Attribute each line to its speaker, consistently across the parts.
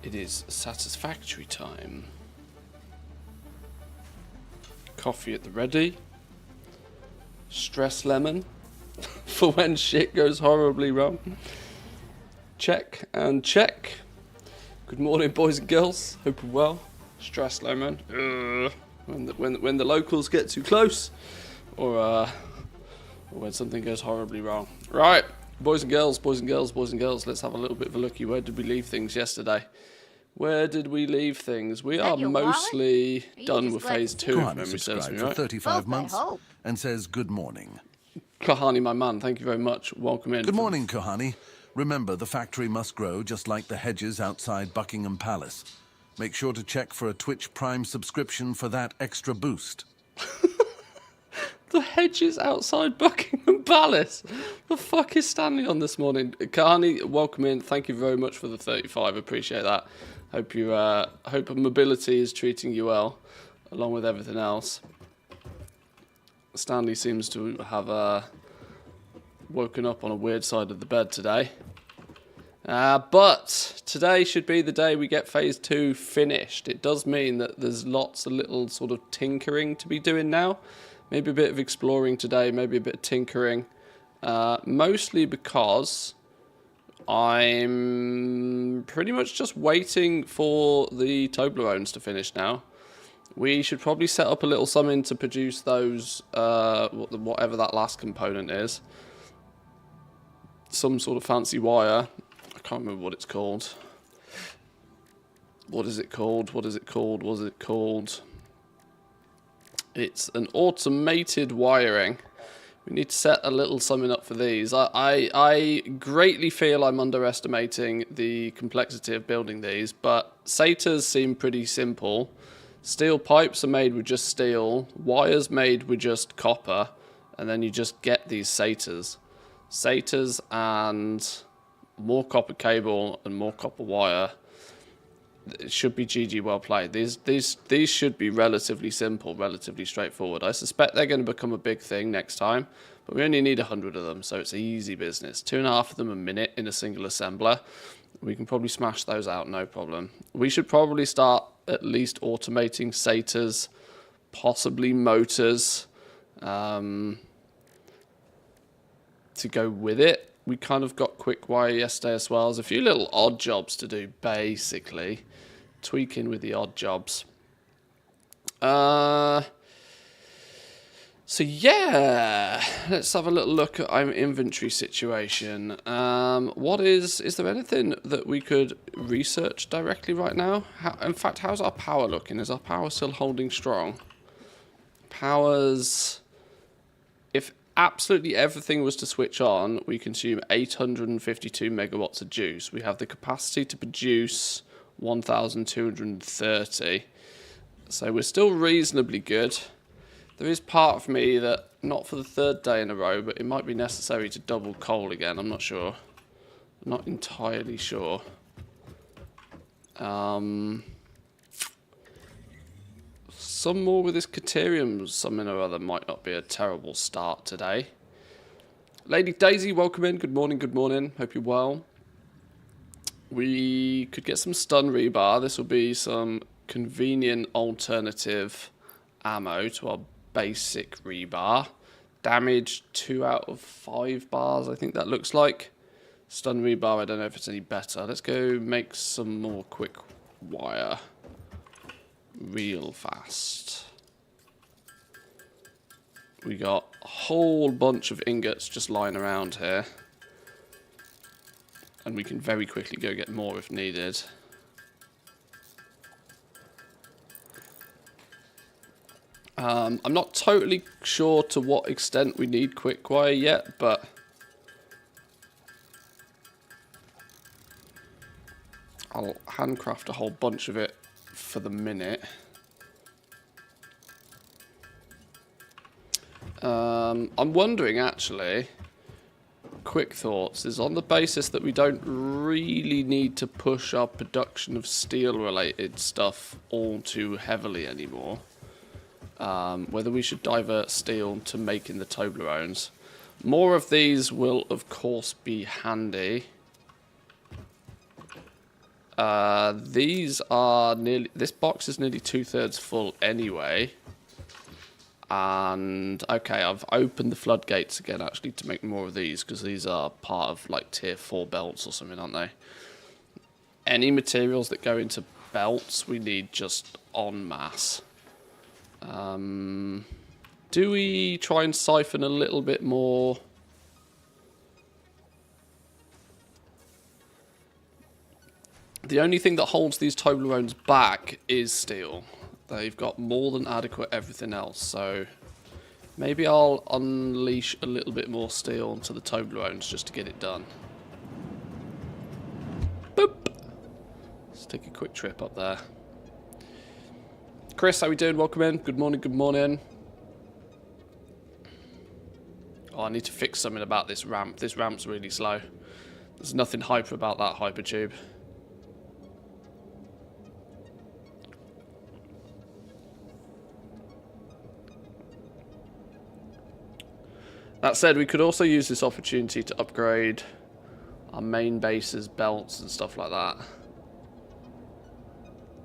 Speaker 1: It is Satisfactory time. Coffee at the ready. Stress lemon for when shit goes horribly wrong. Check and check. Good morning, boys and girls. Hope you're well. Stress lemon. When the locals get too close, or when something goes horribly wrong. Right, boys and girls, boys and girls, boys and girls. Let's have a little bit of a looky. Where did we leave things yesterday? Where did we leave things? We are mostly done with phase 2.
Speaker 2: Kahani subscribed for 35 months and says good morning.
Speaker 1: Kahani, my man, thank you very much. Welcome in.
Speaker 2: Good morning, Kahani. Remember, the factory must grow just like the hedges outside Buckingham Palace. Make sure to check for a Twitch Prime subscription for that extra boost.
Speaker 1: The hedges outside Buckingham Palace. The fuck is Stanley on this morning? Kahani, welcome in. Thank you very much for the 35. Appreciate that. Hope you hope mobility is treating you well, along with everything else. Stanley seems to have woken up on a weird side of the bed today. But today should be the day we get phase 2 finished. It does mean that there's lots of little sort of tinkering to be doing now. Maybe a bit of exploring today, maybe a bit of tinkering. Mostly because I'm pretty much just waiting for the Toblerones to finish now. We should probably set up a little something to produce those, whatever that last component is. Some sort of fancy wire. I can't remember what it's called. What is it called? What is it called? What is it called? It's an automated wiring. We need to set a little something up for these. I greatly feel I'm underestimating the complexity of building these, but satyrs seem pretty simple. Steel pipes are made with just steel, wires made with just copper, and then you just get these satyrs. Satyrs and more copper cable and more copper wire. It should be GG well played. These should be relatively simple, relatively straightforward. I suspect they're going to become a big thing next time, but we only need 100 of them, so it's easy business. 2.5 of them a minute in a single assembler. We can probably smash those out, no problem. We should probably start at least automating satyrs, possibly motors, to go with it. We kind of got quick wire yesterday as well. There's a few little odd jobs to do, basically. Tweaking with the odd jobs. So yeah, let's have a little look at our inventory situation. Is there anything that we could research directly right now? In fact, how's our power looking? Is our power still holding strong? Powers, if absolutely everything was to switch on, we consume 852 megawatts of juice. We have the capacity to produce 1,230. So we're still reasonably good. There is part of me that, not for the 3rd day in a row, but it might be necessary to double coal again. I'm not sure. I'm not entirely sure. Some more with this Caterium, something or other, might not be a terrible start today. Lady Daisy, welcome in. Good morning, good morning. Hope you're well. We could get some stun rebar. This will be some convenient alternative ammo to our basic rebar. Damage 2 out of 5 bars, I think that looks like. Stun rebar, I don't know if it's any better. Let's go make some more quick wire. Real fast. We got a whole bunch of ingots just lying around here. And we can very quickly go get more if needed. I'm not totally sure to what extent we need quick wire yet, but I'll handcraft a whole bunch of it for the minute. I'm wondering, actually, quick thoughts, is on the basis that we don't really need to push our production of steel-related stuff all too heavily anymore. Whether we should divert steel to making the Toblerones. More of these will, of course, be handy. These are nearly... This box is nearly 2/3 full anyway. And, okay, I've opened the floodgates again, actually, to make more of these, because these are part of, like, tier 4 belts or something, aren't they? Any materials that go into belts, we need just en masse. Do we try and siphon a little bit more? The only thing that holds these Toblerones back is steel. They've got more than adequate everything else, so maybe I'll unleash a little bit more steel onto the Toblerones just to get it done. Boop! Let's take a quick trip up there. Chris, how we doing? Welcome in. Good morning, good morning. Oh, I need to fix something about this ramp. This ramp's really slow. There's nothing hyper about that hypertube. That said, we could also use this opportunity to upgrade our main base's belts and stuff like that.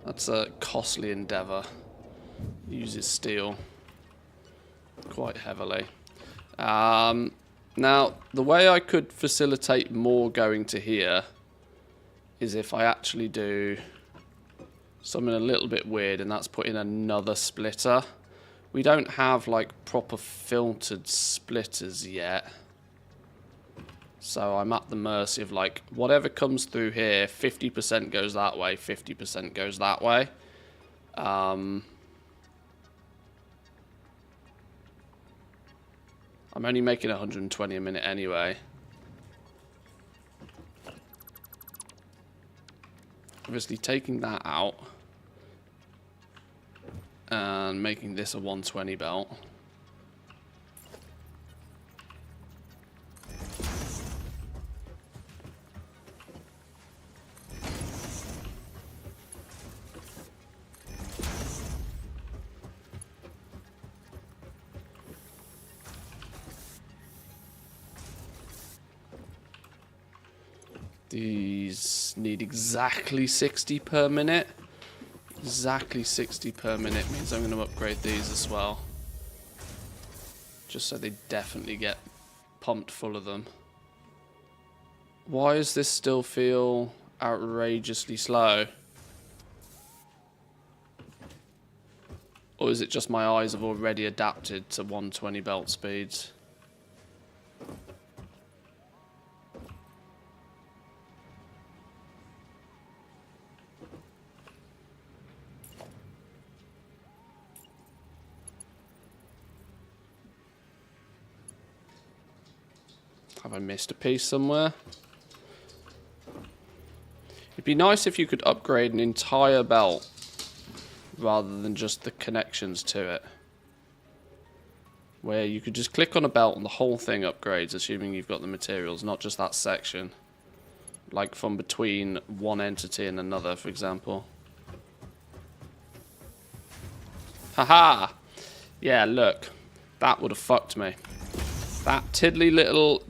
Speaker 1: That's a costly endeavour. Uses steel quite heavily. Now, the way I could facilitate more going to here is if I actually do something a little bit weird, and that's put in another splitter. We don't have, like, proper filtered splitters yet. So I'm at the mercy of, like, whatever comes through here, 50% goes that way, 50% goes that way. I'm only making 120 a minute anyway. Obviously taking that out and making this a 120 belt. These need exactly 60 per minute. Exactly 60 per minute means I'm going to upgrade these as well. Just so they definitely get pumped full of them. Why does this still feel outrageously slow? Or is it just my eyes have already adapted to 120 belt speeds? Have I missed a piece somewhere? It'd be nice if you could upgrade an entire belt rather than just the connections to it. Where you could just click on a belt and the whole thing upgrades, assuming you've got the materials, not just that section. Like from between one entity and another, for example. Haha! Yeah, look. That would have fucked me. That tiddly little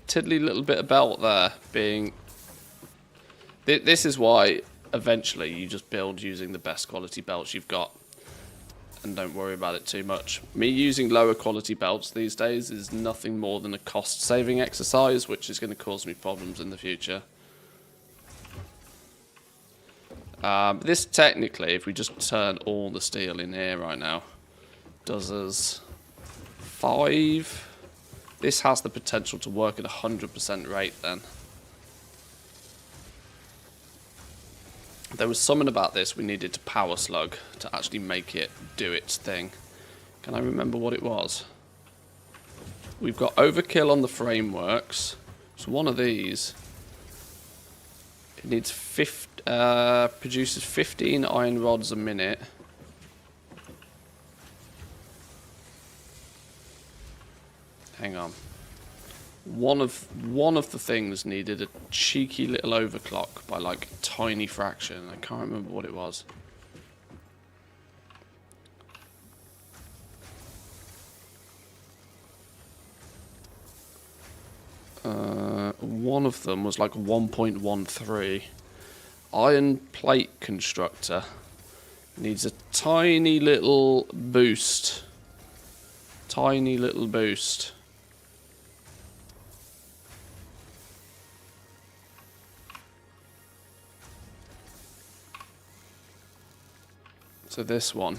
Speaker 1: bit of belt there being... This is why eventually you just build using the best quality belts you've got. And don't worry about it too much. Me using lower quality belts these days is nothing more than a cost saving exercise, which is going to cause me problems in the future. This technically, if we just turn all the steel in here right now, does us 5... This has the potential to work at 100% rate then. There was something about this we needed to power slug to actually make it do its thing. Can I remember what it was? We've got overkill on the frameworks. So one of these, it needs produces 15 iron rods a minute. Hang on. One of the things needed a cheeky little overclock by like a tiny fraction. I can't remember what it was. One of them was like 1.13. Iron plate constructor. Needs a tiny little boost. Tiny little boost. So this one.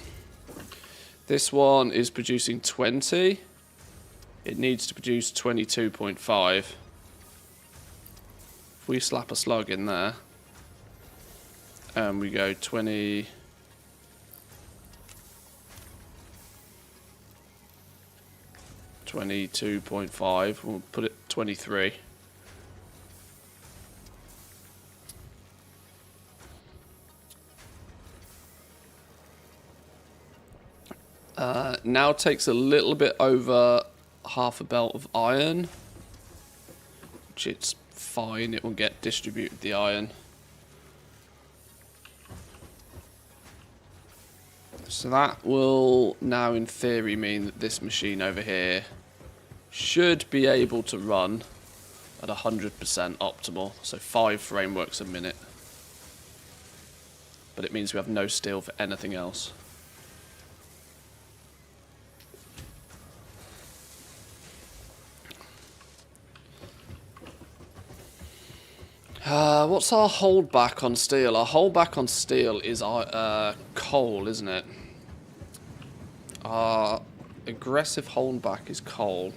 Speaker 1: This one is producing 20. It needs to produce 22.5. If we slap a slug in there, and we go 20... 22.5, we'll put it 23. Now takes a little bit over half a belt of iron, which it's fine, it will get distributed the iron. So that will now in theory mean that this machine over here should be able to run at 100% optimal, so 5 frameworks a minute. But it means we have no steel for anything else. What's our holdback on steel? Our holdback on steel is our coal, isn't it? Our aggressive holdback is coal.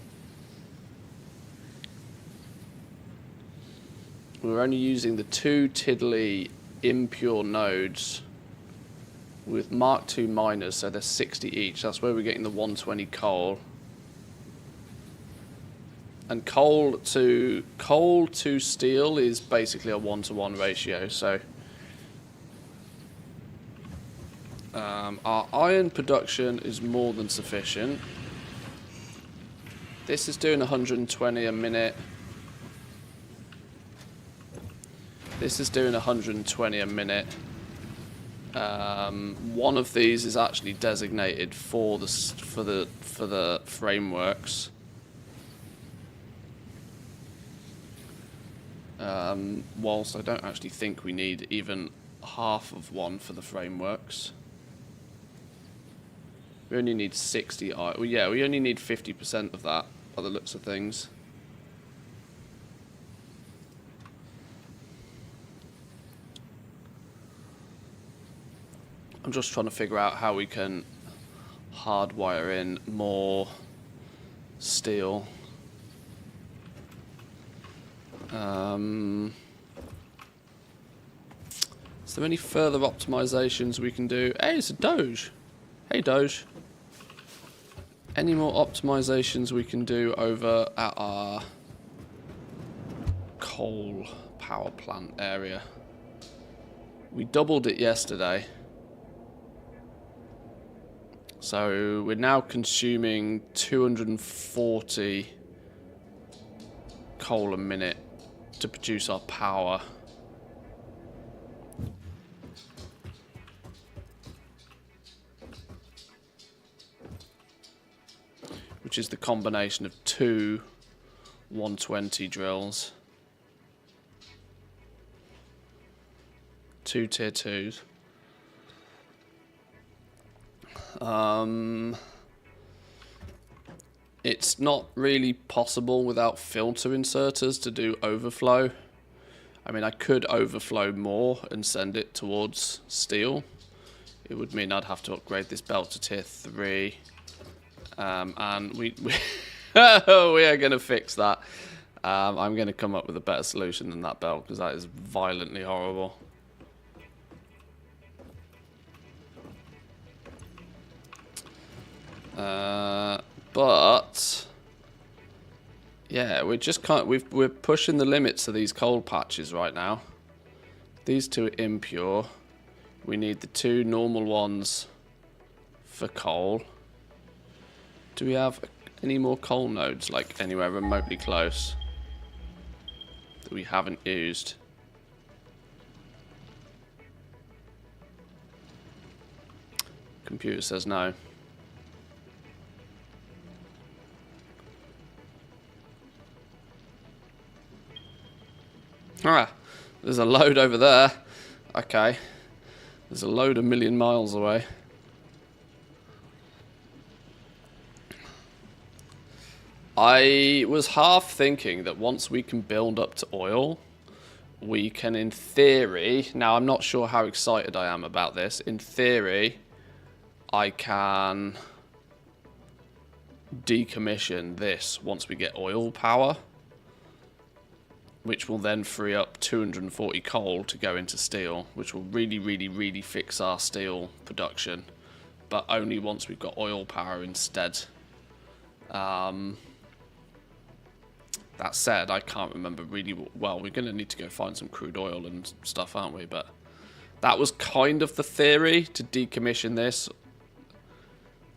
Speaker 1: We're only using the 2 tiddly impure nodes with Mark II miners, so they're 60 each. That's where we're getting the 120 coal. And coal to steel is basically a 1-to-1 ratio. So our iron production is more than sufficient. This is doing 120 a minute. This is doing 120 a minute. One of these is actually designated for the frameworks. Whilst I don't actually think we need even half of one for the frameworks. We only need 60. Well, yeah, we only need 50% of that by the looks of things. I'm just trying to figure out how we can hardwire in more steel. Is there any further optimizations we can do? Hey, it's a Doge. Hey, Doge. Any more optimizations we can do over at our coal power plant area? We doubled it yesterday. So we're now consuming 240 coal a minute to produce our power. Which is the combination of 2 120 drills. 2 tier 2s. It's not really possible without filter inserters to do overflow. I mean, I could overflow more and send it towards steel. It would mean I'd have to upgrade this belt to tier 3. And we are going to fix that. I'm going to come up with a better solution than that belt, because that is violently horrible. But yeah, we're pushing the limits of these coal patches right now. These 2 are impure. We need the 2 normal ones for coal. Do we have any more coal nodes, like anywhere remotely close, that we haven't used? Computer says no. Ah, there's a load over there. Okay. There's a load a million miles away. I was half thinking that once we can build up to oil, we can, in theory... Now, I'm not sure how excited I am about this. In theory, I can decommission this once we get oil power, which will then free up 240 coal to go into steel, which will really, really, really fix our steel production, but only once we've got oil power instead. That said, I can't remember really well. We're going to need to go find some crude oil and stuff, aren't we? But that was kind of the theory, to decommission this,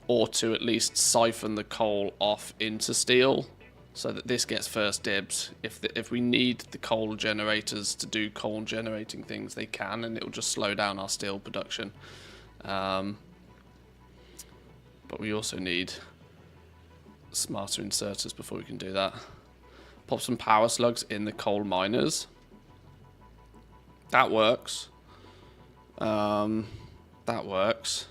Speaker 1: or to at least siphon the coal off into steel, so that this gets first dibs. If we need the coal generators to do coal generating things, they can, and it will just slow down our steel production. But we also need smarter inserters before we can do that. Pop some power slugs in the coal miners. That works. That works.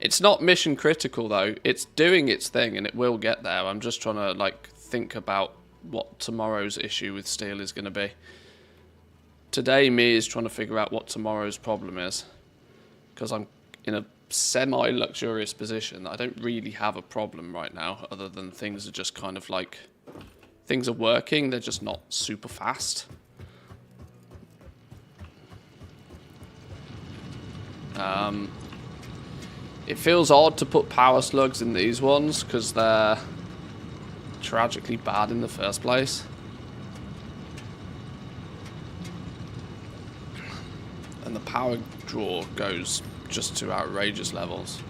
Speaker 1: It's not mission critical though. It's doing its thing and it will get there. I'm just trying to like think about what tomorrow's issue with steel is going to be. Today me is trying to figure out what tomorrow's problem is, because I'm in a semi-luxurious position. I don't really have a problem right now, other than things are just kind of like, things are working, they're just not super fast. It feels odd to put power slugs in these ones because they're tragically bad in the first place. And the power draw goes just to outrageous levels.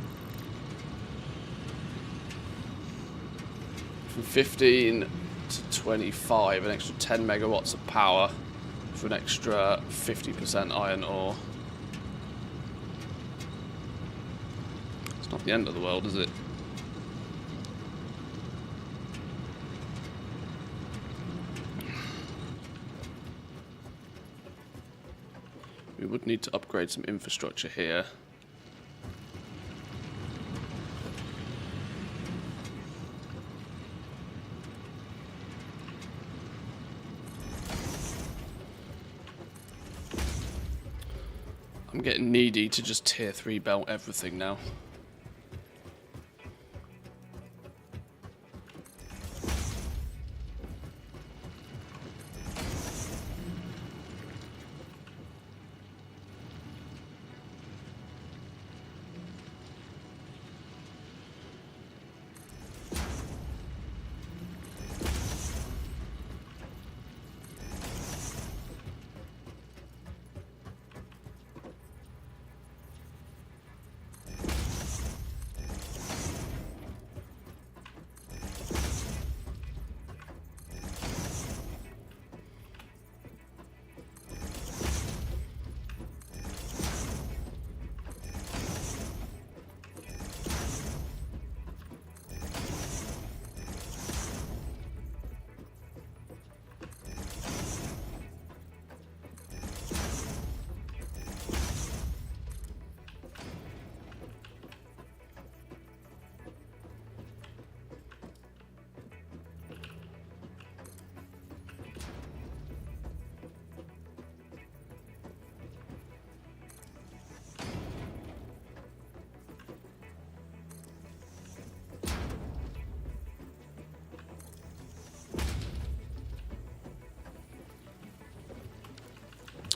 Speaker 1: From 15 to 25, an extra 10 megawatts of power for an extra 50% iron ore. It's not the end of the world, is it? We would need to upgrade some infrastructure here. I'm getting needy to just tier 3 belt everything now.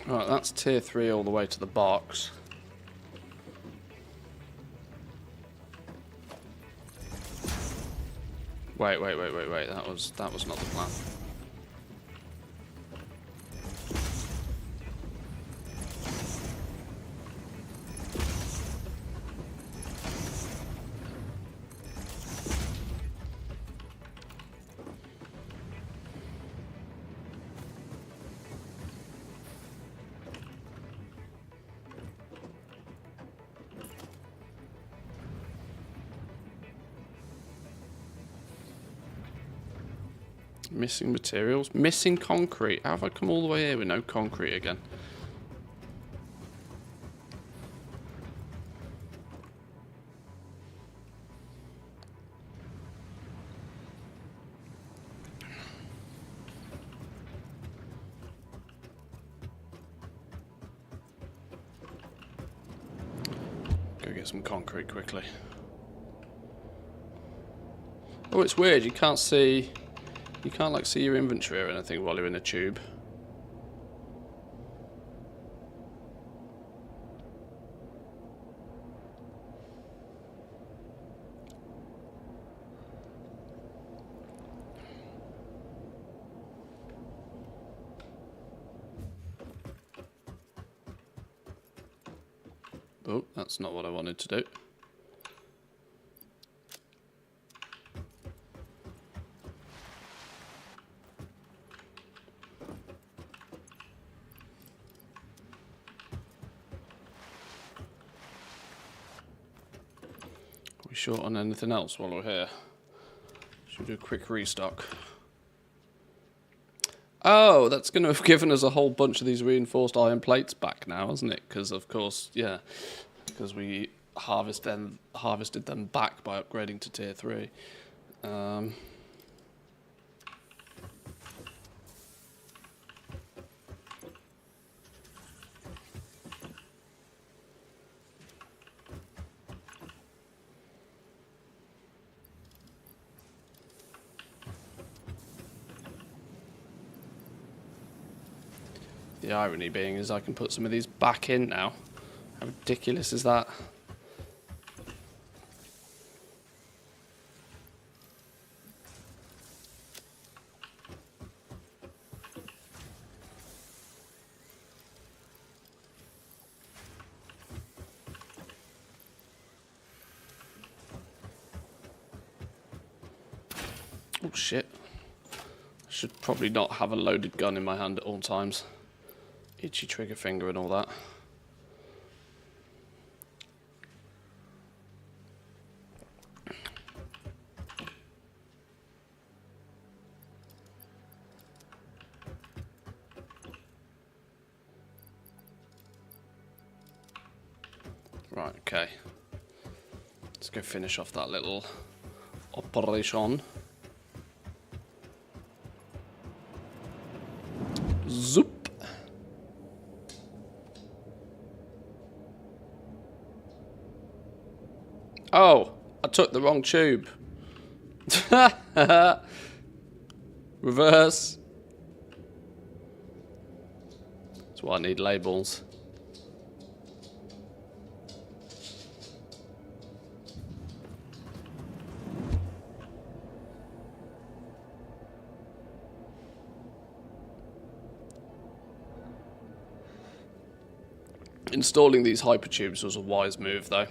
Speaker 1: Right, that's tier 3 all the way to the box. Wait. That was not the plan. Missing materials. Missing concrete. How have I come all the way here with no concrete again? Go get some concrete quickly. Oh, it's weird. You can't see... You can't, like, see your inventory or anything while you're in a tube. Oh, that's not what I wanted to do. Are we short on anything else while we're here? Should we do a quick restock? Oh, that's going to have given us a whole bunch of these reinforced iron plates back now, hasn't it? Because, of course, yeah, because we harvested them back by upgrading to tier 3. The irony being is I can put some of these back in now. How ridiculous is that? Oh shit. I should probably not have a loaded gun in my hand at all times. Itchy trigger finger and all that. Right, okay. Let's go finish off that little operation. Zoop. Oh, I took the wrong tube. Reverse. That's why I need labels. Installing these hypertubes was a wise move, though.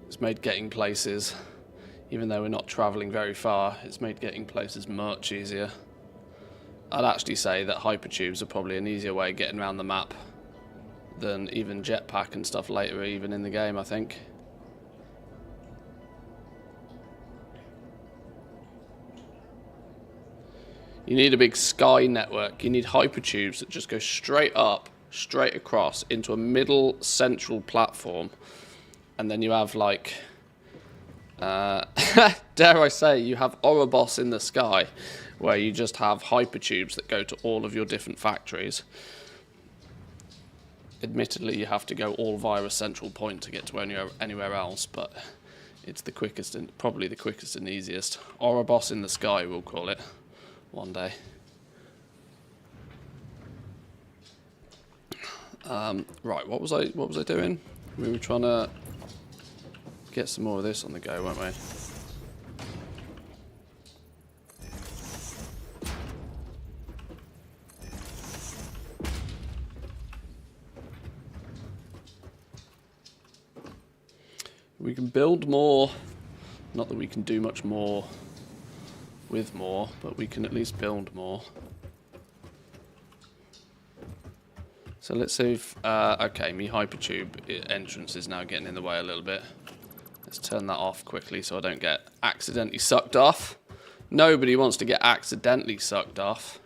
Speaker 1: It's made getting places, even though we're not travelling very far, it's made getting places much easier. I'd actually say that hypertubes are probably an easier way of getting around the map than even jetpack and stuff later, even in the game, I think. You need a big sky network. You need hypertubes that just go straight up, straight across into a middle central platform. And then you have, like, dare I say, you have Ouroboros in the sky, where you just have hypertubes that go to all of your different factories. Admittedly, you have to go all via a central point to get to anywhere else, but it's the quickest and probably the quickest and easiest. Ouroboros in the sky, we'll call it, one day. Right, what was I doing? We were trying to get some more of this on the go, weren't we? We can build more. Not that we can do much more with more, but we can at least build more. So let's see if... okay, my hypertube entrance is now getting in the way a little bit. Let's turn that off quickly so I don't get accidentally sucked off. Nobody wants to get accidentally sucked off.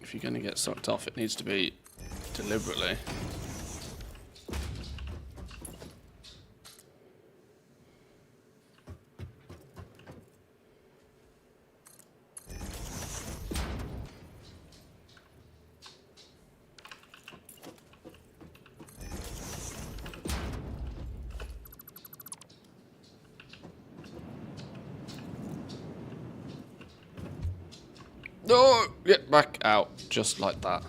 Speaker 1: If you're going to get sucked off, it needs to be deliberately. No! Get back out. Just like that.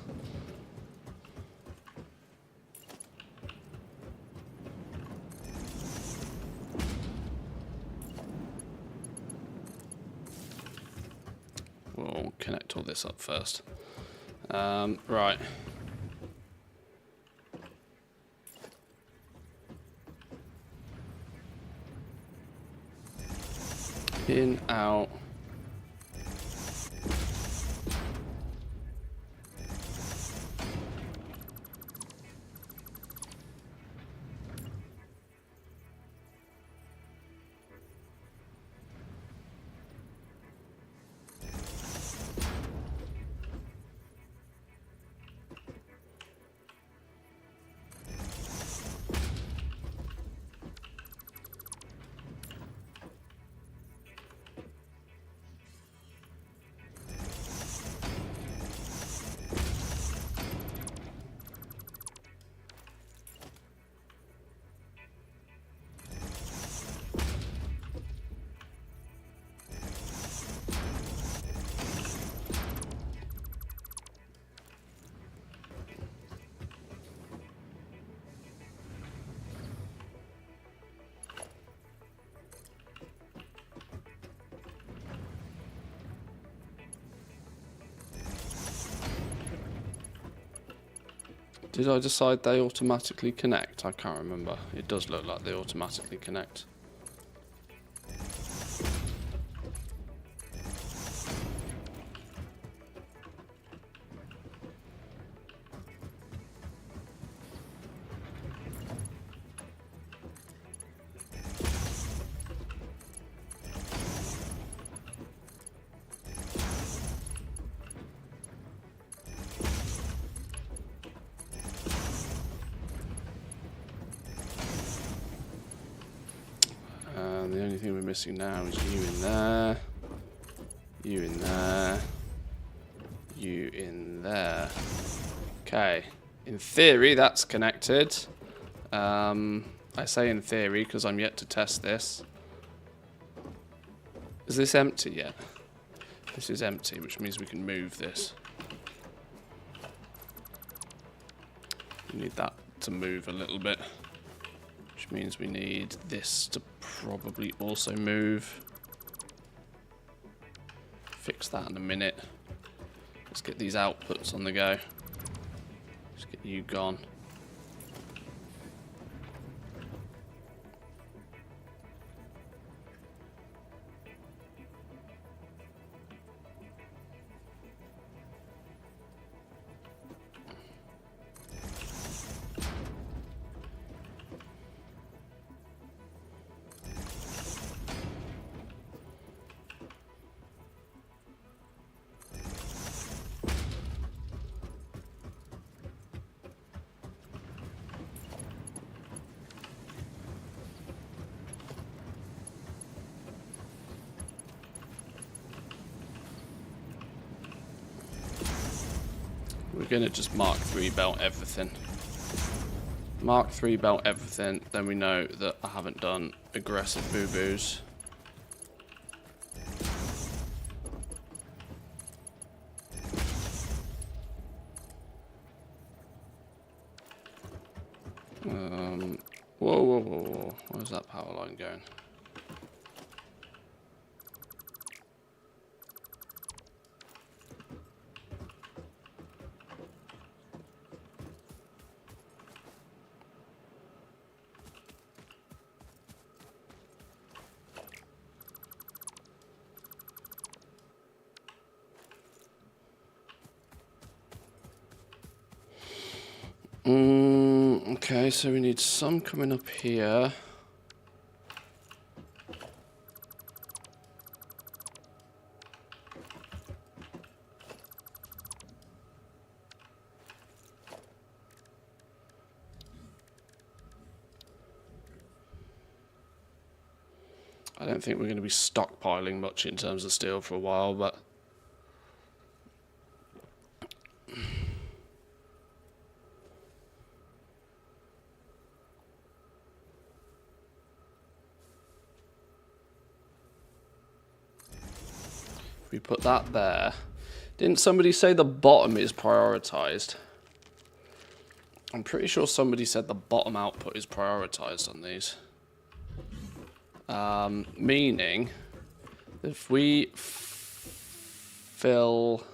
Speaker 1: We'll connect all this up first. Right. In, out. Did I decide they automatically connect? I can't remember. It does look like they automatically connect. And the only thing we're missing now is you in there, you in there, you in there. Okay. In theory, that's connected. I say in theory because I'm yet to test this. Is this empty yet? This is empty, which means we can move this. We need that to move a little bit, which means we need this to probably also move. Fix that in a minute. Let's get these outputs on the go. Let's get you gone. We're going to just Mark 3 belt everything. Mark 3 belt everything, then we know that I haven't done aggressive boo-boos. Whoa, whoa, whoa, whoa. Where's that power line going? Okay, so we need some coming up here. I don't think we're going to be stockpiling much in terms of steel for a while, but we put that there. Didn't somebody say the bottom is prioritized? I'm pretty sure somebody said the bottom output is prioritized on these. Meaning, if we fill...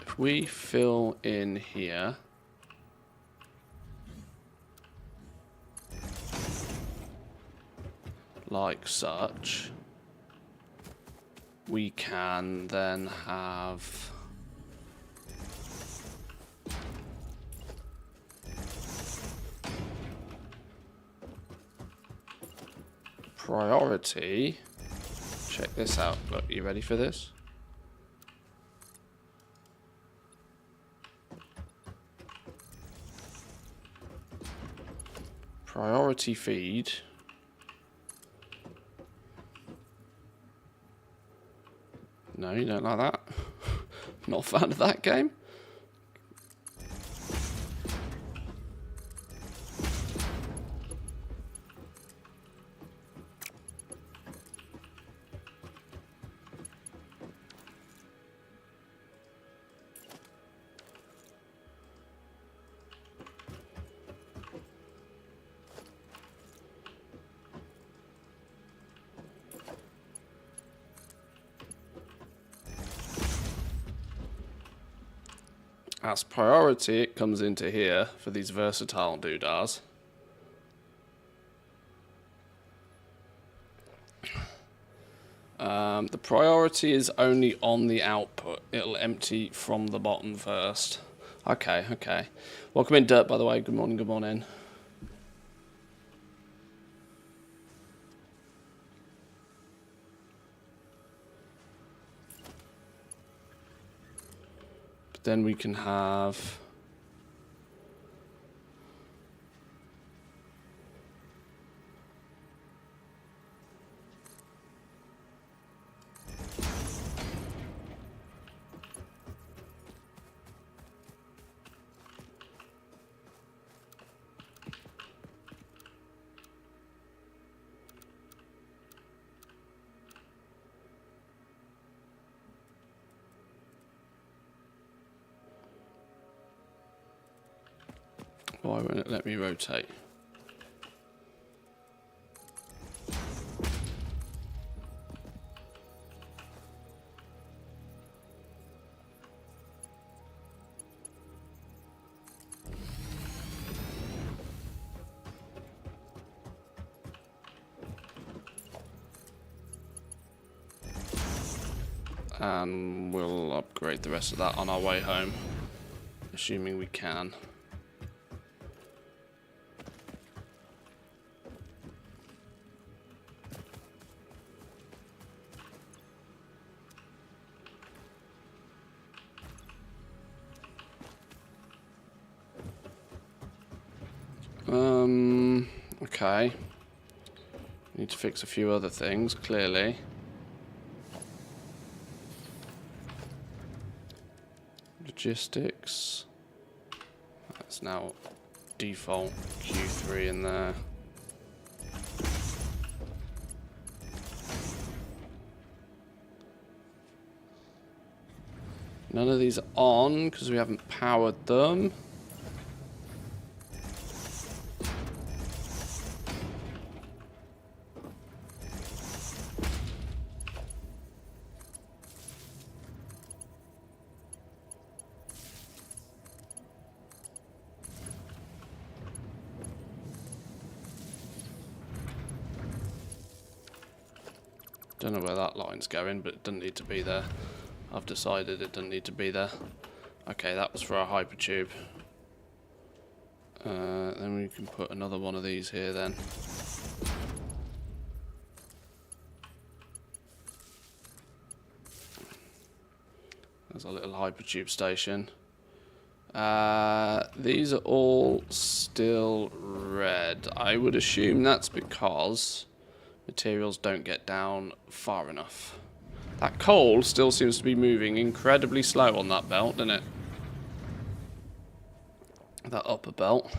Speaker 1: If we fill in here... like such, we can then have priority. Check this out. Look, you ready for this? Priority feed. No, you don't like that? Not a fan of that game? As priority, it comes into here for these versatile doodahs. The priority is only on the output. It'll empty from the bottom first. Okay, okay. Welcome in, Dirt, by the way. Good morning, good morning. Then we can have why won't it let me rotate? And we'll upgrade the rest of that on our way home, assuming we can. Okay. Need to fix a few other things, clearly. Logistics. That's now default Q3 in there. None of these are on because we haven't powered them. Don't know where that line's going, but it doesn't need to be there. I've decided it doesn't need to be there. Okay, that was for our hypertube. Then we can put another one of these here then. There's a little hypertube station. These are all still red. I would assume that's because materials don't get down far enough. That coal still seems to be moving incredibly slow on that belt, doesn't it? That upper belt.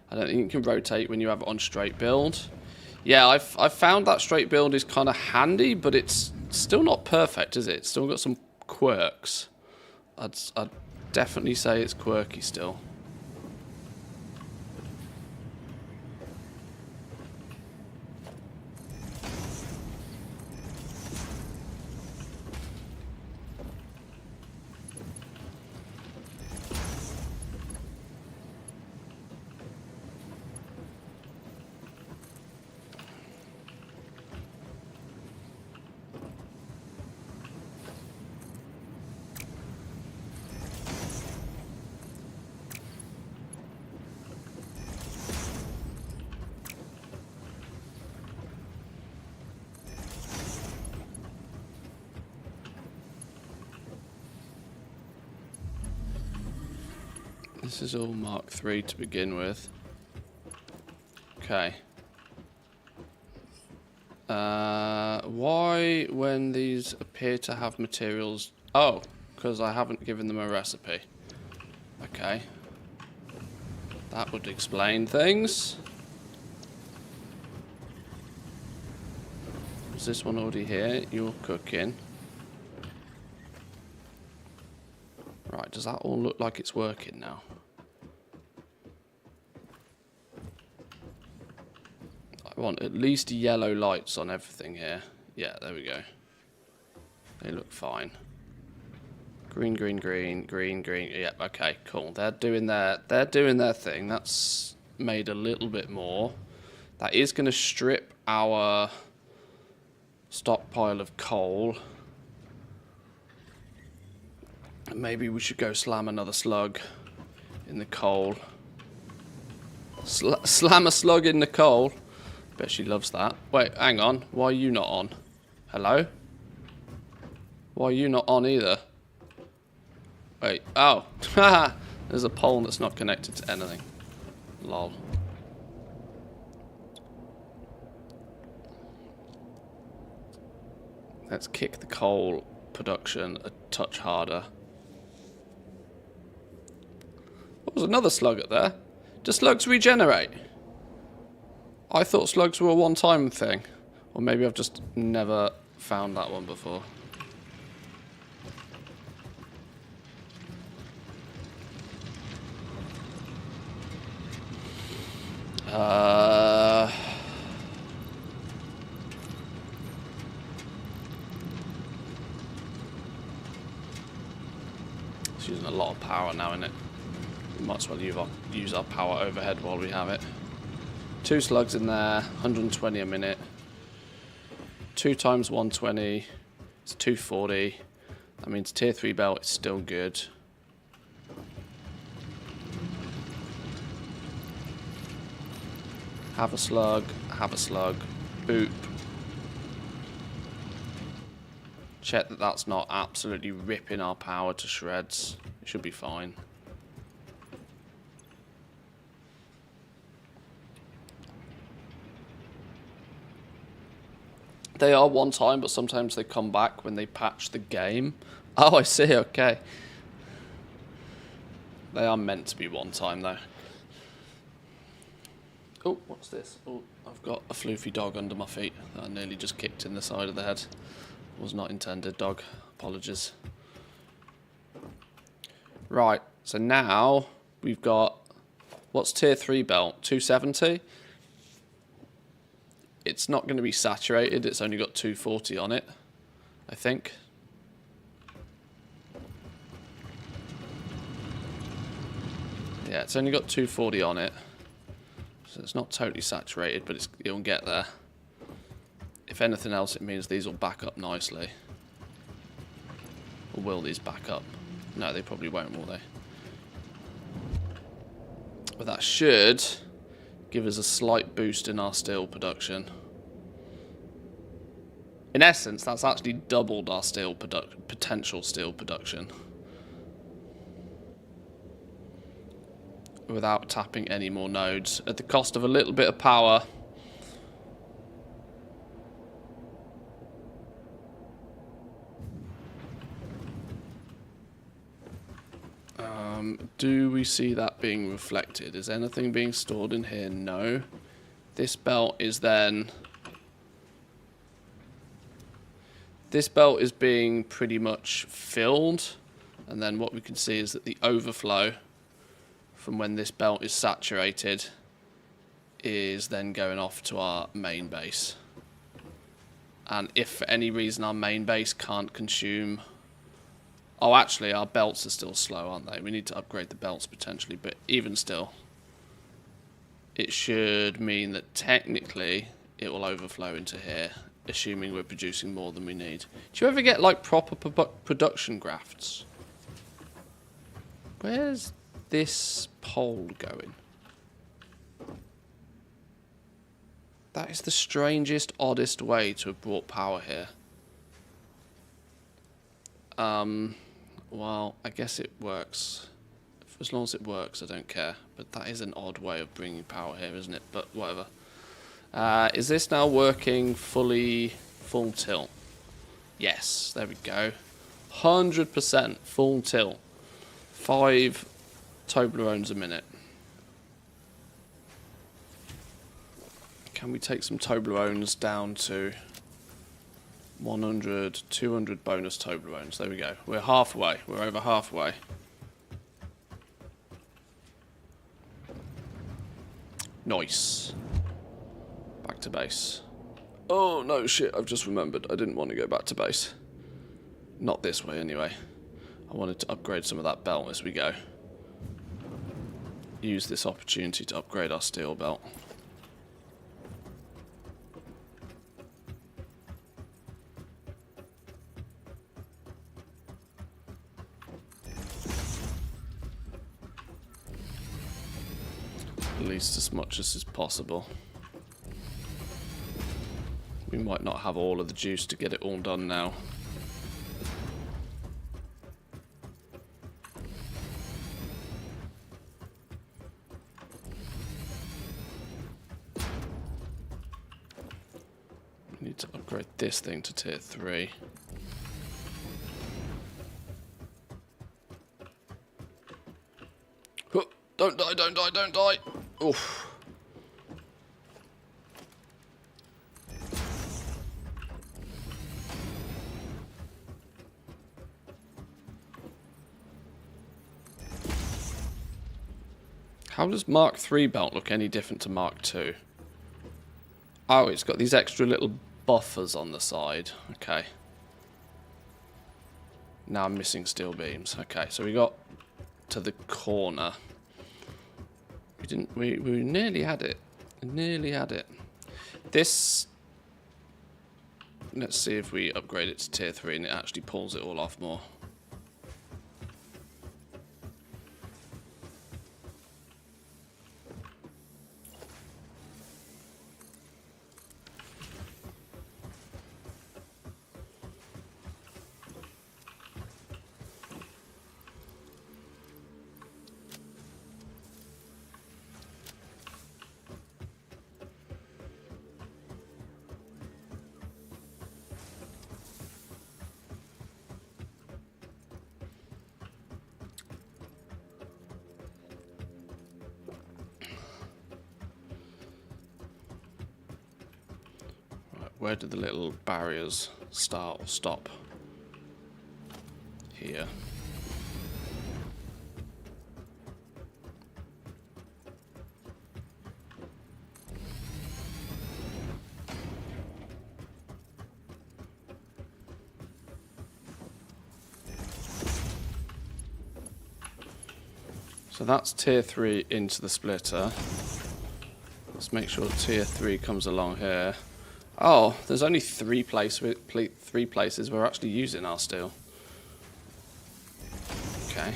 Speaker 1: I don't think you can rotate when you have it on straight build. Yeah, I've found that straight build is kind of handy, but it's still not perfect, is it? It's still got some quirks. I'd definitely say it's quirky still. This is all Mark 3 to begin with. Okay. Why, when these appear to have materials... Oh, because I haven't given them a recipe. Okay. That would explain things. Is this one already here? You're cooking. Right, does that all look like it's working now? I want at least yellow lights on everything here. Yeah, there we go. They look fine. Green, green, green, green, green. Yep, okay, cool. They're doing their thing. That's made a little bit more. That is going to strip our stockpile of coal. Maybe we should go slam another slug in the coal. Slam a slug in the coal. Bet she loves that. Wait, hang on. Why are you not on? Hello? Why are you not on either? Wait, oh. There's a pole that's not connected to anything. Lol. Let's kick the coal production a touch harder. What was another slug up there? Do slugs regenerate? I thought slugs were a one-time thing. Or maybe I've just never found that one before. It's using a lot of power now, isn't it? We might as well use our power overhead while we have it. 2 slugs in there, 120 a minute. 2 times 120, it's 240. That means tier 3 belt is still good. Have a slug, boop. Check that that's not absolutely ripping our power to shreds. It should be fine. They are one time, but sometimes they come back when they patch the game. Oh, I see, okay. They are meant to be one time, though. Oh, what's this? Oh, I've got a floofy dog under my feet that I nearly just kicked in the side of the head. Was not intended, dog. Apologies. Right, so now we've got... What's tier 3 belt? 270? It's not going to be saturated. It's only got 240 on it, I think. Yeah, it's only got 240 on it. So it's not totally saturated, but it'll get there. If anything else, it means these will back up nicely. Or will these back up? No, they probably won't, will they? But that should give us a slight boost in our steel production. In essence, that's actually doubled our potential steel production. Without tapping any more nodes, at the cost of a little bit of power. Do we see that being reflected? Is anything being stored in here? No. This belt is then... This belt is being pretty much filled. And then what we can see is that the overflow from when this belt is saturated is then going off to our main base. And if for any reason our main base can't consume... Oh, actually, our belts are still slow, aren't they? We need to upgrade the belts potentially, but even still, it should mean that technically it will overflow into here, assuming we're producing more than we need. Do you ever get, like, proper production grafts? Where's this pole going? That is the strangest, oddest way to have brought power here. Well, I guess it works. As long as it works, I don't care. But that is an odd way of bringing power here, isn't it? But whatever. Is this now working full tilt? Yes, there we go. 100% full tilt. 5 Toblerones a minute. Can we take some Toblerones down to 100, 200 bonus Toblerones? There we go. We're halfway. We're over halfway. Nice. Back to base. Oh, no, shit. I've just remembered. I didn't want to go back to base. Not this way, anyway. I wanted to upgrade some of that belt as we go. Use this opportunity to upgrade our steel belt. At least as much as is possible. We might not have all of the juice to get it all done now. We need to upgrade this thing to tier 3. Oh, don't die, don't die, don't die! Oof. How does Mark 3 belt look any different to Mark 2? Oh, it's got these extra little buffers on the side. Okay. Now I'm missing steel beams. Okay, so we got to the corner. We nearly had it. Nearly had it. This... Let's see if we upgrade it to tier 3 and it actually pulls it all off more. Where do the little barriers start or stop? Here. So that's tier 3 into the splitter. Let's make sure tier 3 comes along here. Oh, there's only 3 places we're actually using our steel. Okay.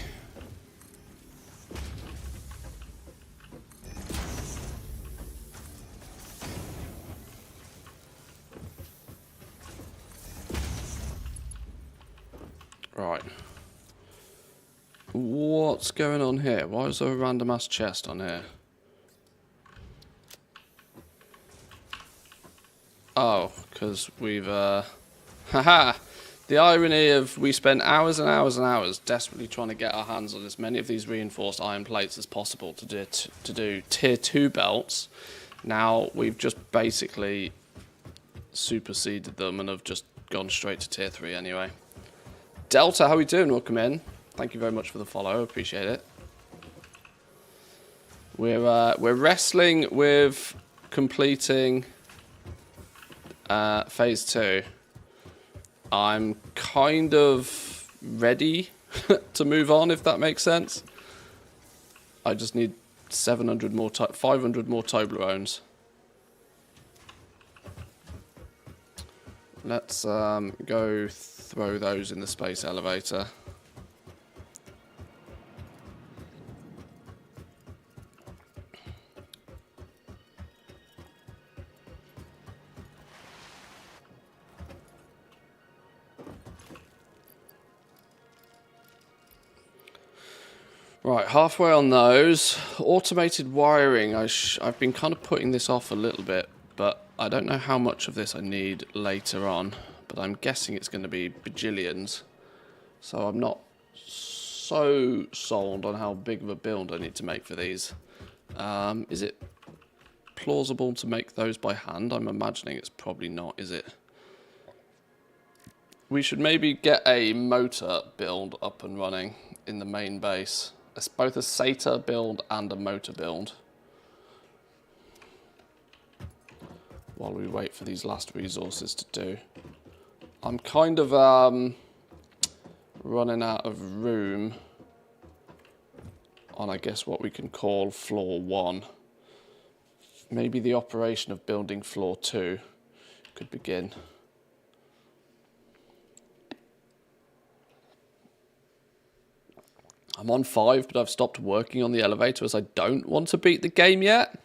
Speaker 1: Right. What's going on here? Why is there a random ass chest on here? Oh, because we've, haha! The irony of we spent hours and hours and hours desperately trying to get our hands on as many of these reinforced iron plates as possible to do tier 2 belts, Now we've just basically superseded them and have just gone straight to tier 3 anyway. Delta, how are we doing? Welcome in. Thank you very much for the follow. Appreciate it. We're wrestling with completing phase 2. I'm kind of ready to move on, if that makes sense. I just need 500 more Toblerones. Let's go throw those in the space elevator. Right, halfway on those. Automated wiring. I've been kind of putting this off a little bit, but I don't know how much of this I need later on. But I'm guessing it's going to be bajillions. So I'm not so sold on how big of a build I need to make for these. Is it plausible to make those by hand? I'm imagining it's probably not, is it? We should maybe get a motor build up and running in the main base. It's both a SATA build and a motor build. While we wait for these last resources to do. I'm kind of running out of room on, I guess, what we can call floor 1. Maybe the operation of building floor 2 could begin. I'm on 5, but I've stopped working on the elevator as I don't want to beat the game yet.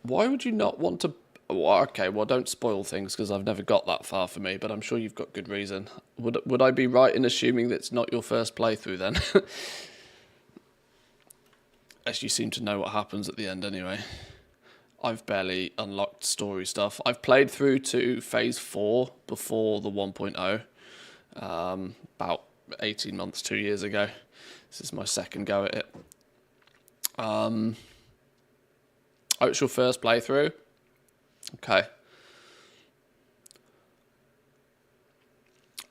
Speaker 1: Why would you not want to... Well, okay, well, don't spoil things, because I've never got that far for me, but I'm sure you've got good reason. Would I be right in assuming that it's not your first playthrough, then? As you seem to know what happens at the end, anyway. I've barely unlocked story stuff. I've played through to phase 4 before the 1.0. About 18 months, 2 years ago. This is my second go at it. Oh, it's your first playthrough? Okay.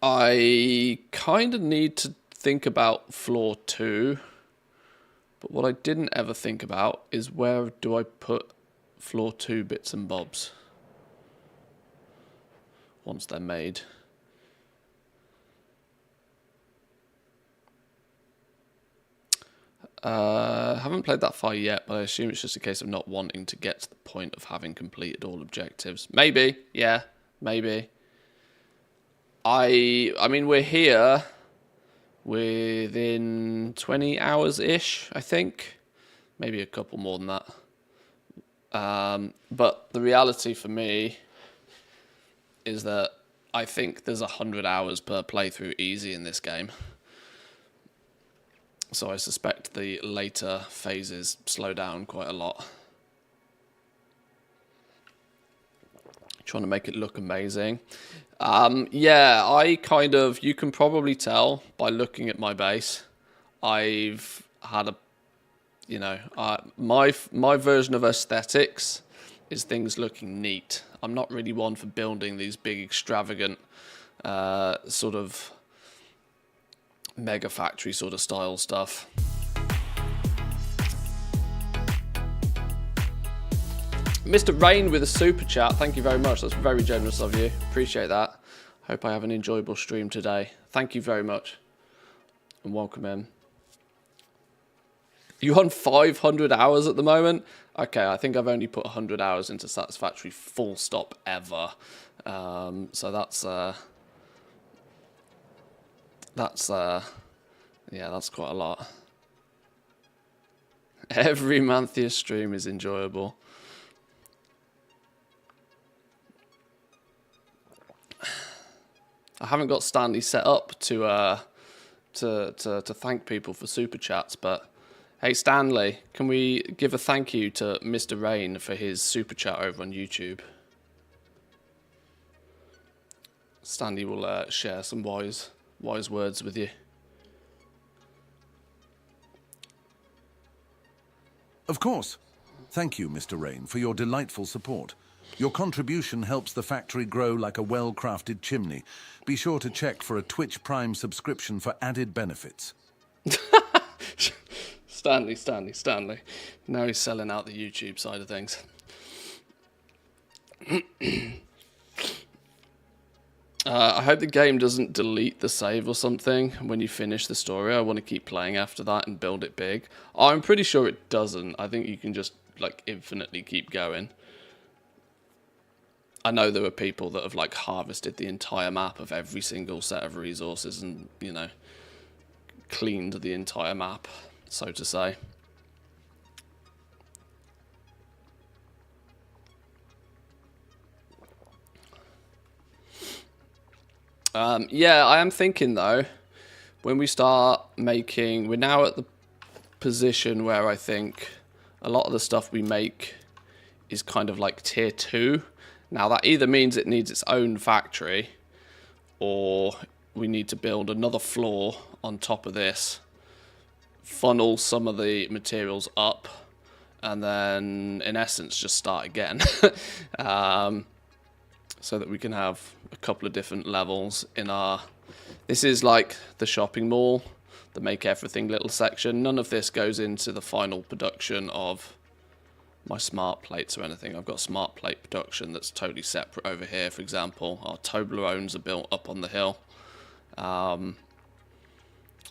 Speaker 1: I kind of need to think about floor 2. But what I didn't ever think about is where do I put floor 2 bits and bobs once they're made. Haven't played that far yet, but I assume it's just a case of not wanting to get to the point of having completed all objectives. Maybe, yeah, maybe. I mean, we're here within 20 hours-ish, I think. Maybe a couple more than that. But the reality for me is that I think there's 100 hours per playthrough easy in this game. So I suspect the later phases slow down quite a lot. Trying to make it look amazing. Yeah, I kind of, you can probably tell by looking at my base, I've had a, you know, my version of aesthetics is things looking neat. I'm not really one for building these big extravagant sort of mega factory sort of style stuff. Mr. Rain with a super chat, thank you very much. That's very generous of you. Appreciate that. Hope I have an enjoyable stream today. Thank you very much. And welcome in. You on 500 hours at the moment? Okay, I think I've only put 100 hours into Satisfactory full stop ever. So yeah, that's quite a lot. Every Manthea stream is enjoyable. I haven't got Stanley set up to thank people for super chats, but hey Stanley, can we give a thank you to Mr. Rain for his super chat over on YouTube? Stanley will share some wise words with you.
Speaker 2: Of course. Thank you, Mr. Rain, for your delightful support. Your contribution helps the factory grow like a well-crafted chimney. Be sure to check for a Twitch Prime subscription for added benefits.
Speaker 1: Stanley. Now he's selling out the YouTube side of things. I hope the game doesn't delete the save or something when you finish the story. I want to keep playing after that and build it big. I'm pretty sure it doesn't. I think you can just, like, infinitely keep going. I know there are people that have, like, harvested the entire map of every single set of resources and, you know, cleaned the entire map, so to say. Yeah, I am thinking, though, when we start making... We're now at the position where I think a lot of the stuff we make is kind of like tier 2. Now, that either means it needs its own factory, or we need to build another floor on top of this, funnel some of the materials up, and then, in essence, just start again. So that we can have a couple of different levels in our... This is like the shopping mall, the make everything little section. None of this goes into the final production of my smart plates or anything. I've got smart plate production that's totally separate over here, for example. Our Toblerones are built up on the hill.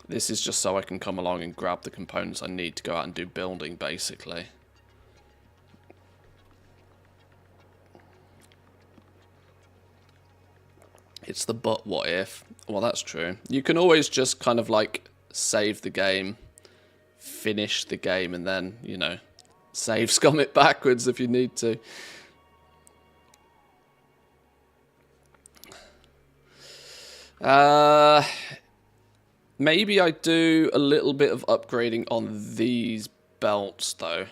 Speaker 1: This is just so I can come along and grab the components I need to go out and do building, basically. It's the but what if. Well, that's true. You can always just kind of like save the game, finish the game, and then, you know, save scum it backwards if you need to. Maybe I do a little bit of upgrading on these belts, though.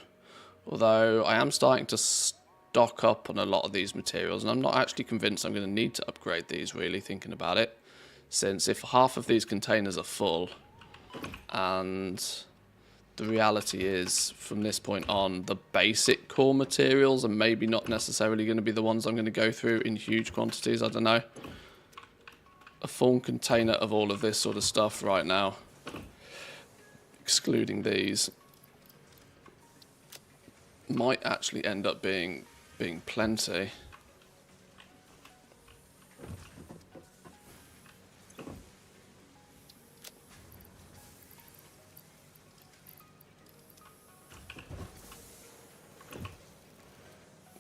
Speaker 1: Although I am starting to stock up on a lot of these materials, and I'm not actually convinced I'm going to need to upgrade these, really, thinking about it. Since if half of these containers are full, and the reality is, from this point on, the basic core materials are maybe not necessarily going to be the ones I'm going to go through in huge quantities, I don't know. A full container of all of this sort of stuff right now, excluding these, might actually end up being plenty.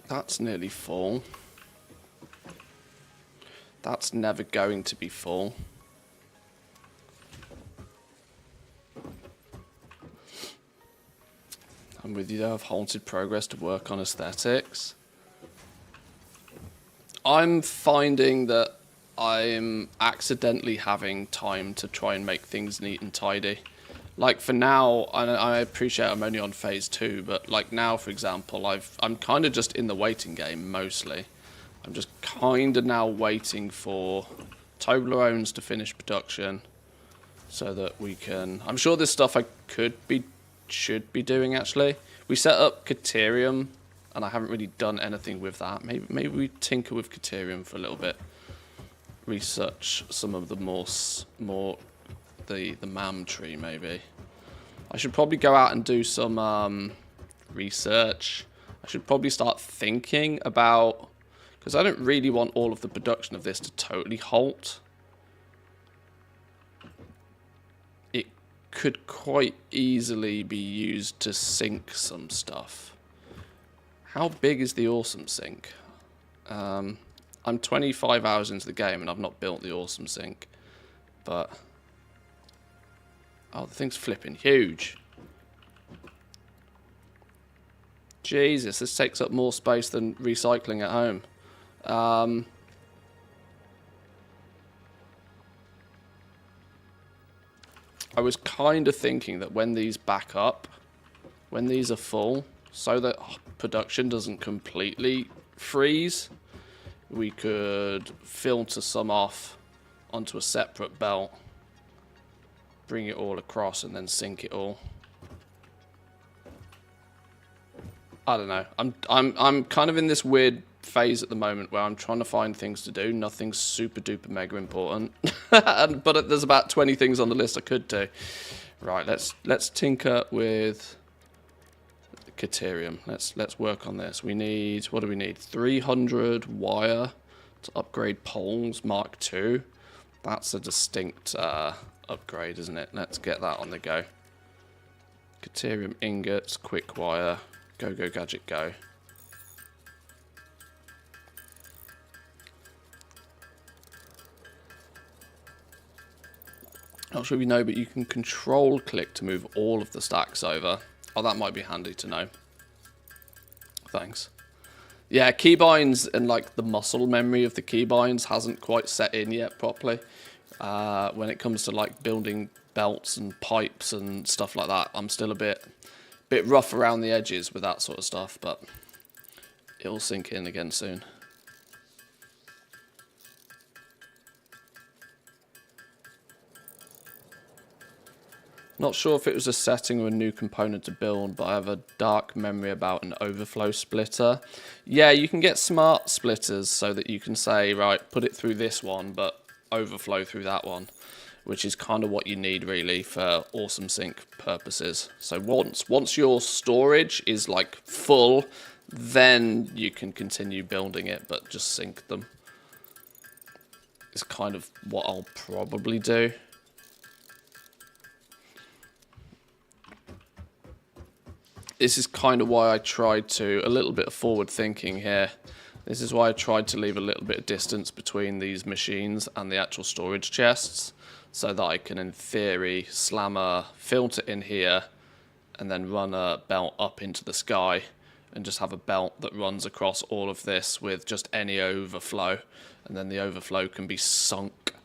Speaker 1: That's nearly full. That's never going to be full. I'm with you. I've halted progress to work on aesthetics. I'm finding that I'm accidentally having time to try and make things neat and tidy. Like for now, I appreciate I'm only on phase 2, but like now, for example, I'm kind of just in the waiting game mostly. I'm just kind of now waiting for Toblerones to finish production so that we can... I'm sure this stuff I should be doing, actually. We set up Caterium, and I haven't really done anything with that. Maybe we tinker with Caterium for a little bit. Research some of the more the MAM tree, maybe. I should probably go out and do some research. I should probably start thinking about... Because I don't really want all of the production of this to totally halt. It could quite easily be used to sink some stuff. How big is the awesome sink? I'm 25 hours into the game and I've not built the awesome sink. But... Oh, the thing's flipping huge. Jesus, this takes up more space than recycling at home. I was kind of thinking that when these back up, when these are full, so that production doesn't completely freeze, we could filter some off onto a separate belt, bring it all across, and then sink it all. I don't know. I'm kind of in this weird phase at the moment where I'm trying to find things to do. Nothing's super duper mega important, but there's about 20 things on the list I could do. Right, let's tinker with Caterium. Let's work on this. We need, what do we need? 300 wire to upgrade poles Mark II. That's a distinct upgrade, isn't it? Let's get that on the go. Caterium ingots, quick wire, go go gadget go. Not sure if you know, but you can control click to move all of the stacks over. Oh, that might be handy to know. Thanks. Yeah, keybinds and like the muscle memory of the keybinds hasn't quite set in yet properly. When it comes to like building belts and pipes and stuff like that, I'm still a bit rough around the edges with that sort of stuff, but it'll sink in again soon. Not sure if it was a setting or a new component to build, but I have a dark memory about an overflow splitter. Yeah, you can get smart splitters so that you can say, right, put it through this one, but overflow through that one, which is kind of what you need really for awesome sync purposes. So once your storage is like full, then you can continue building it, but just sync them. It's kind of what I'll probably do. This is kind of why I tried to, a little bit of forward thinking here. This is why I tried to leave a little bit of distance between these machines and the actual storage chests, so that I can, in theory, slam a filter in here and then run a belt up into the sky and just have a belt that runs across all of this with just any overflow, and then the overflow can be sunk.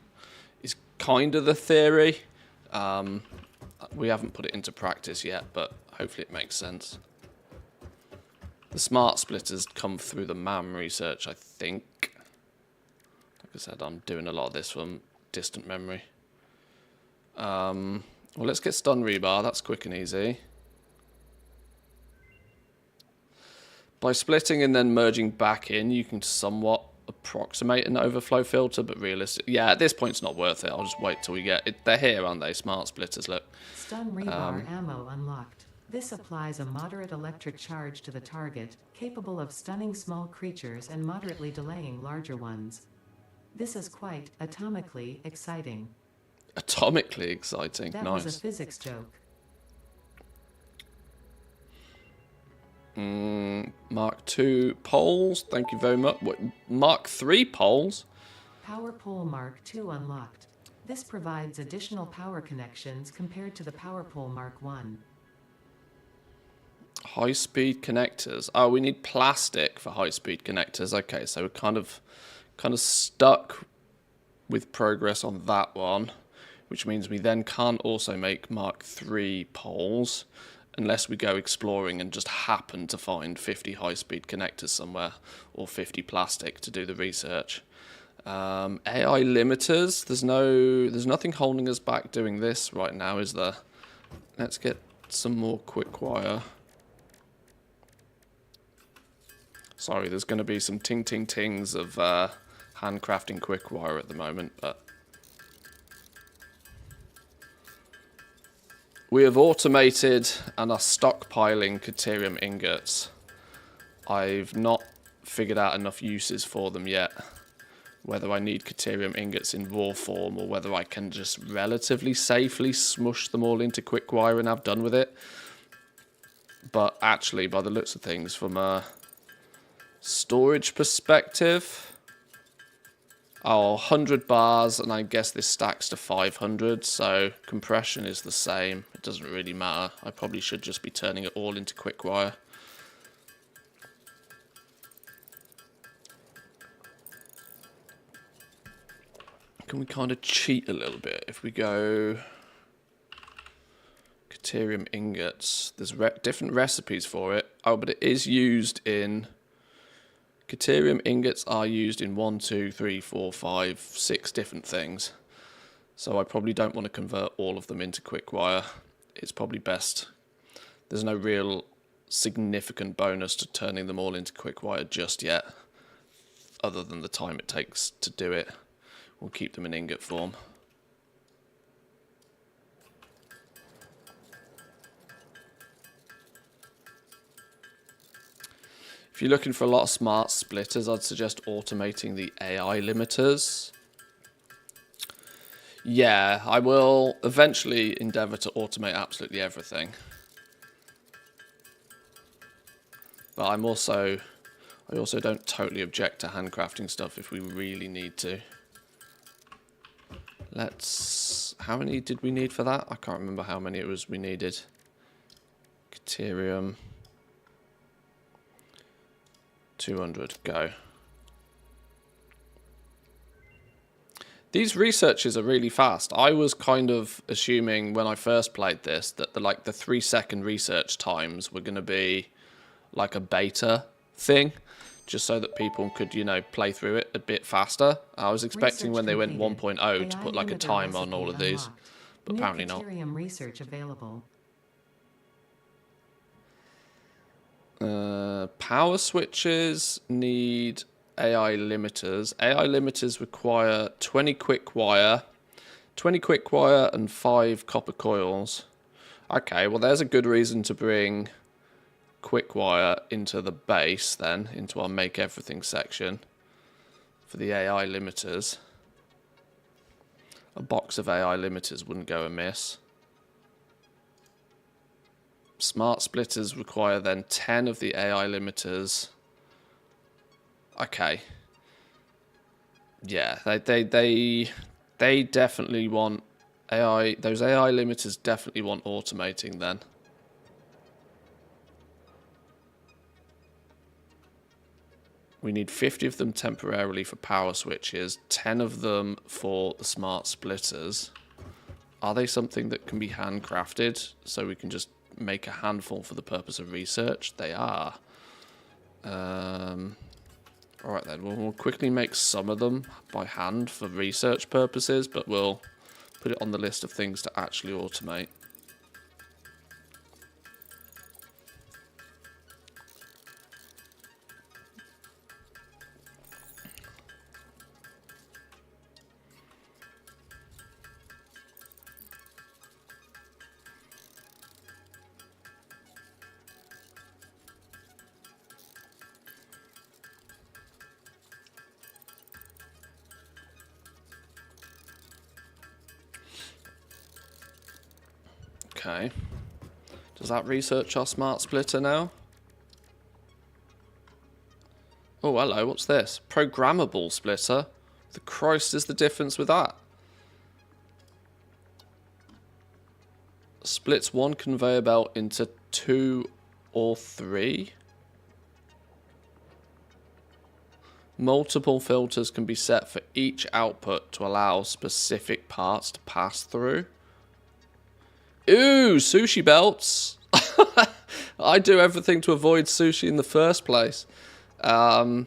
Speaker 1: Is kind of the theory. We haven't put it into practice yet, but hopefully it makes sense. The smart splitters come through the MAM research, I think. Like I said, I'm doing a lot of this from distant memory. Well, let's get stun rebar. That's quick and easy. By splitting and then merging back in, you can somewhat approximate an overflow filter, but realistic. Yeah, at this point it's not worth it. I'll just wait till we get it. They're here, aren't they? Smart splitters, look.
Speaker 3: Stun rebar ammo unlocked. This applies a moderate electric charge to the target, capable of stunning small creatures and moderately delaying larger ones. This is quite atomically exciting.
Speaker 1: Atomically exciting,
Speaker 3: That
Speaker 1: nice.
Speaker 3: was a physics joke.
Speaker 1: Mark II poles, thank you very much. What, Mark III poles?
Speaker 3: Power pole Mark II unlocked. This provides additional power connections compared to the Power pole Mark I.
Speaker 1: High-speed connectors. Oh, we need plastic for high-speed connectors. Okay, so we're kind of stuck with progress on that one, which means we then can't also make Mark III poles unless we go exploring and just happen to find 50 high-speed connectors somewhere, or 50 plastic to do the research. AI limiters. There's nothing holding us back doing this right now, is there? Let's get some more quick wire. Sorry, there's going to be some ting-ting-tings of handcrafting quick wire at the moment, but we have automated and are stockpiling Caterium ingots. I've not figured out enough uses for them yet. Whether I need Caterium ingots in raw form or whether I can just relatively safely smush them all into quick wire and have done with it. But actually, by the looks of things, from a storage perspective, 100 bars, and I guess this stacks to 500, so compression is the same. It doesn't really matter. I probably should just be turning it all into quick wire. Can we kind of cheat a little bit if we go Caterium ingots? There's different recipes for it. Oh, but it is used in... Caterium ingots are used in 1, 2, 3, 4, 5, 6 different things. So I probably don't want to convert all of them into quick wire. It's probably best. There's no real significant bonus to turning them all into quick wire just yet, other than the time it takes to do it. We'll keep them in ingot form. If you're looking for a lot of smart splitters, I'd suggest automating the AI limiters. Yeah, I will eventually endeavour to automate absolutely everything. But I also don't totally object to handcrafting stuff if we really need to. How many did we need for that? I can't remember how many it was we needed. Caterium. 200, go. These researches are really fast. I was kind of assuming when I first played this that the 3-second research times were going to be like a beta thing, just so that people could, you know, play through it a bit faster. I was expecting when they went 1.0 to put like a time on all of these, but apparently not.
Speaker 3: Research available.
Speaker 1: Power switches need AI limiters. AI limiters require 20 quick wire and 5 copper coils. Okay, well there's a good reason to bring quick wire into the base then, into our make everything section for the AI limiters. A box of AI limiters wouldn't go amiss. Smart splitters require then 10 of the AI limiters. Okay. Yeah, they definitely want AI. Those AI limiters definitely want automating then. We need 50 of them temporarily for power switches, 10 of them for the smart splitters. Are they something that can be handcrafted so we can just make a handful for the purpose of research? They are. Alright then, we'll quickly make some of them by hand for research purposes, but we'll put it on the list of things to actually automate. Okay. Does that research our smart splitter now? Oh, hello, what's this? Programmable splitter? The Christ is the difference with that? Splits one conveyor belt into 2 or 3. Multiple filters can be set for each output to allow specific parts to pass through. Ooh, sushi belts. I do everything to avoid sushi in the first place. I'm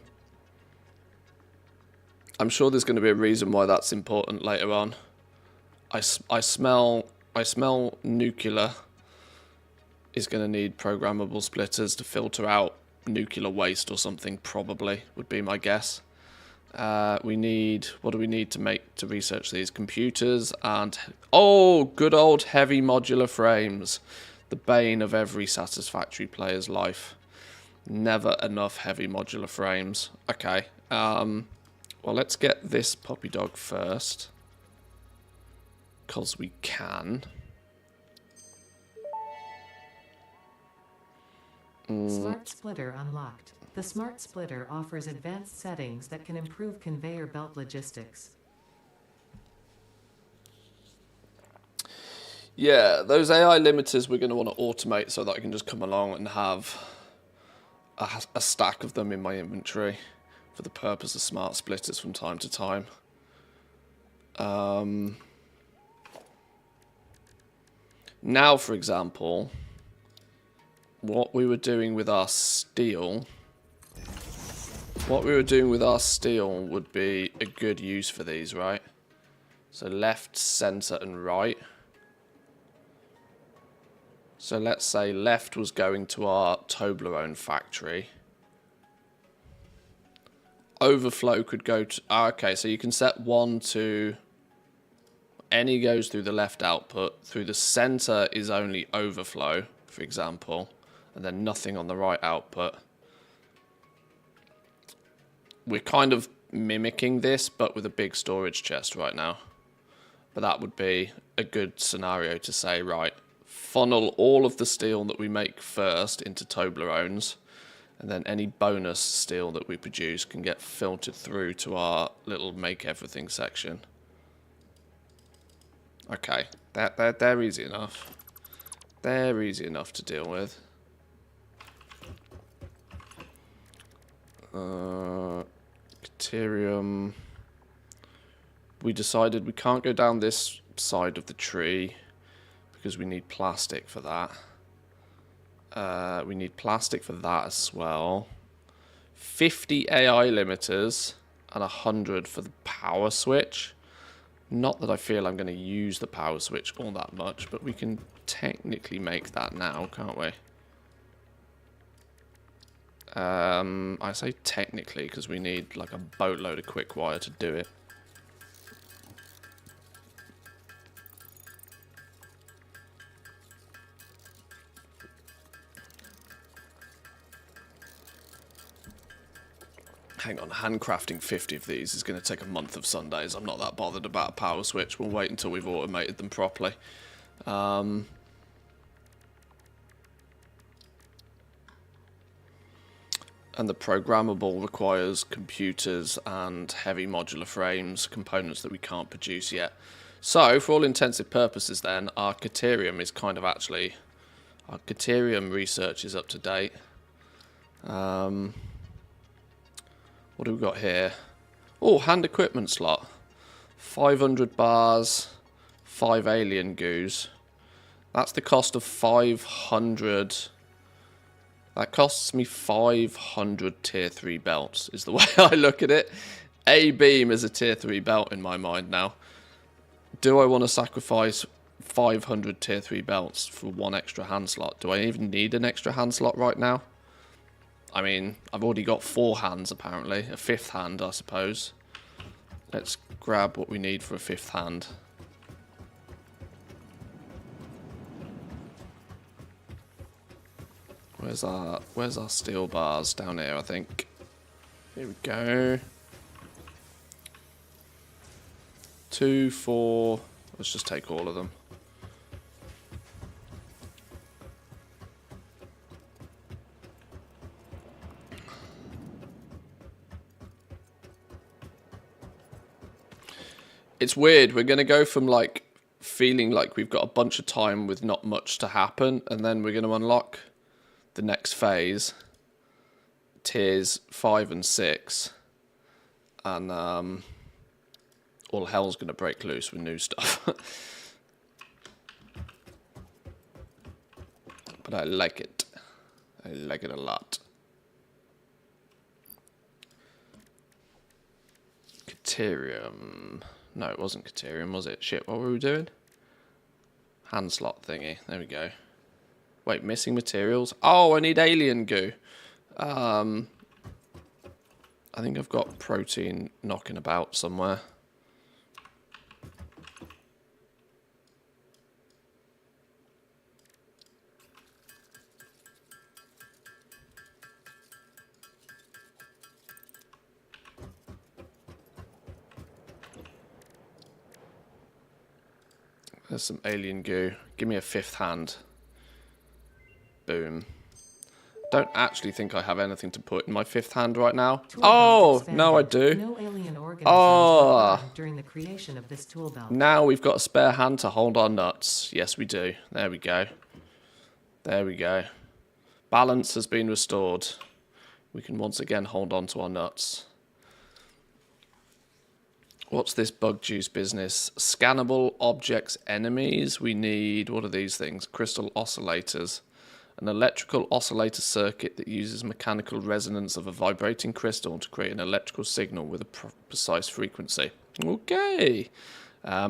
Speaker 1: sure there's going to be a reason why that's important later on. I smell nuclear is going to need programmable splitters to filter out nuclear waste or something, probably, would be my guess. What do we need to research these? Computers and, oh, good old heavy modular frames. The bane of every Satisfactory player's life. Never enough heavy modular frames. Okay, well, let's get this puppy dog first. Because we can.
Speaker 3: Smart splitter unlocked. The smart splitter offers advanced settings that can improve conveyor belt logistics.
Speaker 1: Yeah, those AI limiters we're going to want to automate so that I can just come along and have a stack of them in my inventory for the purpose of smart splitters from time to time. Now, for example, what we were doing with our steel would be a good use for these, right? So left, center, and right. So let's say left was going to our Toblerone factory. Overflow could go to... okay, so you can set one to... any goes through the left output. Through the center is only overflow, for example. And then nothing on the right output. We're kind of mimicking this, but with a big storage chest right now. But that would be a good scenario to say, right, funnel all of the steel that we make first into Toblerones, and then any bonus steel that we produce can get filtered through to our little make everything section. Okay, they're easy enough. They're easy enough to deal with. Caterium. We decided we can't go down this side of the tree because we need plastic for that. We need plastic for that as well. 50 AI limiters and 100 for the power switch. Not that I feel I'm going to use the power switch all that much, but we can technically make that now, can't we? I say technically because we need like a boatload of quick wire to do it. Hang on, handcrafting 50 of these is going to take a month of Sundays. I'm not that bothered about a power switch. We'll wait until we've automated them properly. And the programmable requires computers and heavy modular frames, components that we can't produce yet. So, for all intensive purposes then, our Caterium is kind of actually... our Caterium research is up to date. What do we got here? Oh, hand equipment slot. 500 bars, 5 alien goos. That's the cost of 500... that costs me 500 tier 3 belts, is the way I look at it. A-beam is a tier 3 belt in my mind now. Do I want to sacrifice 500 tier 3 belts for one extra hand slot? Do I even need an extra hand slot right now? I mean, I've already got 4 hands apparently. A 5th hand, I suppose. Let's grab what we need for a 5th hand. Where's our steel bars? Down here, I think. Here we go. 2, 4. Let's just take all of them. It's weird. We're going to go from like feeling like we've got a bunch of time with not much to happen, and then we're going to unlock the next phase, tiers 5 and 6, and all hell's going to break loose with new stuff. But I like it. I like it a lot. Caterium. No, it wasn't Caterium, was it? Shit, what were we doing? Hand slot thingy. There we go. Wait, missing materials? Oh, I need alien goo. I think I've got protein knocking about somewhere. There's some alien goo. Give me a 5th hand. Boom. Don't actually think I have anything to put in my 5th hand right now. Oh, no I do.
Speaker 3: No alien organisms were harmed during the creation of this tool belt.
Speaker 1: Now we've got a spare hand to hold our nuts. Yes, we do. There we go. There we go. Balance has been restored. We can once again hold on to our nuts. What's this bug juice business? Scannable objects enemies. We need, what are these things? Crystal oscillators. An electrical oscillator circuit that uses mechanical resonance of a vibrating crystal to create an electrical signal with a precise frequency. Okay.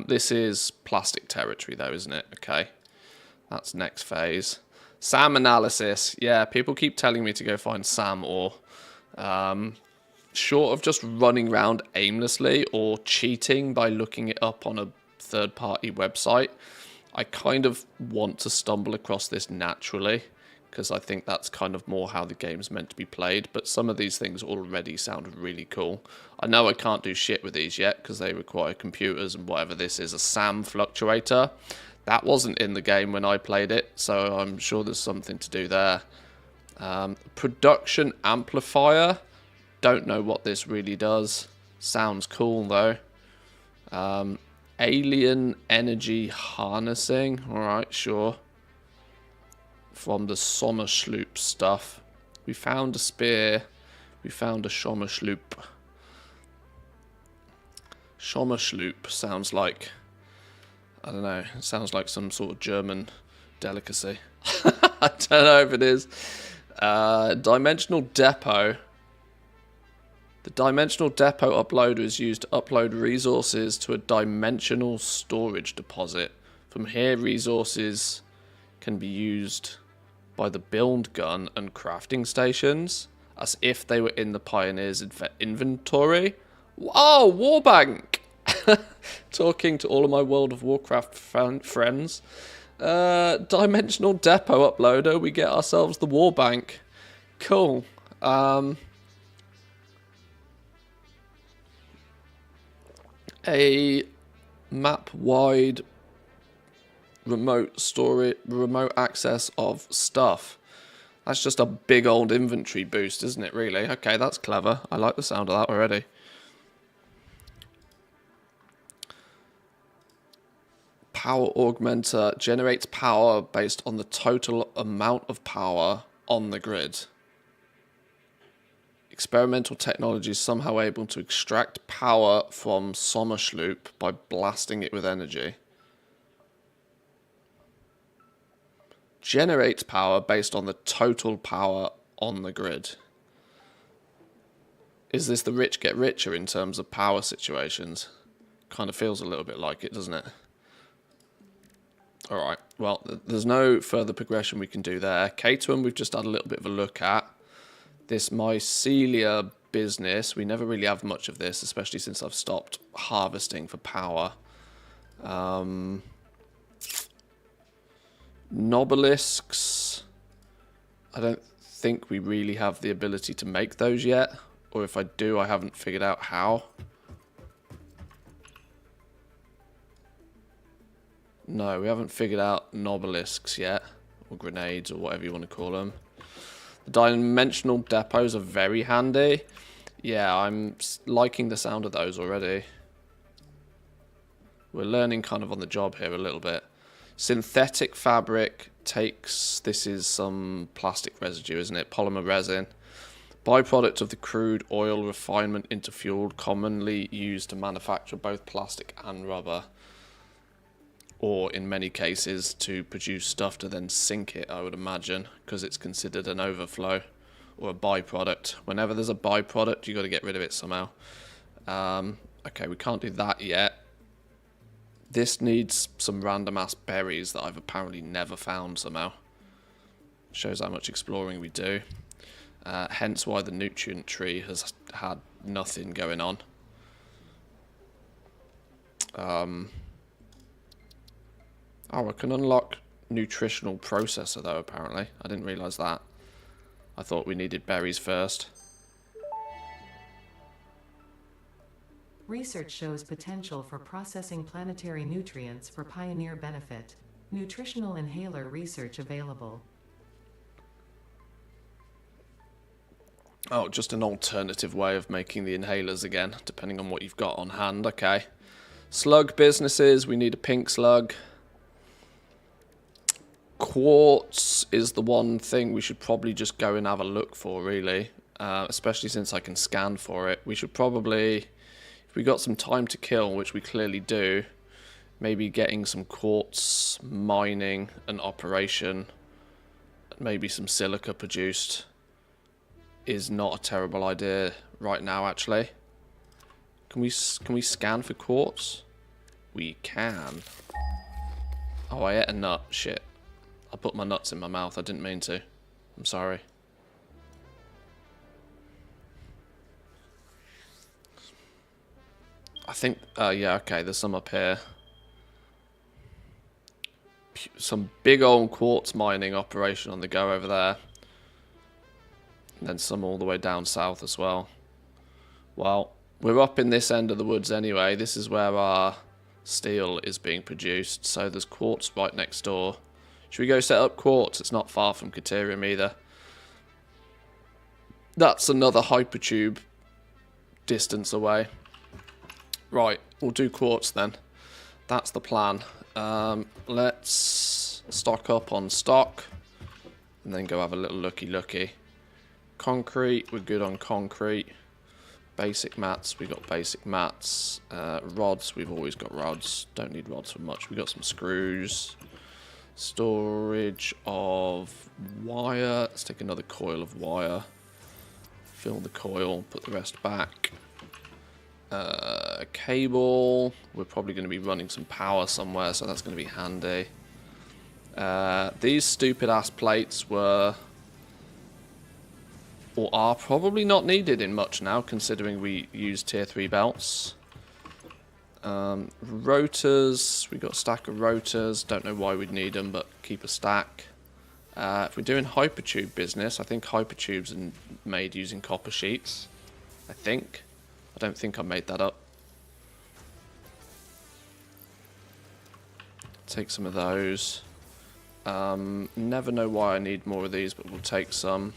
Speaker 1: This is plastic territory though, isn't it? Okay. That's next phase. SAM analysis. Yeah, people keep telling me to go find SAM ore. Short of just running around aimlessly or cheating by looking it up on a third-party website, I kind of want to stumble across this naturally, because I think that's kind of more how the game's meant to be played. But some of these things already sound really cool. I know I can't do shit with these yet because they require computers and whatever this is, a SAM fluctuator. That wasn't in the game when I played it, so I'm sure there's something to do there. Production amplifier. Don't know what this really does. Sounds cool though. Alien energy harnessing. Alright, sure. From the Sommersloop stuff. We found a spear. We found a Sommersloop. Sommersloop sounds like, I don't know, it sounds like some sort of German delicacy. I don't know if it is. Dimensional depot. The dimensional depot uploader is used to upload resources to a dimensional storage deposit. From here, resources can be used by the build gun and crafting stations as if they were in the Pioneer's inventory. Oh, Warbank! Talking to all of my World of Warcraft friends. Dimensional depot uploader, we get ourselves the Warbank. Cool. A map-wide remote access of stuff. That's just a big old inventory boost, isn't it, really? Okay, that's clever. I like the sound of that already. Power augmenter generates power based on the total amount of power on the grid. Experimental technology is somehow able to extract power from Sommersloop by blasting it with energy. Generates power based on the total power on the grid. Is this the rich get richer in terms of power situations? Kind of feels a little bit like it, doesn't it? Alright, well, there's no further progression we can do there. Caterham we've just had a little bit of a look at. This mycelia business, we never really have much of this, especially since I've stopped harvesting for power. Nobelisks, I don't think we really have the ability to make those yet, or if I do, I haven't figured out how. No, we haven't figured out nobelisks yet, or grenades, or whatever you want to call them. The dimensional depots are very handy. Yeah, I'm liking the sound of those already. We're learning kind of on the job here a little bit. Synthetic fabric takes, this is some plastic residue, isn't it? Polymer resin. Byproduct of the crude oil refinement into fuel, commonly used to manufacture both plastic and rubber. Or in many cases to produce stuff to then sink it, I would imagine, because it's considered an overflow or a byproduct. Whenever there's a byproduct, you've got to get rid of it somehow. Okay, we can't do that yet. This needs some random ass berries that I've apparently never found somehow. Shows how much exploring we do. Hence why the nutrient tree has had nothing going on. Oh, I can unlock nutritional processor though, apparently. I didn't realise that. I thought we needed berries first.
Speaker 3: Research shows potential for processing planetary nutrients for Pioneer benefit. Nutritional inhaler research available.
Speaker 1: Oh, just an alternative way of making the inhalers again, depending on what you've got on hand. Okay. Slug businesses, we need a pink slug. Quartz is the one thing we should probably just go and have a look for, really. Especially since I can scan for it. We should probably, if we got some time to kill, which we clearly do, maybe getting some quartz mining and operation, maybe some silica produced, is not a terrible idea right now, actually. Can we scan for quartz? We can. Oh, I ate a nut. Shit. I put my nuts in my mouth. I didn't mean to. I'm sorry. I think, yeah, okay, there's some up here. Some big old quartz mining operation on the go over there. And then some all the way down south as well. Well, we're up in this end of the woods anyway. This is where our steel is being produced. So there's quartz right next door. Should we go set up quartz? It's not far from Caterium either. That's another hypertube distance away. Right, we'll do quartz then. That's the plan. Let's stock up on stock. And then go have a little looky. Concrete, we're good on concrete. Basic mats, we got basic mats. Rods, we've always got rods. Don't need rods for much. We got some screws. Storage of wire. Let's take another coil of wire. Fill the coil, put the rest back. Cable. We're probably going to be running some power somewhere, so that's going to be handy. These stupid ass plates were, or are probably not needed in much now, considering we use tier 3 belts. Rotors, we got a stack of rotors. Don't know why we'd need them, but keep a stack. If we're doing hypertube business, I think hypertubes are made using copper sheets. I think. I don't think I made that up. Take some of those. Never know why I need more of these, but we'll take some.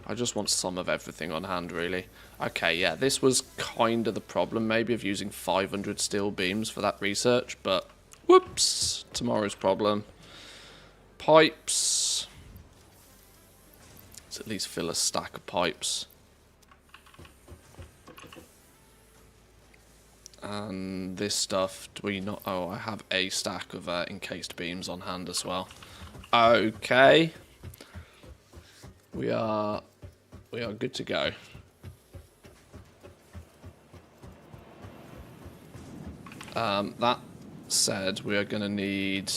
Speaker 1: I just want some of everything on hand, really. Okay, yeah, this was kind of the problem, maybe, of using 500 steel beams for that research, but whoops, tomorrow's problem. Pipes. Let's at least fill a stack of pipes. And this stuff, do we not? Oh, I have a stack of encased beams on hand as well. Okay. We are good to go. That said, we are going to need,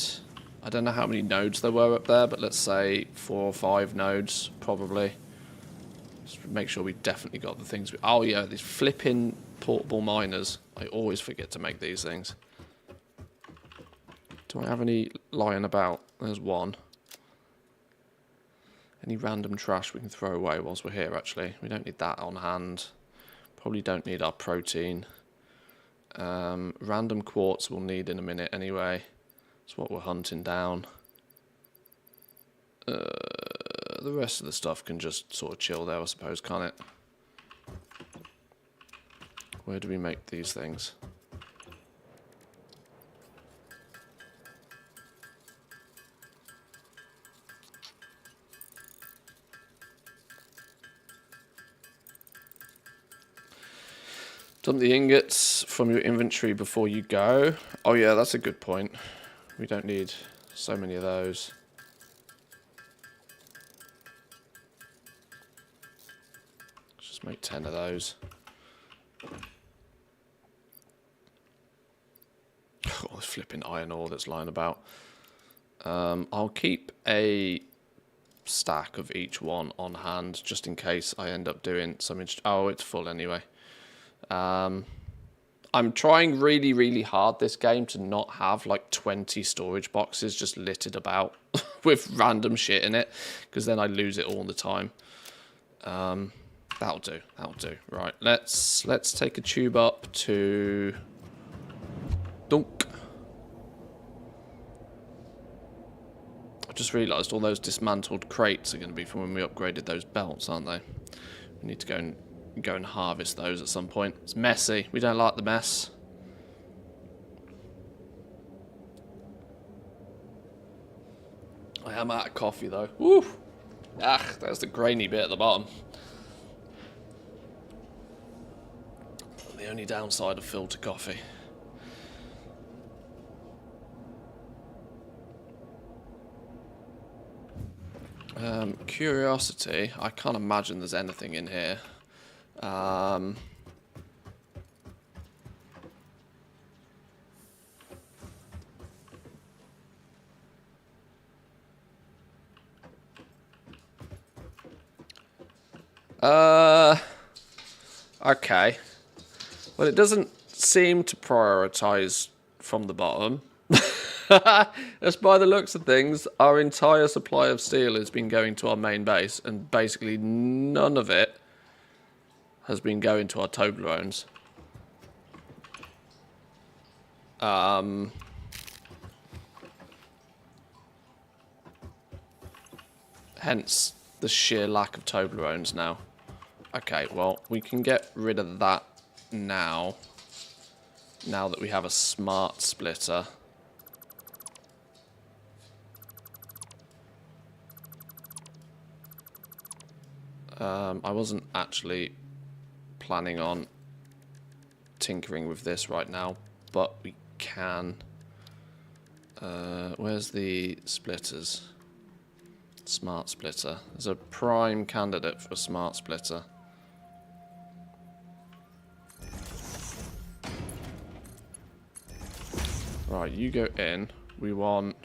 Speaker 1: I don't know how many nodes there were up there, but let's say 4 or 5 nodes, probably. Just make sure we definitely got the things. Oh yeah, these flipping portable miners. I always forget to make these things. Do I have any lying about? There's one. Any random trash we can throw away whilst we're here, actually. We don't need that on hand. Probably don't need our protein. Random quartz we'll need in a minute anyway. That's what we're hunting down. The rest of the stuff can just sort of chill there, I suppose, can't it? Where do we make these things? Dump the ingots from your inventory before you go. Oh yeah, that's a good point. We don't need so many of those. Let's just make 10 of those. Oh, this flipping iron ore that's lying about. I'll keep a stack of each one on hand just in case I end up doing something. Oh, it's full anyway. I'm trying really, really hard this game to not have like 20 storage boxes just littered about with random shit in it, because then I lose it all the time. That'll do. Right, let's take a tube up to Dunk. I just realised all those dismantled crates are going to be from when we upgraded those belts, aren't they? We need to go and harvest those at some point. It's messy. We don't like the mess. I am out of coffee though. Woo! Ah, there's the grainy bit at the bottom. The only downside of filter coffee. Curiosity. I can't imagine there's anything in here. Okay. Well, it doesn't seem to prioritize from the bottom. Just by the looks of things, our entire supply of steel has been going to our main base, and basically none of it has been going to our Toblerones. Hence the sheer lack of Toblerones now. Okay, well, we can get rid of that now. Now that we have a smart splitter. I wasn't actually planning on tinkering with this right now, but we can. Where's the splitters? Smart splitter. There's a prime candidate for a smart splitter. Right, you go in. We want...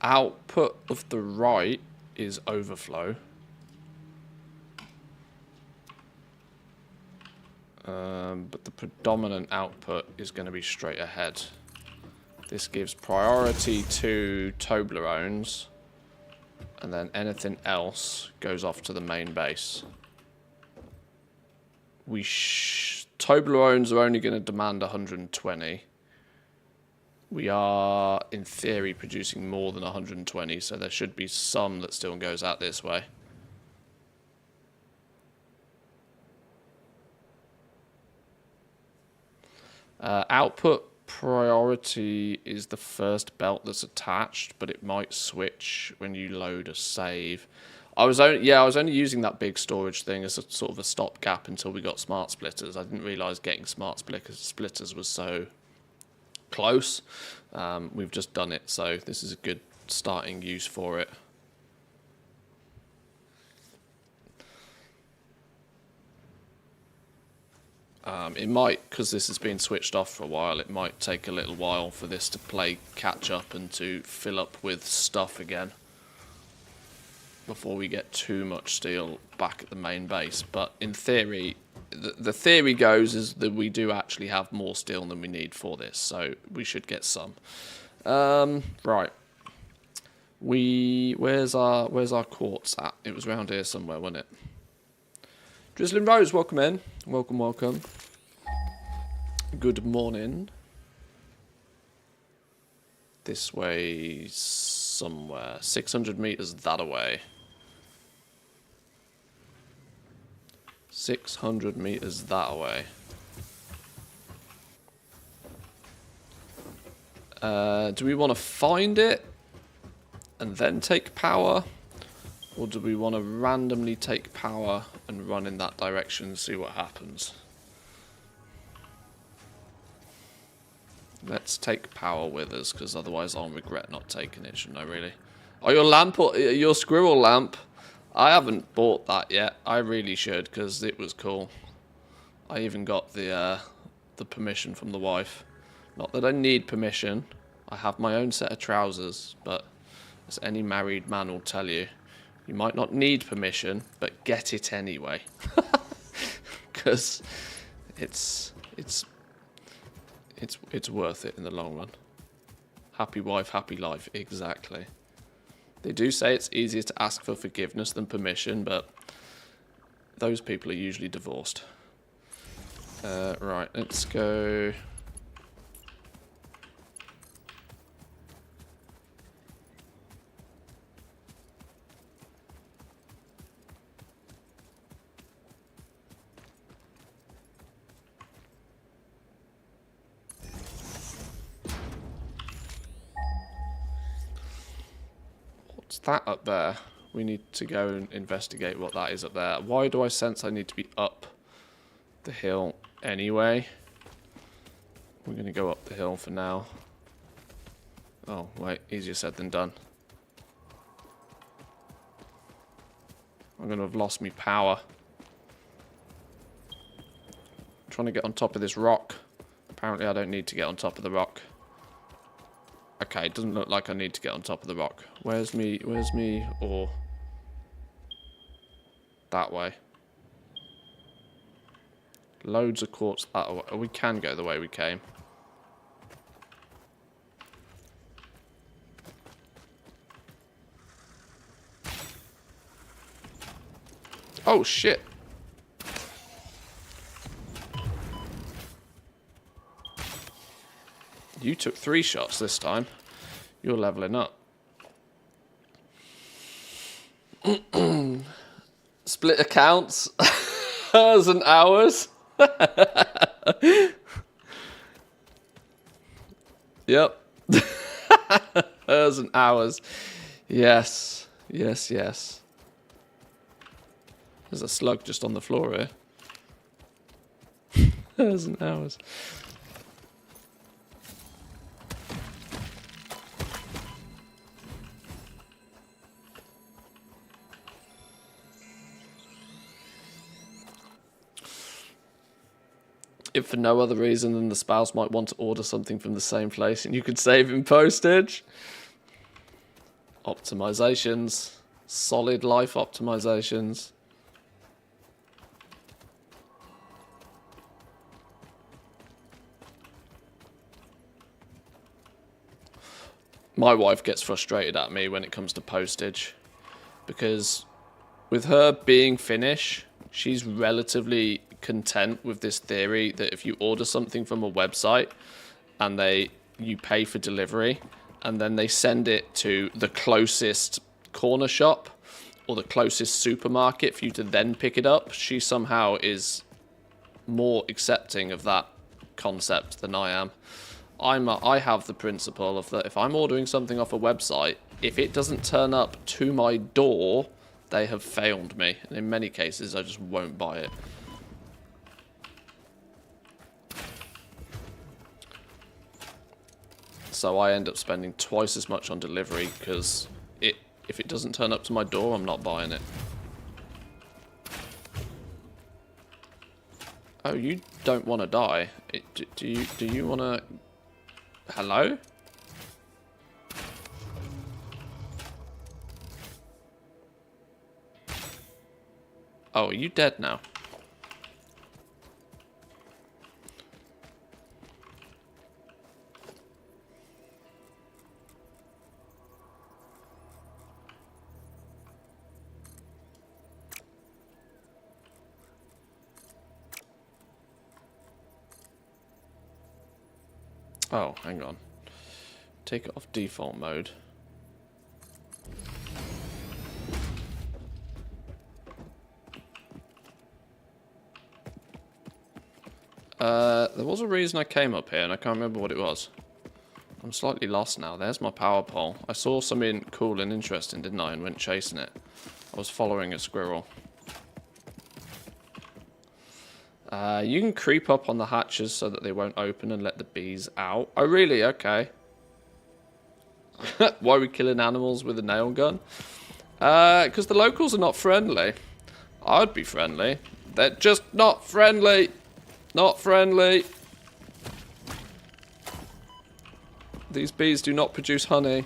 Speaker 1: output of the right is overflow. But the predominant output is going to be straight ahead. This gives priority to Toblerones, and then anything else goes off to the main base. Toblerones are only going to demand 120. We are, in theory, producing more than 120, so there should be some that still goes out this way. Output priority is the first belt that's attached, but it might switch when you load a save. I was only using that big storage thing as a sort of a stopgap until we got smart splitters. I didn't realise getting smart splitters was so close. We've just done it, so this is a good starting use for it. It might, because this has been switched off for a while, it might take a little while for this to play catch up and to fill up with stuff again before we get too much steel back at the main base. But in theory, the theory goes is that we do actually have more steel than we need for this, so we should get some. Right. Where's our quartz at? It was around here somewhere, wasn't it? Drizzling Rose, welcome in. Welcome, welcome. Good morning. This way somewhere. 600 meters that away. 600 meters that away. Do we want to find it and then take power? Or do we want to randomly take power and run in that direction and see what happens? Let's take power with us, because otherwise I'll regret not taking it, shouldn't I, really? Oh, your lamp, or your squirrel lamp. I haven't bought that yet. I really should, because it was cool. I even got the permission from the wife. Not that I need permission. I have my own set of trousers, but as any married man will tell you, you might not need permission, but get it anyway. Because it's worth it in the long run. Happy wife, happy life. Exactly. They do say it's easier to ask for forgiveness than permission, but those people are usually divorced. Right, let's go. It's that up there. We need to go and investigate what that is up there. Why do I sense I need to be up the hill anyway? We're going to go up the hill for now. Oh, wait. Easier said than done. I'm going to have lost me power. I'm trying to get on top of this rock. Apparently I don't need to get on top of the rock. Okay, it doesn't look like I need to get on top of the rock. Where's me ore? That way. Loads of quartz that way. We can go the way we came. Oh shit. You took 3 shots this time. You're leveling up. Split accounts. Hours and hours. Yep. Hours and hours. Yes. Yes, yes. There's a slug just on the floor here. Hours and hours. If for no other reason than the spouse might want to order something from the same place and you could save in postage. Optimizations. Solid life optimizations. My wife gets frustrated at me when it comes to postage. Because with her being Finnish, she's relatively content with this theory that if you order something from a website and you pay for delivery and then they send it to the closest corner shop or the closest supermarket for you to then pick it up, she somehow is more accepting of that concept than I am. I have the principle of that if I'm ordering something off a website, if it doesn't turn up to my door, they have failed me. And in many cases, I just won't buy it. So I end up spending twice as much on delivery because if it doesn't turn up to my door, I'm not buying it. Oh, you don't want to die. Do you want to... Hello? Oh, are you dead now? Oh, hang on. Take it off default mode. There was a reason I came up here, and I can't remember what it was. I'm slightly lost now. There's my power pole. I saw something cool and interesting, didn't I, and went chasing it. I was following a squirrel. You can creep up on the hatches so that they won't open and let the bees out. Oh, really? Okay. Why are we killing animals with a nail gun? Because the locals are not friendly. I'd be friendly. They're just not friendly. Not friendly. These bees do not produce honey.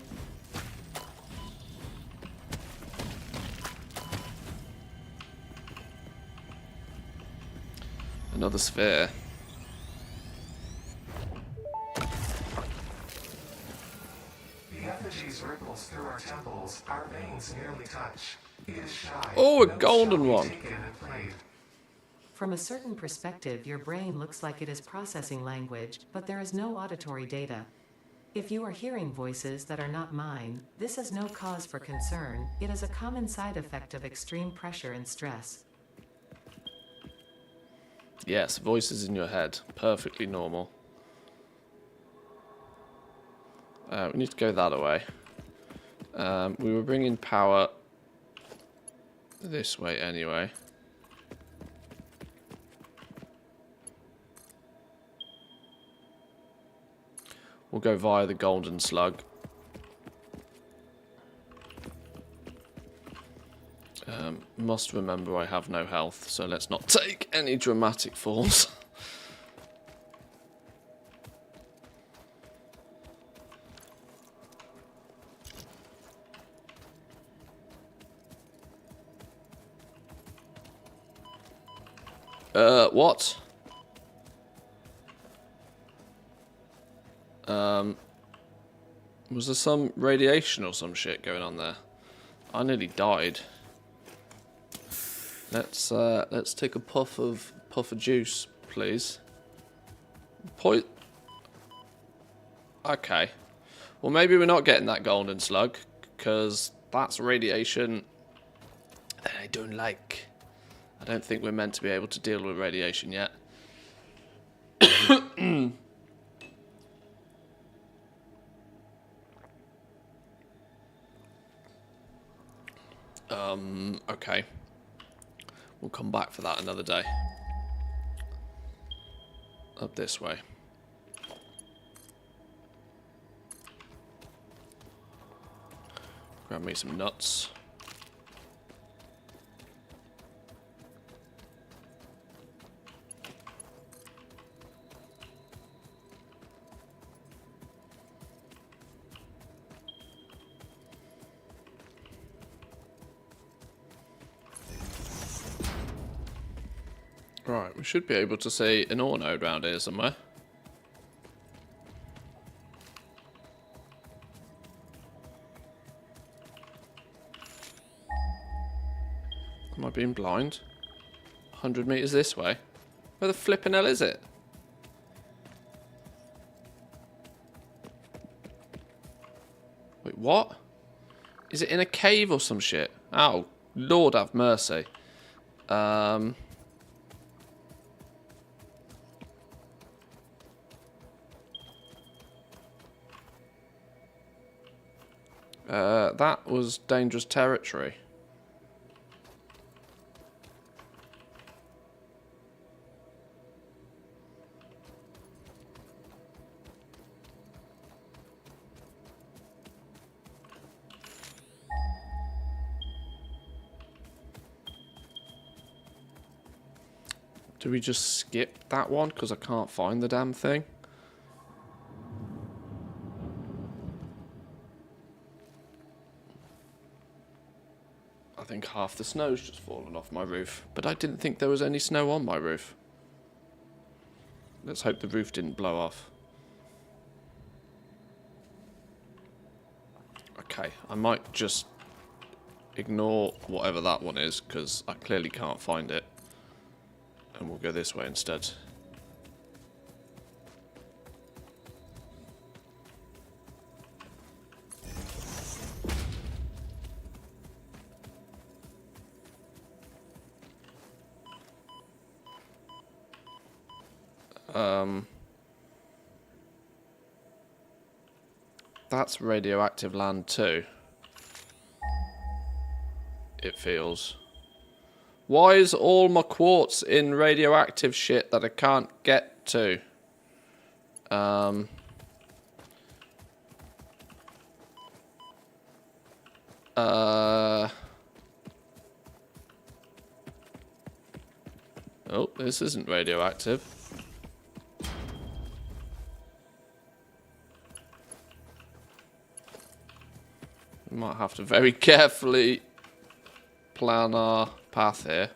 Speaker 1: Another sphere.
Speaker 4: The effigies ripples through our temples. Our veins nearly touch. He is shy.
Speaker 1: Oh, a
Speaker 4: Those
Speaker 1: golden
Speaker 4: shall be
Speaker 1: one.
Speaker 4: taken and played.
Speaker 3: From a certain perspective, your brain looks like it is processing language, but there is no auditory data. If you are hearing voices that are not mine, this is no cause for concern. It is a common side effect of extreme pressure and stress.
Speaker 1: Yes, voices in your head. Perfectly normal. We need to go that way. We were bringing power this way anyway. We'll go via the golden slug. Must remember I have no health, so let's not take any dramatic falls. What? Was there some radiation or some shit going on there? I nearly died. Let's take a puff of juice, please. Okay. Well, maybe we're not getting that golden slug, because that's radiation that I don't like. I don't think we're meant to be able to deal with radiation yet. Okay. We'll come back for that another day. Up this way. Grab me some nuts. Right, we should be able to see an ore node around here somewhere. Am I being blind? 100 meters this way? Where the flipping hell is it? Wait, what? Is it in a cave or some shit? Oh, Lord have mercy. That was dangerous territory. Do we just skip that one because I can't find the damn thing? I think half the snow's just fallen off my roof, but I didn't think there was any snow on my roof. Let's hope the roof didn't blow off. Okay, I might just ignore whatever that one is, because I clearly can't find it. And we'll go this way instead. That's radioactive land too. It feels. Why is all my quartz in radioactive shit that I can't get to? Oh, this isn't radioactive. We might have to very carefully plan our path here,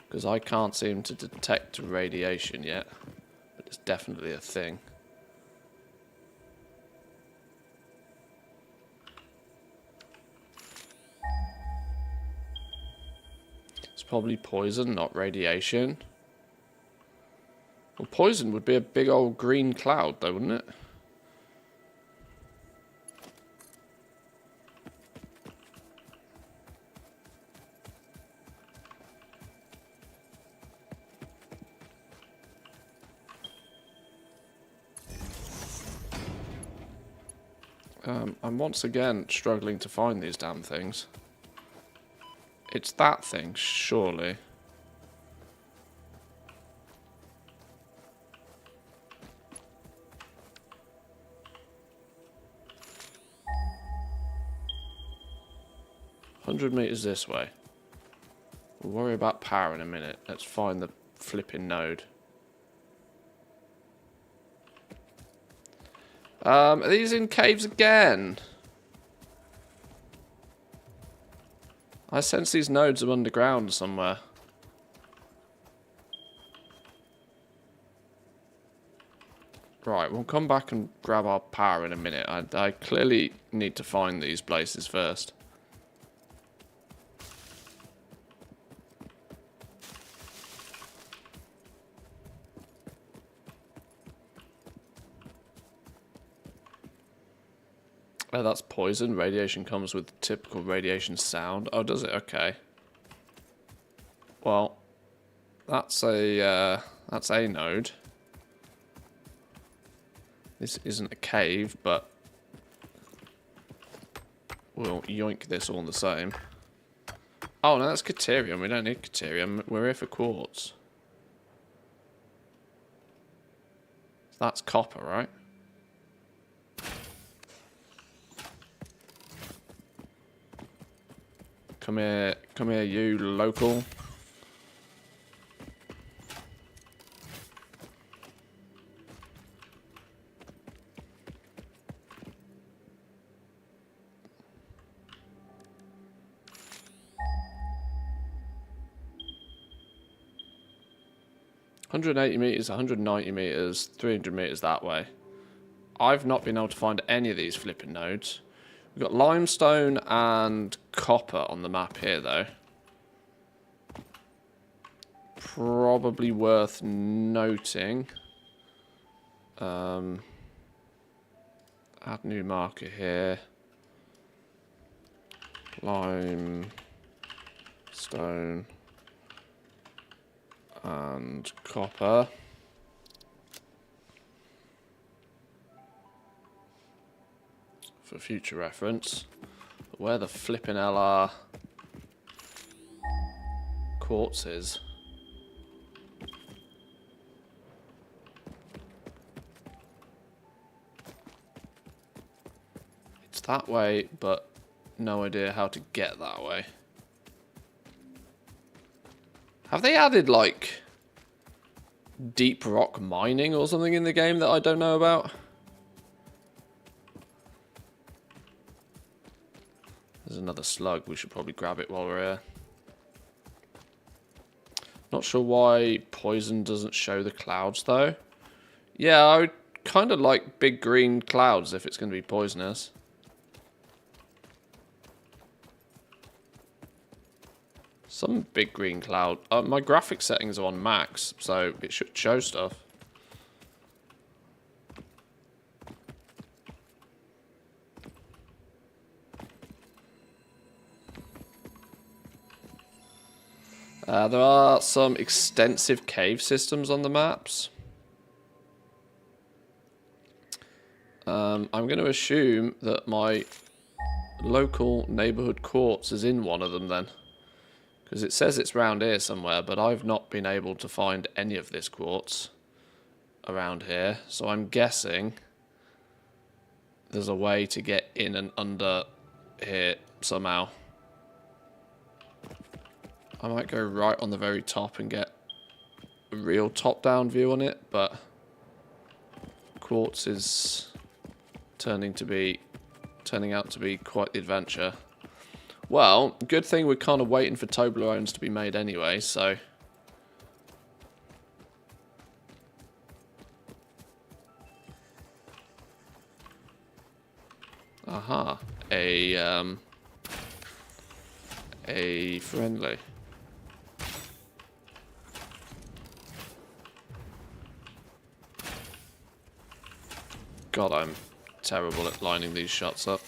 Speaker 1: because I can't seem to detect radiation yet, but it's definitely a thing. It's probably poison, not radiation. Well, poison would be a big old green cloud though, wouldn't it? I'm once again struggling to find these damn things. It's that thing, surely. $100 this way. We'll worry about power in a minute. Let's find the flipping node. Are these in caves again? I sense these nodes are underground somewhere. Right, we'll come back and grab our power in a minute. I clearly need to find these places first. Oh, that's poison. Radiation comes with typical radiation sound. Oh, does it? Okay. Well, that's a node. This isn't a cave, but we'll yoink this all the same. Oh, no, that's Caterium. We don't need Caterium. We're here for quartz. That's copper, right? Come here, you local. $180, 190 meters, 300 meters that way. I've not been able to find any of these flipping nodes. We've got limestone and copper on the map here, though. Probably worth noting. Add new marker here. Limestone and copper. For future reference. But where the flipping hell are quartzes? It's that way, but no idea how to get that way. Have they added, like, deep rock mining or something in the game that I don't know about? There's another slug. We should probably grab it while we're here. Not sure why poison doesn't show the clouds, though. Yeah, I would kind of like big green clouds if it's going to be poisonous. Some big green cloud. My graphic settings are on max, so it should show stuff. There are some extensive cave systems on the maps. I'm going to assume that my local neighborhood quartz is in one of them then. Because it says it's round here somewhere, but I've not been able to find any of this quartz around here. So I'm guessing there's a way to get in and under here somehow. I might go right on the very top and get a real top-down view on it, but quartz is turning out to be quite the adventure. Well, good thing we're kind of waiting for Toblerones to be made anyway, so... Aha, a friendly. God, I'm terrible at lining these shots up.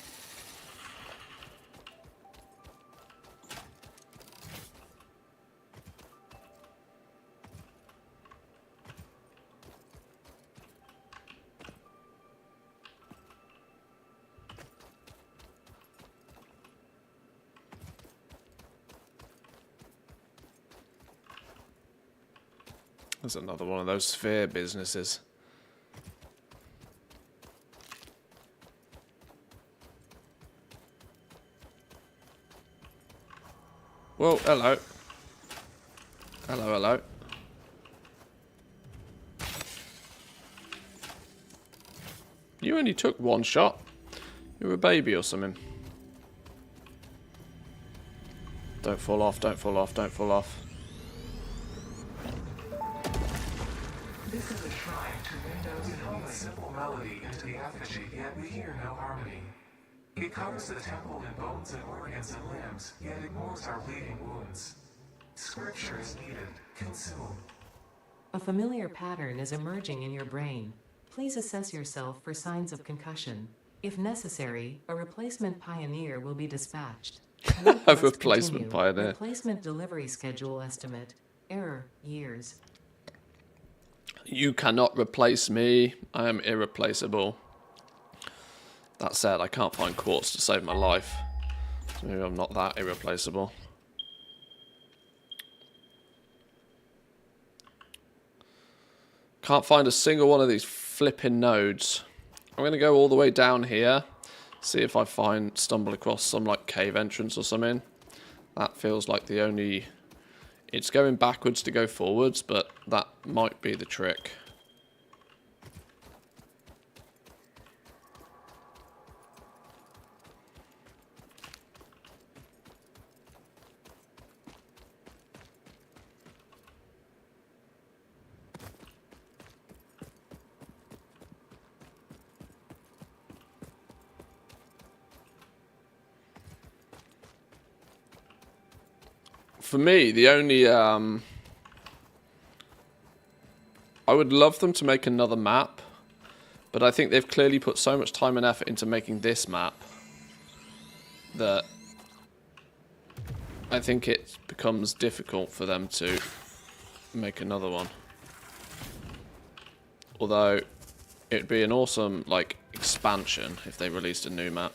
Speaker 1: There's another one of those sphere businesses. Whoa, hello. Hello, hello. You only took one shot. You're a baby or something. Don't fall off, don't fall off, don't fall off.
Speaker 4: This is a shrine to Windows. We hum a simple melody into the effigy, yet we hear no harmony. It covers the temple in bones and organs and limbs, yet ignores our bleeding wounds. Scripture is needed. Consume.
Speaker 3: A familiar pattern is emerging in your brain. Please assess yourself for signs of concussion. If necessary, a replacement pioneer will be dispatched.
Speaker 1: A replacement pioneer.
Speaker 3: Replacement delivery schedule estimate. Error, years.
Speaker 1: You cannot replace me. I am irreplaceable. That said, I can't find quartz to save my life. So maybe I'm not that irreplaceable. Can't find a single one of these flipping nodes. I'm going to go all the way down here. See if I stumble across some like cave entrance or something. That feels like the only... It's going backwards to go forwards, but that might be the trick. For me, the only, I would love them to make another map, but I think they've clearly put so much time and effort into making this map that I think it becomes difficult for them to make another one. Although, it'd be an awesome, like, expansion if they released a new map.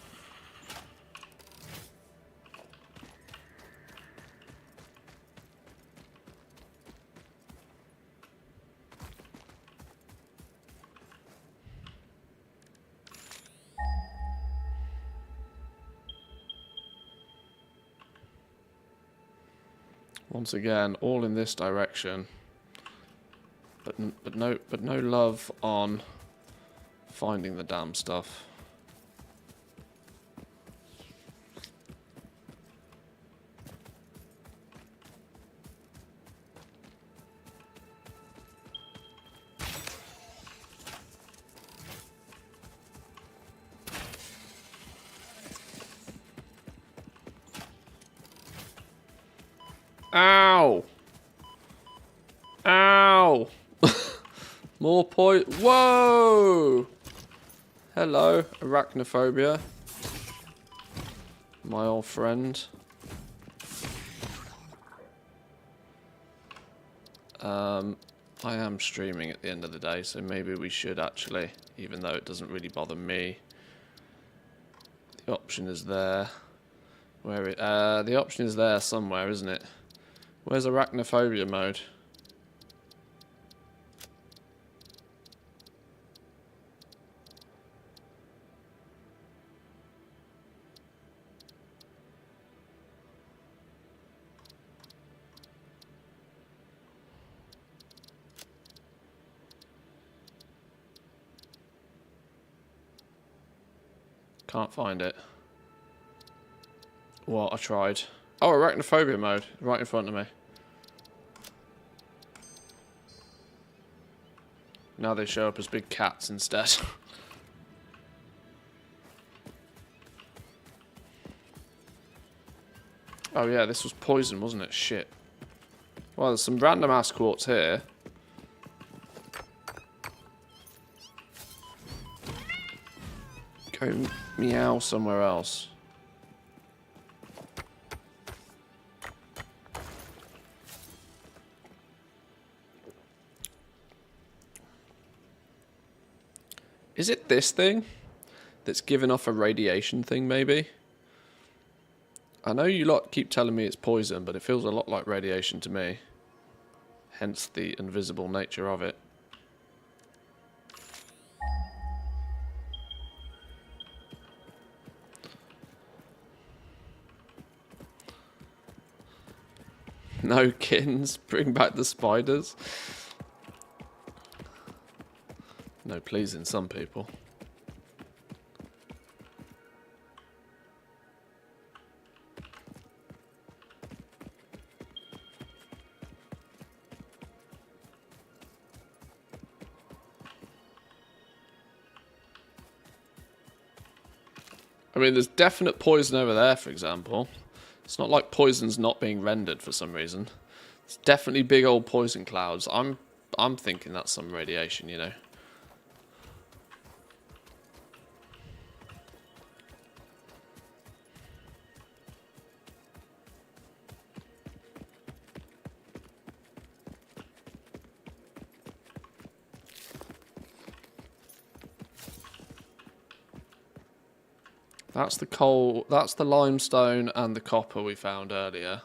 Speaker 1: Once again, all in this direction, but no love on finding the damn stuff. Ow! Ow! More Whoa! Hello, arachnophobia. My old friend. I am streaming at the end of the day, so maybe we should actually, even though it doesn't really bother me. The option is there. The option is there somewhere, isn't it? Where's arachnophobia mode? Can't find it. What? I tried. Oh, arachnophobia mode. Right in front of me. Now they show up as big cats instead. Oh yeah, this was poison, wasn't it? Shit. Well, there's some random ass quartz here. Go meow somewhere else. Is it this thing that's giving off a radiation thing, maybe? I know you lot keep telling me it's poison, but it feels a lot like radiation to me. hence the invisible nature of it. No kittens, bring back the spiders. No pleasing some people. I mean, there's definite poison over there, for example. It's not like poison's not being rendered for some reason. It's definitely big old poison clouds. I'm thinking that's some radiation, you know. That's the coal, that's the limestone and the copper we found earlier.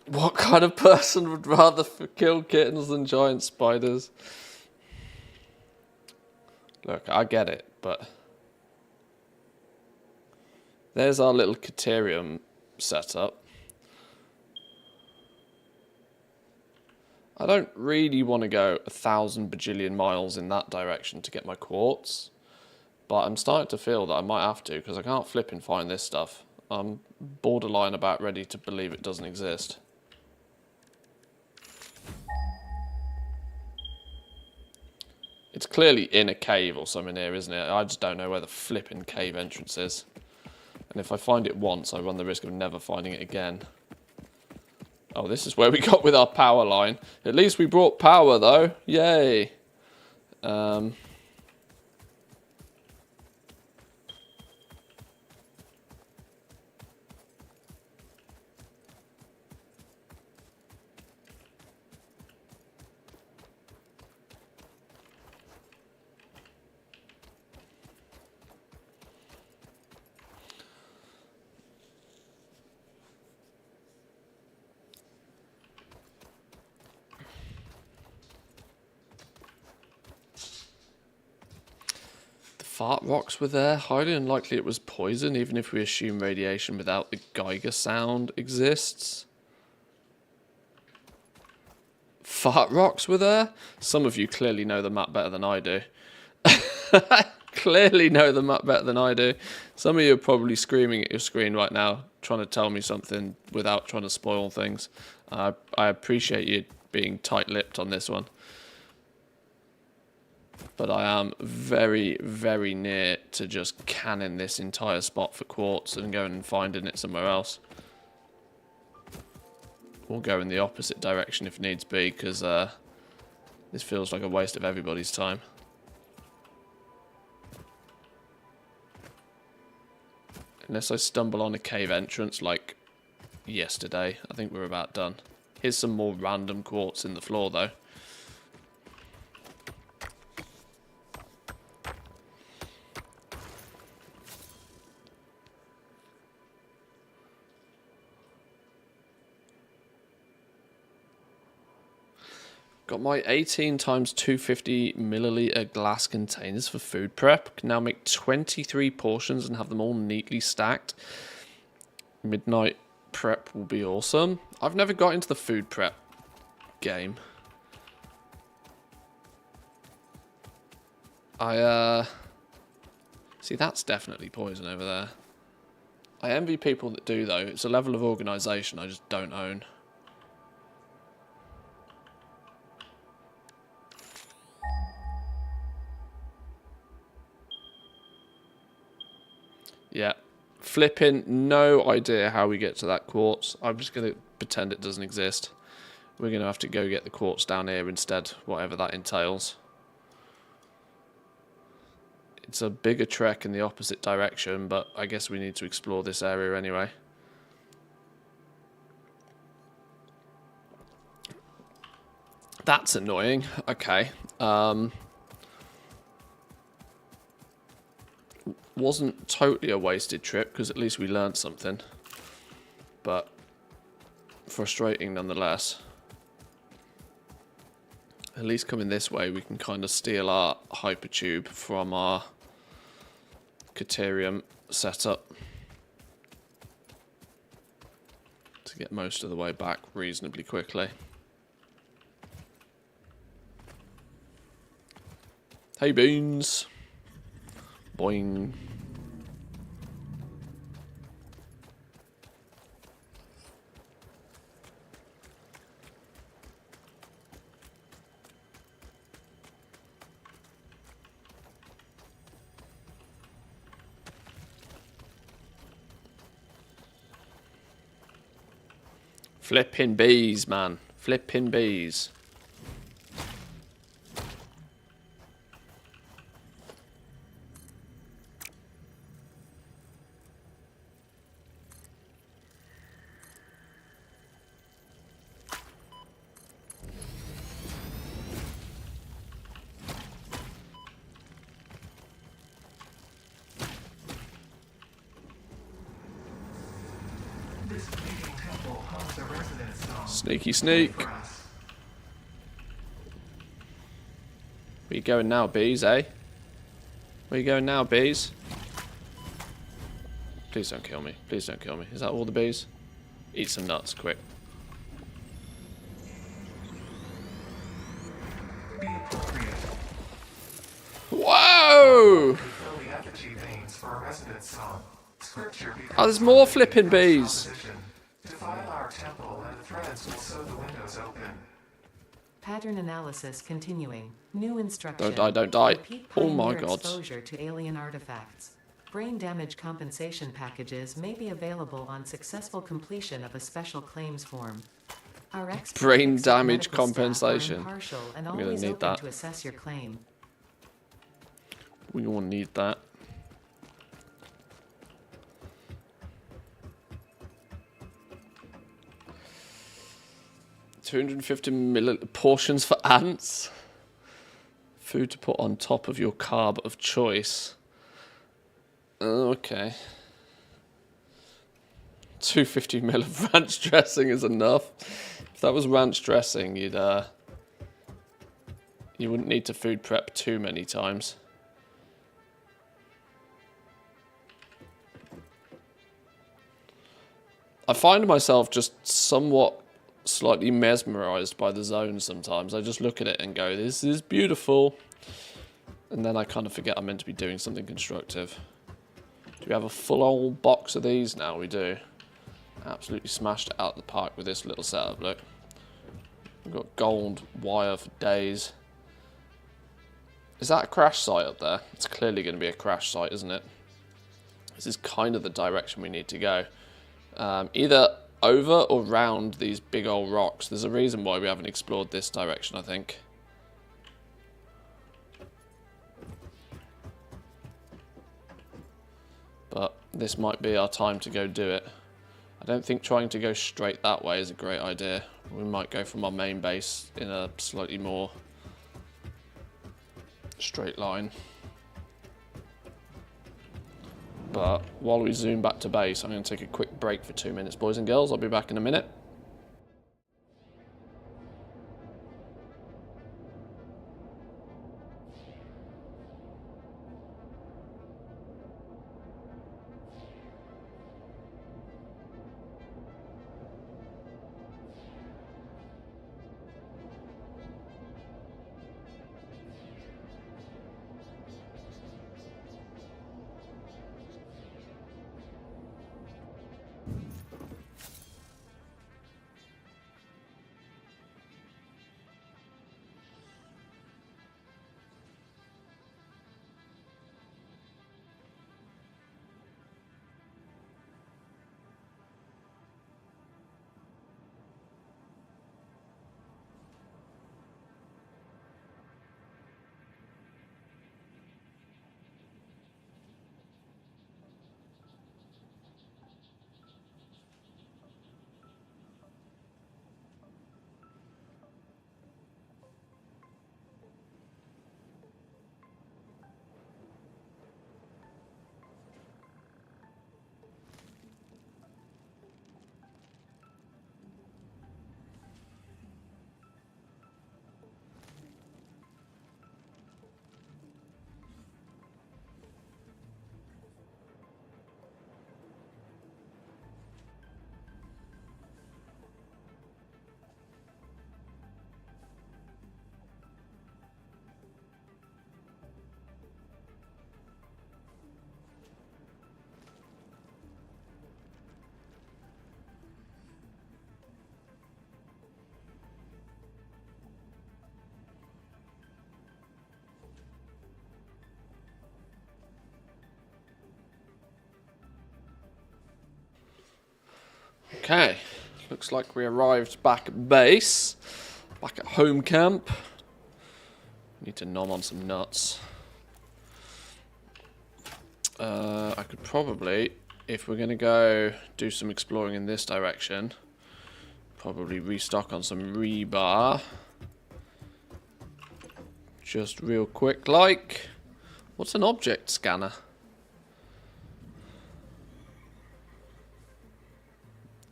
Speaker 1: What kind of person would rather kill kittens than giant spiders? Look, I get it, but there's our little caterium setup. I don't really want to go 1,000 bajillion miles in that direction to get my quartz, but I'm starting to feel that I might have to because I can't flip and find this stuff. I'm borderline about ready to believe it doesn't exist. It's clearly in a cave or something here, isn't it? I just don't know where the flipping cave entrance is. And if I find it once, I run the risk of never finding it again. Oh, this is where we got with our power line. At least we brought power, though. Yay. Fart rocks were there. Highly unlikely it was poison, even if we assume radiation without the Geiger sound exists. Fart rocks were there? Some of you clearly know the map better than I do. Clearly know the map better than I do. Some of you are probably screaming at your screen right now, trying to tell me something without trying to spoil things. I appreciate you being tight-lipped on this one. But I am very, very near to just canning this entire spot for quartz and going and finding it somewhere else. We'll go in the opposite direction if needs be, because this feels like a waste of everybody's time. Unless I stumble on a cave entrance like yesterday, I think we're about done. Here's some more random quartz in the floor, though. Got my 18 times 250 milliliter glass containers for food prep. Can now make 23 portions and have them all neatly stacked. Midnight prep will be awesome. I've never got into the food prep game. See, that's definitely poison over there. I envy people that do, though. It's a level of organisation I just don't own. Yeah, flipping no idea how we get to that quartz. I'm just going to pretend it doesn't exist. We're going to have to go get the quartz down here instead, whatever that entails. It's a bigger trek in the opposite direction, but I guess we need to explore this area anyway. That's annoying. Okay. wasn't totally a wasted trip, because at least we learned something. But frustrating nonetheless. At least coming this way, we can kind of steal our hypertube from our Caterium setup to get most of the way back reasonably quickly. Hey, beans. Boing. Flipping bees, man. Flipping bees.
Speaker 4: This fleeting temple holds a residence zone.
Speaker 1: Sneaky sneak.
Speaker 4: For us.
Speaker 1: Where you going now, bees, eh? Where you going now, bees? Please don't kill me. Please don't kill me. Is that all the bees? Eat some nuts, quick.
Speaker 4: Be appropriate.
Speaker 1: Whoa!
Speaker 4: Fill the effigy veins for a residence zone. Scripture
Speaker 1: Oh, there's more flipping bees.
Speaker 4: Defile our temple and the threads will sew the windows open.
Speaker 3: Pattern analysis continuing. New instruction.
Speaker 1: Don't die, don't die.
Speaker 3: Repeat
Speaker 1: Oh my
Speaker 3: pioneer
Speaker 1: god.
Speaker 3: Exposure to alien artifacts. Brain damage compensation packages may be available on successful completion of a special claims form. Our expert
Speaker 1: Brain
Speaker 3: medical
Speaker 1: damage
Speaker 3: staff are
Speaker 1: compensation.
Speaker 3: impartial and
Speaker 1: We're gonna
Speaker 3: always
Speaker 1: need
Speaker 3: open
Speaker 1: that.
Speaker 3: to assess your claim.
Speaker 1: We all need that. $250 portions for ants. Food to put on top of your carb of choice. Okay. 250 ml of ranch dressing is enough. If that was ranch dressing, you wouldn't need to food prep too many times. I find myself just somewhat slightly mesmerized by the zone sometimes. I just look at it and go, this is beautiful. And then I kind of forget I'm meant to be doing something constructive. Do we have a full old box of these now? We do. Absolutely smashed it out of the park with this little setup, look. We've got gold wire for days. Is that a crash site up there? It's clearly going to be a crash site, isn't it? This is kind of the direction we need to go. Either over or round these big old rocks. There's a reason why we haven't explored this direction, I think. But this might be our time to go do it. I don't think trying to go straight that way is a great idea. We might go from our main base in a slightly more straight line. But while we zoom back to base, I'm going to take a quick break for 2 minutes, boys and girls. I'll be back in a minute. Okay, looks like we arrived back at base, back at home camp. Need to nom on some nuts. I could probably, if we're going to go do some exploring in this direction, probably restock on some rebar. Just real quick like. What's an object scanner?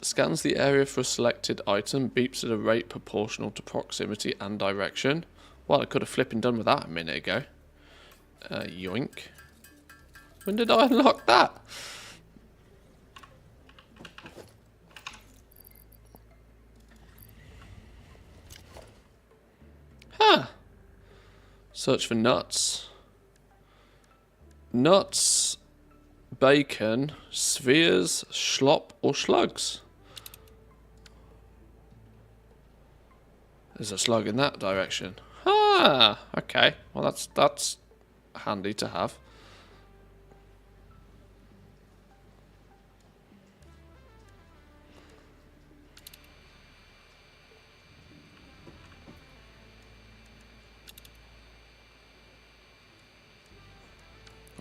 Speaker 1: Scans the area for a selected item, beeps at a rate proportional to proximity and direction. Well, I could have flipping done with that a minute ago. Yoink. When did I unlock that? Huh. Search for nuts. Nuts, bacon, spheres, schlop, or slugs. There's a slug in that direction. Ah, okay. Well, that's handy to have.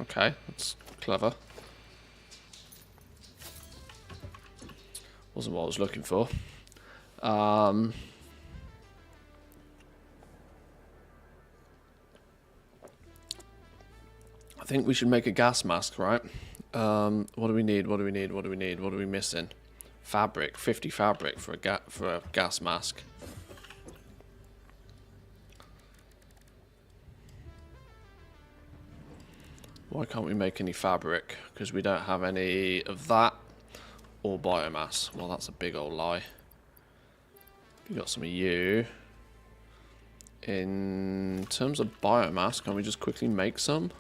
Speaker 1: Okay, that's clever. Wasn't what I was looking for. I think we should make a gas mask, right? What do we need? What do we need? What do we need? What are we missing? Fabric. 50 fabric for a gas mask. Why can't we make any fabric? Because we don't have any of that or biomass. Well, that's a big old lie. We got some of you. In terms of biomass, can we just quickly make some?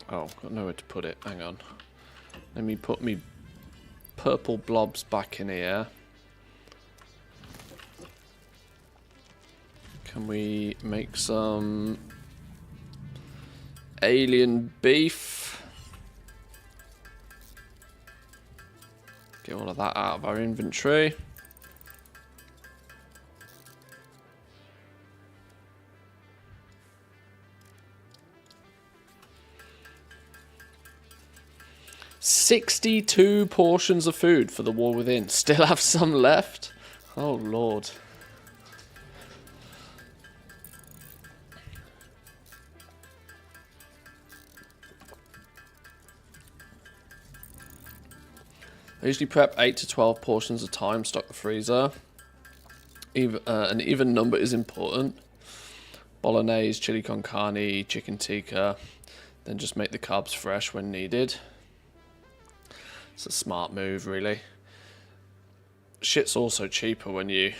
Speaker 1: Oh, got nowhere to put it. Hang on. Let me put me purple blobs back in here. Can we make some alien beef? Get all of that out of our inventory. "62 portions of food for the war within. Still have some left? Oh, Lord. I usually prep 8 to 12 portions at a time, stock the freezer. An even number is important. Bolognese, chili con carne, chicken tikka. Then just make the carbs fresh when needed. It's a smart move, really. Shit's also cheaper when if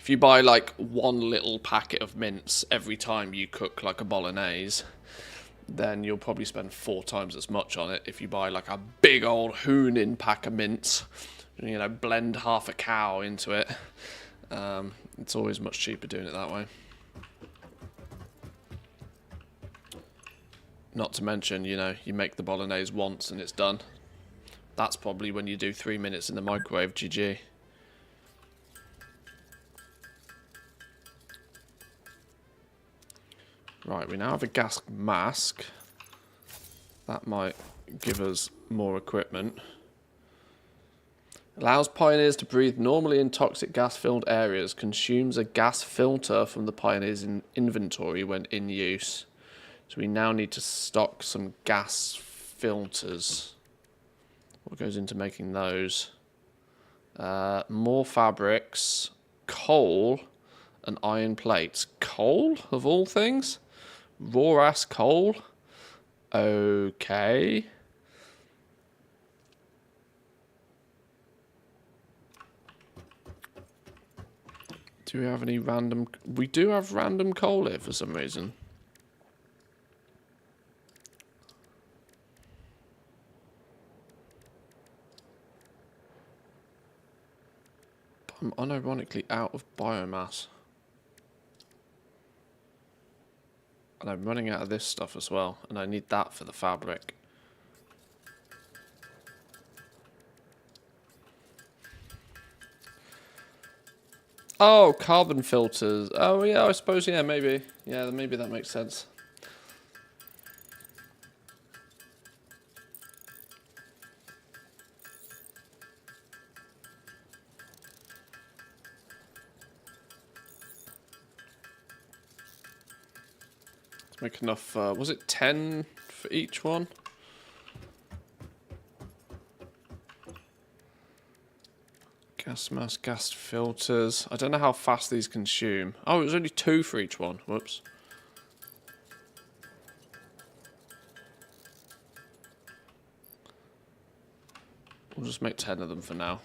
Speaker 1: you buy like one little packet of mince every time you cook like a bolognese, then you'll probably spend 4 times as much on it. If you buy like a big old Hunin pack of mince, you know, blend half a cow into it, it's always much cheaper doing it that way. Not to mention, you know, you make the bolognese once and it's done. That's probably when you do 3 minutes in the microwave, GG. Right, we now have a gas mask. That might give us more equipment. Allows pioneers to breathe normally in toxic gas-filled areas. Consumes a gas filter from the pioneer's inventory when in use. So we now need to stock some gas filters. What goes into making those? More fabrics, coal, and iron plates. Coal, of all things? Raw-ass coal? Okay. Do we have any random... We do have random coal here for some reason. I'm unironically out of biomass. And I'm running out of this stuff as well, and I need that for the fabric. Oh, carbon filters. Oh yeah, I suppose, yeah, maybe. Yeah, maybe that makes sense. Let's make enough, was it 10 for each one? Gas mask, gas filters. I don't know how fast these consume. Oh, it was only 2 for each one. Whoops. We'll just make 10 of them for now.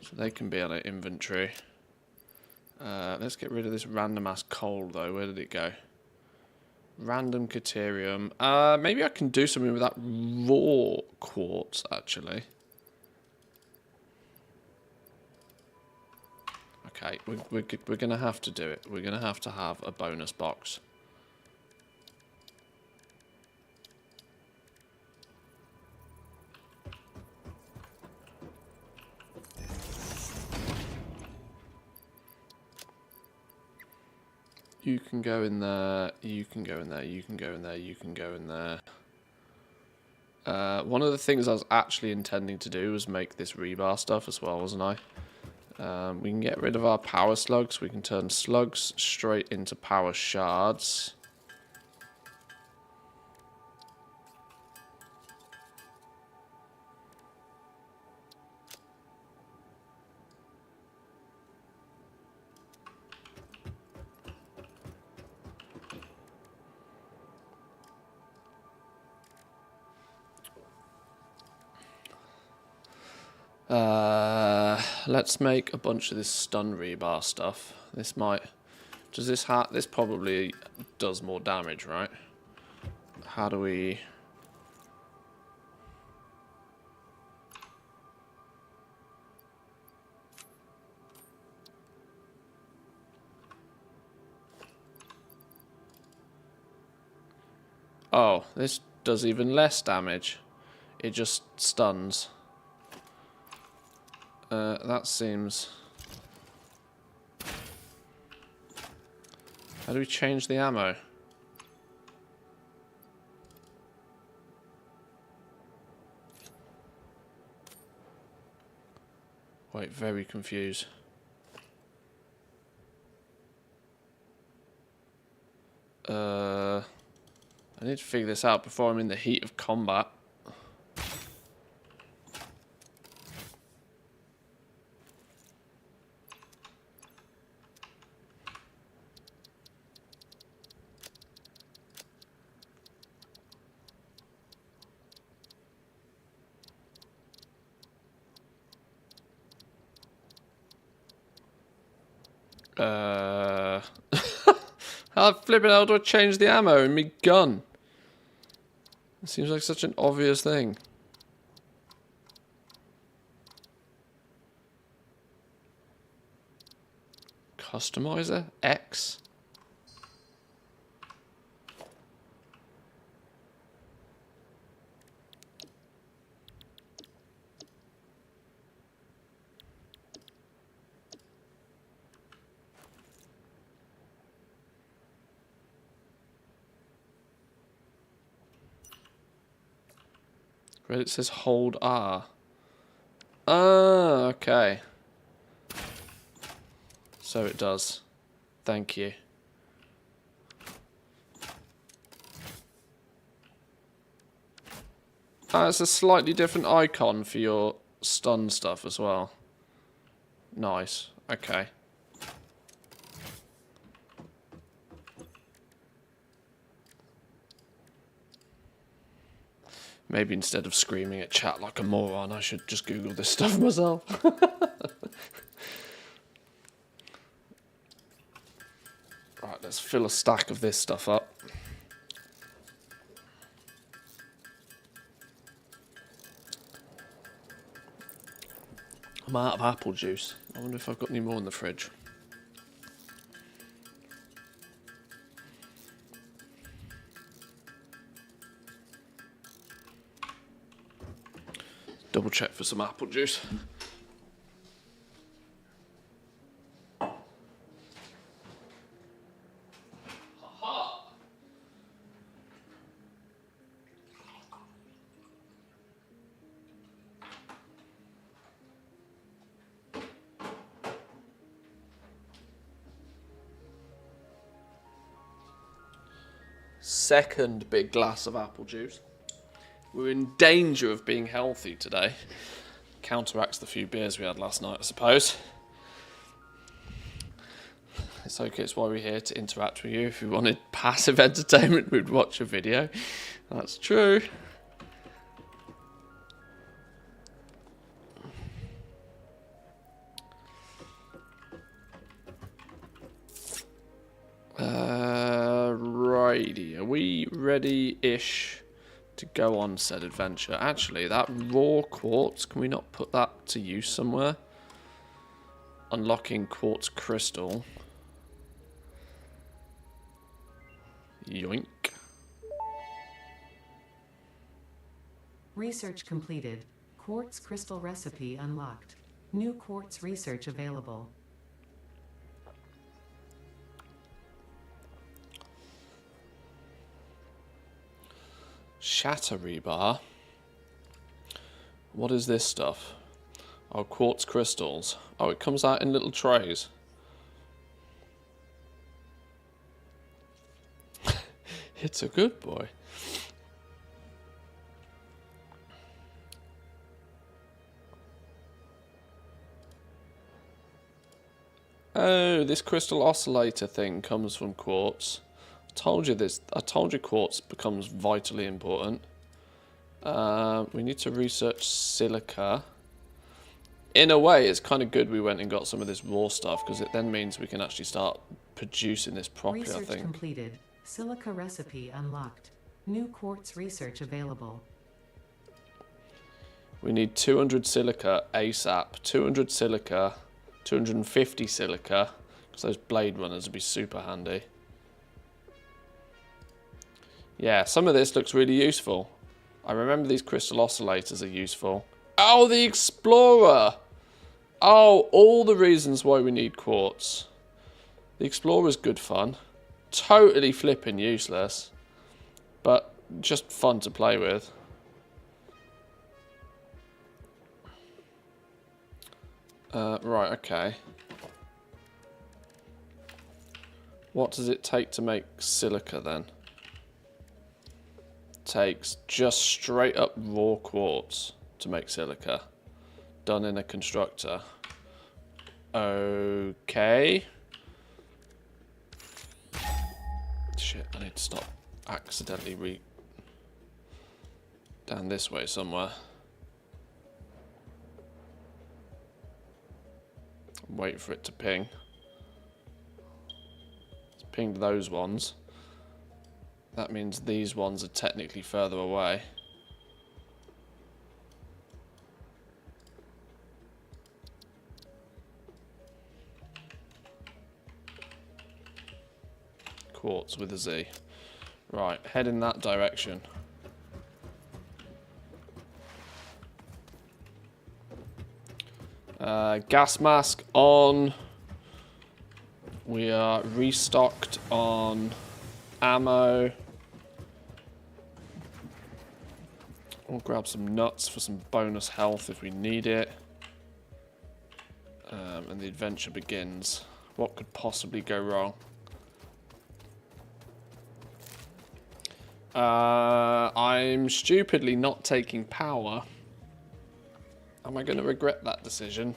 Speaker 1: So they can be on our inventory. Let's get rid of this random ass coal though. Where did it go? Random caterium. Maybe I can do something with that raw quartz actually. Okay, we're gonna have to do it. We're gonna have to have a bonus box. You can go in there, you can go in there, you can go in there, you can go in there. One of the things I was actually intending to do was make this rebar stuff as well, wasn't I? We can get rid of our power slugs. We can turn slugs straight into power shards. Let's make a bunch of this stun rebar stuff. This might... Does this this probably does more damage, right? How do we... Oh, this does even less damage. It just stuns. That seems... How do we change the ammo? Wait, very confused. I need to figure this out before I'm in the heat of combat. How flipping hell do I change the ammo in me gun? It seems like such an obvious thing. Customizer? X? Reddit says hold R. Ah, okay. So it does. Thank you. Ah, it's a slightly different icon for your stun stuff as well. Nice. Okay. Maybe instead of screaming at chat like a moron, I should just Google this stuff myself. Right, let's fill a stack of this stuff up. I'm out of apple juice. I wonder if I've got any more in the fridge. Double check for some apple juice. Second big glass of apple juice. We're in danger of being healthy today. Counteracts the few beers we had last night, I suppose. It's okay, it's why we're here, to interact with you. If you wanted passive entertainment, we'd watch a video. That's true. Righty, are we ready-ish to go on said adventure? Actually, that raw quartz, can we not put that to use somewhere? Unlocking quartz crystal. Yoink.
Speaker 3: Research completed. Quartz crystal recipe unlocked. New quartz research available.
Speaker 1: Shatter rebar. What is this stuff? Oh, quartz crystals. Oh, it comes out in little trays. It's a good boy. Oh, this crystal oscillator thing comes from quartz. Told you this. I told you quartz becomes vitally important. We need to research silica. In a way, it's kind of good we went and got some of this raw stuff, because it then means we can actually start producing this properly, I
Speaker 3: Research
Speaker 1: think.
Speaker 3: completed. Silica recipe unlocked. New quartz research available.
Speaker 1: We need 200 silica ASAP. 200 silica, 250 silica, because those blade runners would be super handy. Yeah, some of this looks really useful. I remember these crystal oscillators are useful. Oh, the Explorer! Oh, all the reasons why we need quartz. The Explorer's good fun. Totally flipping useless. But just fun to play with. Right, okay. What does it take to make silica then? Takes just straight up raw quartz to make silica. Done in a constructor. Okay. Shit, I need to stop accidentally down this way somewhere. Wait for it to ping. It's pinged those ones. That means these ones are technically further away. Quartz with a Z. Right, head in that direction. Gas mask on. We are restocked on ammo. We'll grab some nuts for some bonus health if we need it. And the adventure begins. What could possibly go wrong? I'm stupidly not taking power. Am I going to regret that decision?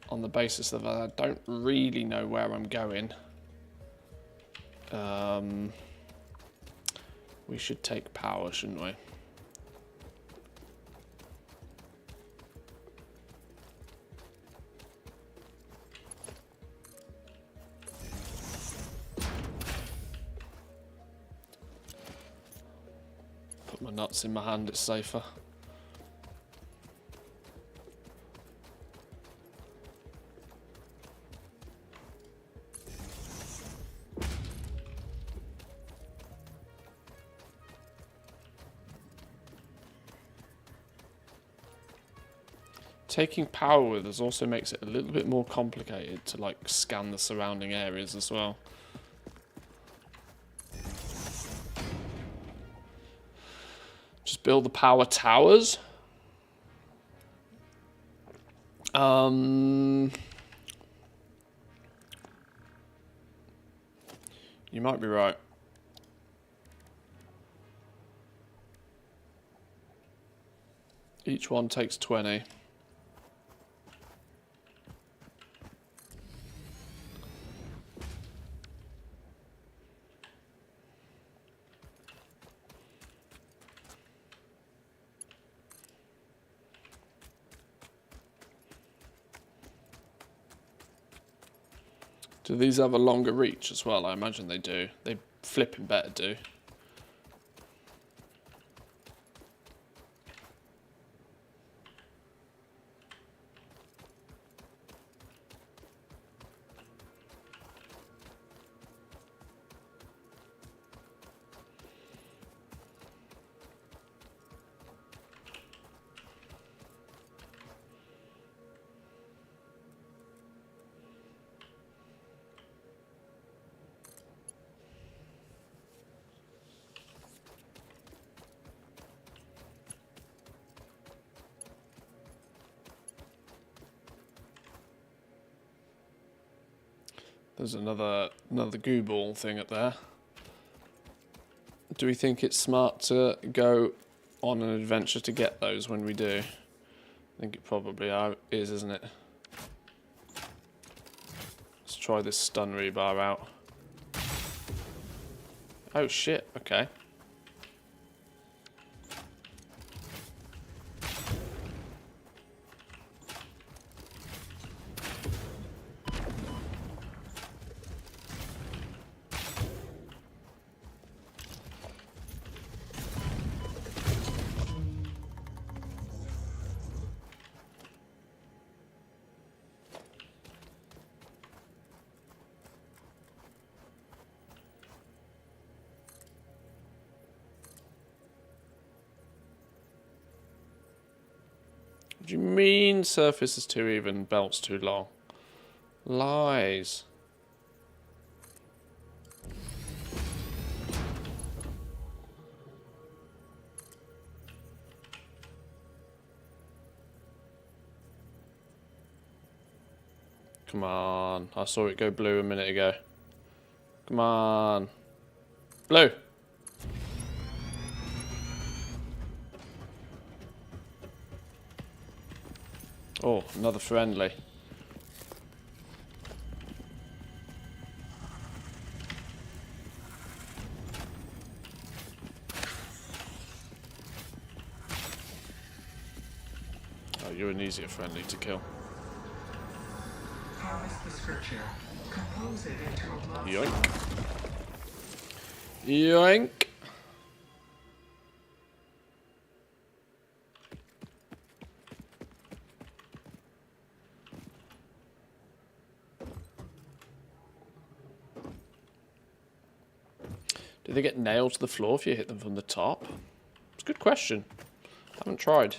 Speaker 1: On the basis that I don't really know where I'm going. We should take power, shouldn't we? Put my nuts in my hand, it's safer. Taking power with us also makes it a little bit more complicated to like scan the surrounding areas as well. Just build the power towers. You might be right. Each one takes 20. Do these have a longer reach as well? I imagine they do. They flipping better do. There's another goo ball thing up there. Do we think it's smart to go on an adventure to get those when we do? I think it probably is, isn't it? Let's try this stun rebar out. Oh shit, okay. What do you mean surface is too even, belt's too long? Lies. Come on, I saw it go blue a minute ago. Come on. Blue. Oh, another friendly. Oh, you're an easier friendly to kill.
Speaker 4: Harvest the scripture. Compose it into a blood.
Speaker 1: Yoink. Yoink. Do they get nailed to the floor if you hit them from the top? It's a good question. I haven't tried.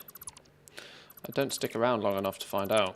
Speaker 1: I don't stick around long enough to find out.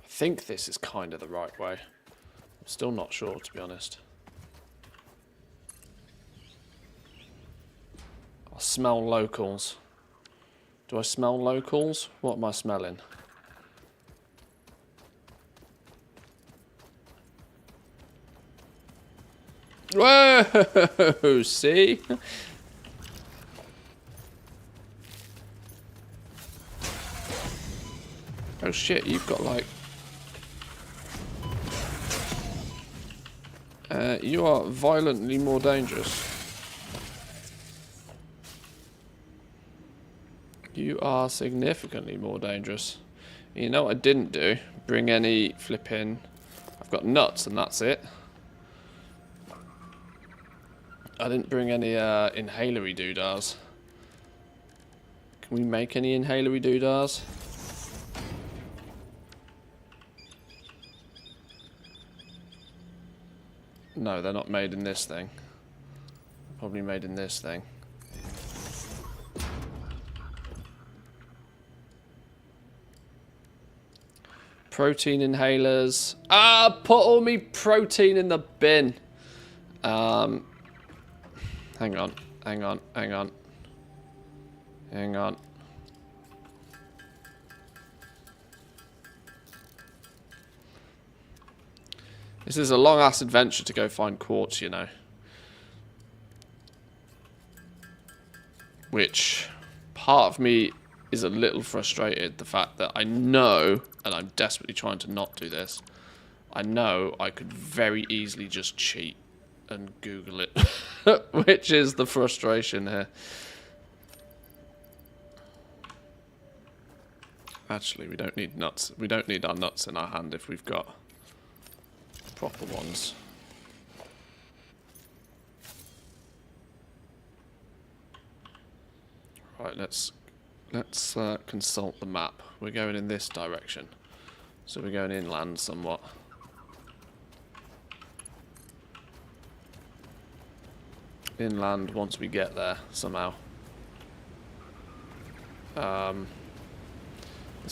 Speaker 1: I think this is kind of the right way. I'm still not sure, to be honest. I smell locals. Do I smell locals? What am I smelling? Whoa! See? Oh shit, you've got like... you are violently more dangerous. You are significantly more dangerous. You know what I didn't do? Bring any flipping... I've got nuts and that's it. I didn't bring any inhalery doodahs. Can we make any inhalery doodahs? No, they're not made in this thing. Probably made in this thing. Protein inhalers. Ah, put all me protein in the bin. Hang on, hang on, hang on. Hang on. This is a long-ass adventure to go find quartz, you know. Which, part of me is a little frustrated, the fact that I know, and I'm desperately trying to not do this, I know I could very easily just cheat and Google it, which is the frustration here. Actually, we don't need nuts. We don't need our nuts in our hand if we've got proper ones. Right, let's consult the map. We're going in this direction, so we're going inland somewhat. Inland once we get there somehow. There's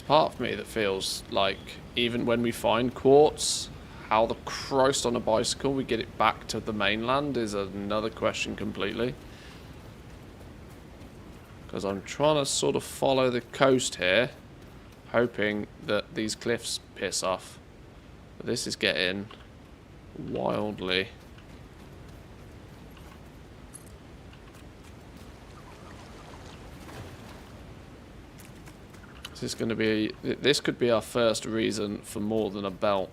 Speaker 1: part of me that feels like even when we find quartz, how the Christ on a bicycle we get it back to the mainland is another question completely. Because I'm trying to sort of follow the coast here, hoping that these cliffs piss off. But this is getting wildly... This is going to be... This could be our first reason for more than a belt.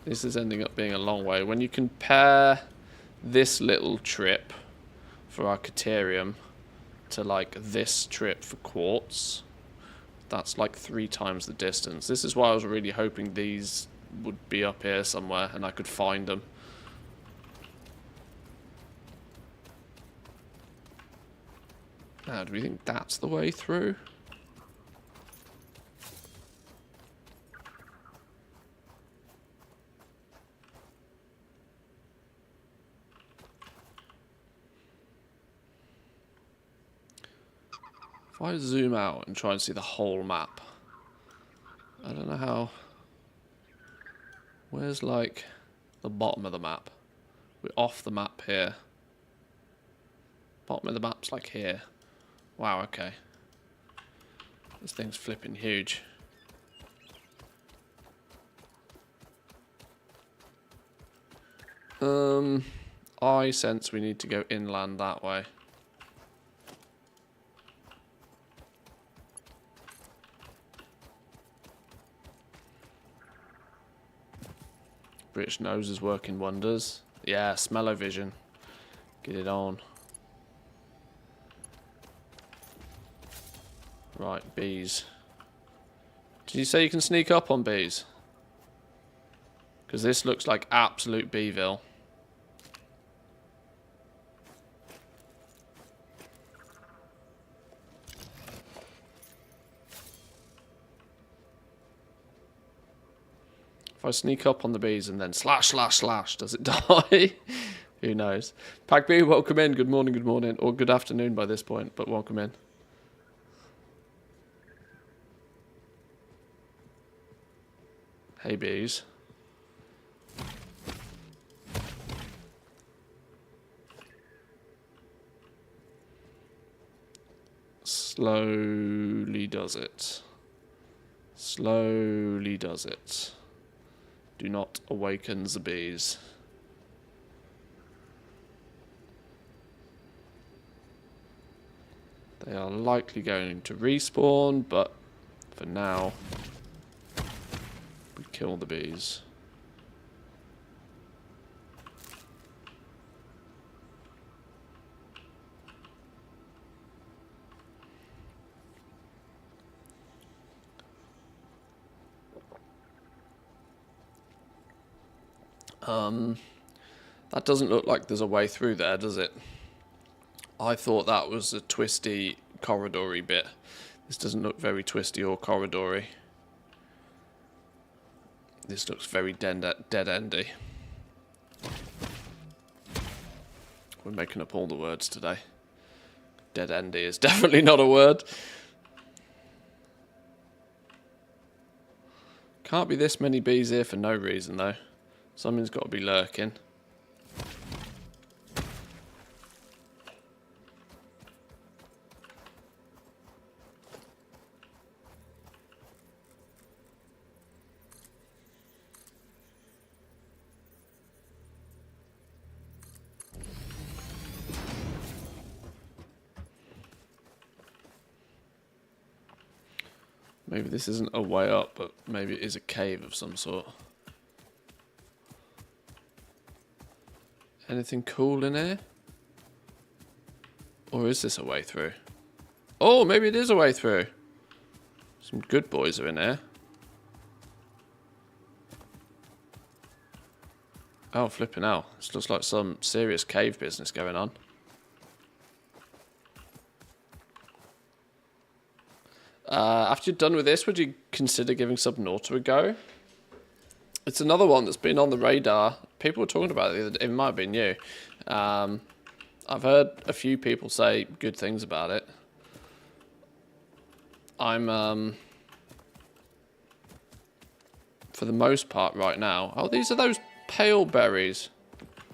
Speaker 1: This is ending up being a long way. When you compare this little trip for our Caterium to like this trip for quartz, that's like 3 times the distance. This is why I was really hoping these would be up here somewhere and I could find them. Now, do we think that's the way through? If I zoom out and try and see the whole map, I don't know how... Where's, like, the bottom of the map? We're off the map here. Bottom of the map's, like, here. Wow, okay. This thing's flipping huge. I sense we need to go inland that way. British nose is working wonders. Yeah, smell-o-vision. Get it on. Right, bees. Did you say you can sneak up on bees? Because this looks like absolute beeville. If I sneak up on the bees and then slash, slash, slash, does it die? Who knows? Pack B, welcome in. Good morning, or good afternoon by this point, but welcome in. Hey, bees. Slowly does it. Slowly does it. Do not awaken the bees. They are likely going to respawn, but for now, we kill the bees. That doesn't look like there's a way through there, does it? I thought that was a twisty, corridory bit. This doesn't look very twisty or corridory. This looks very dead-endy. We're making up all the words today. Dead-endy is definitely not a word. Can't be this many bees here for no reason, though. Something's got to be lurking. Maybe this isn't a way up, but maybe it is a cave of some sort. Anything cool in here? Or is this a way through? Oh, maybe it is a way through. Some good boys are in here. Oh, flipping out. This looks like some serious cave business going on. After you're done with this, would you consider giving Subnautica a go? It's another one that's been on the radar. People were talking about it. It might have been you. I've heard a few people say good things about it. I'm, for the most part right now... Oh, these are those pale berries.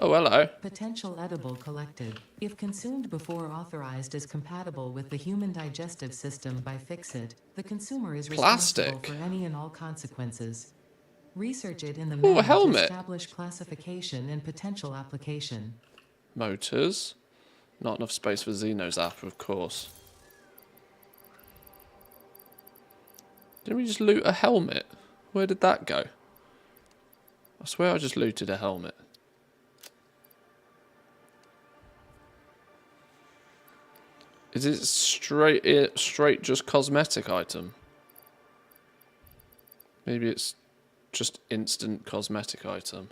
Speaker 1: Oh, hello.
Speaker 3: Potential edible collected. If consumed before authorized as compatible with the human digestive system by Fixit, the consumer is responsible
Speaker 1: Plastic.
Speaker 3: for any and all consequences. Research it in the
Speaker 1: Ooh, a
Speaker 3: manual to
Speaker 1: helmet.
Speaker 3: establish classification and potential application.
Speaker 1: Motors. Not enough space for Xeno's app, of course. Didn't we just loot a helmet? Where did that go? I swear I just looted a helmet. Is it straight just cosmetic item? Maybe it's just instant cosmetic item.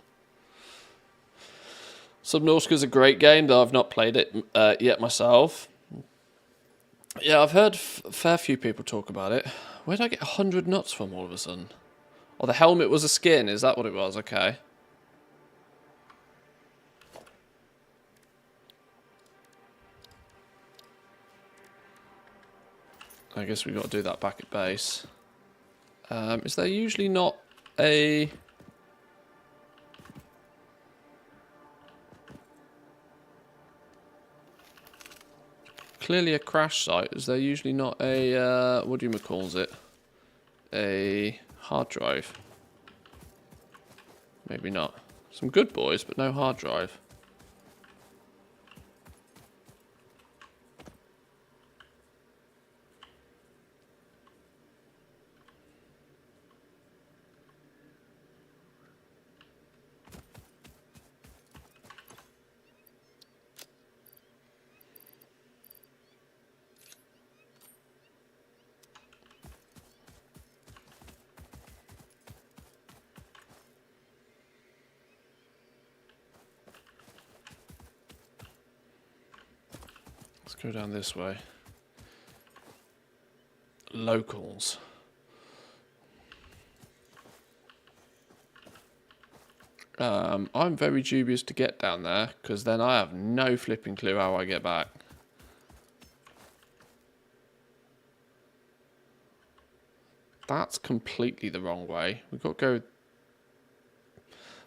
Speaker 1: Subnautica's a great game, though I've not played it yet myself. Yeah, I've heard a fair few people talk about it. Where did I get 100 nuts from all of a sudden? Oh, the helmet was a skin, is that what it was? Okay. I guess we've got to do that back at base. Is there usually not a... Clearly a crash site. Is there usually not a... what do you call it? A hard drive? Maybe not. Some good boys, but no hard drive. Let's go down this way. Locals. I'm very dubious to get down there, because then I have no flipping clue how I get back. That's completely the wrong way. We've got to go...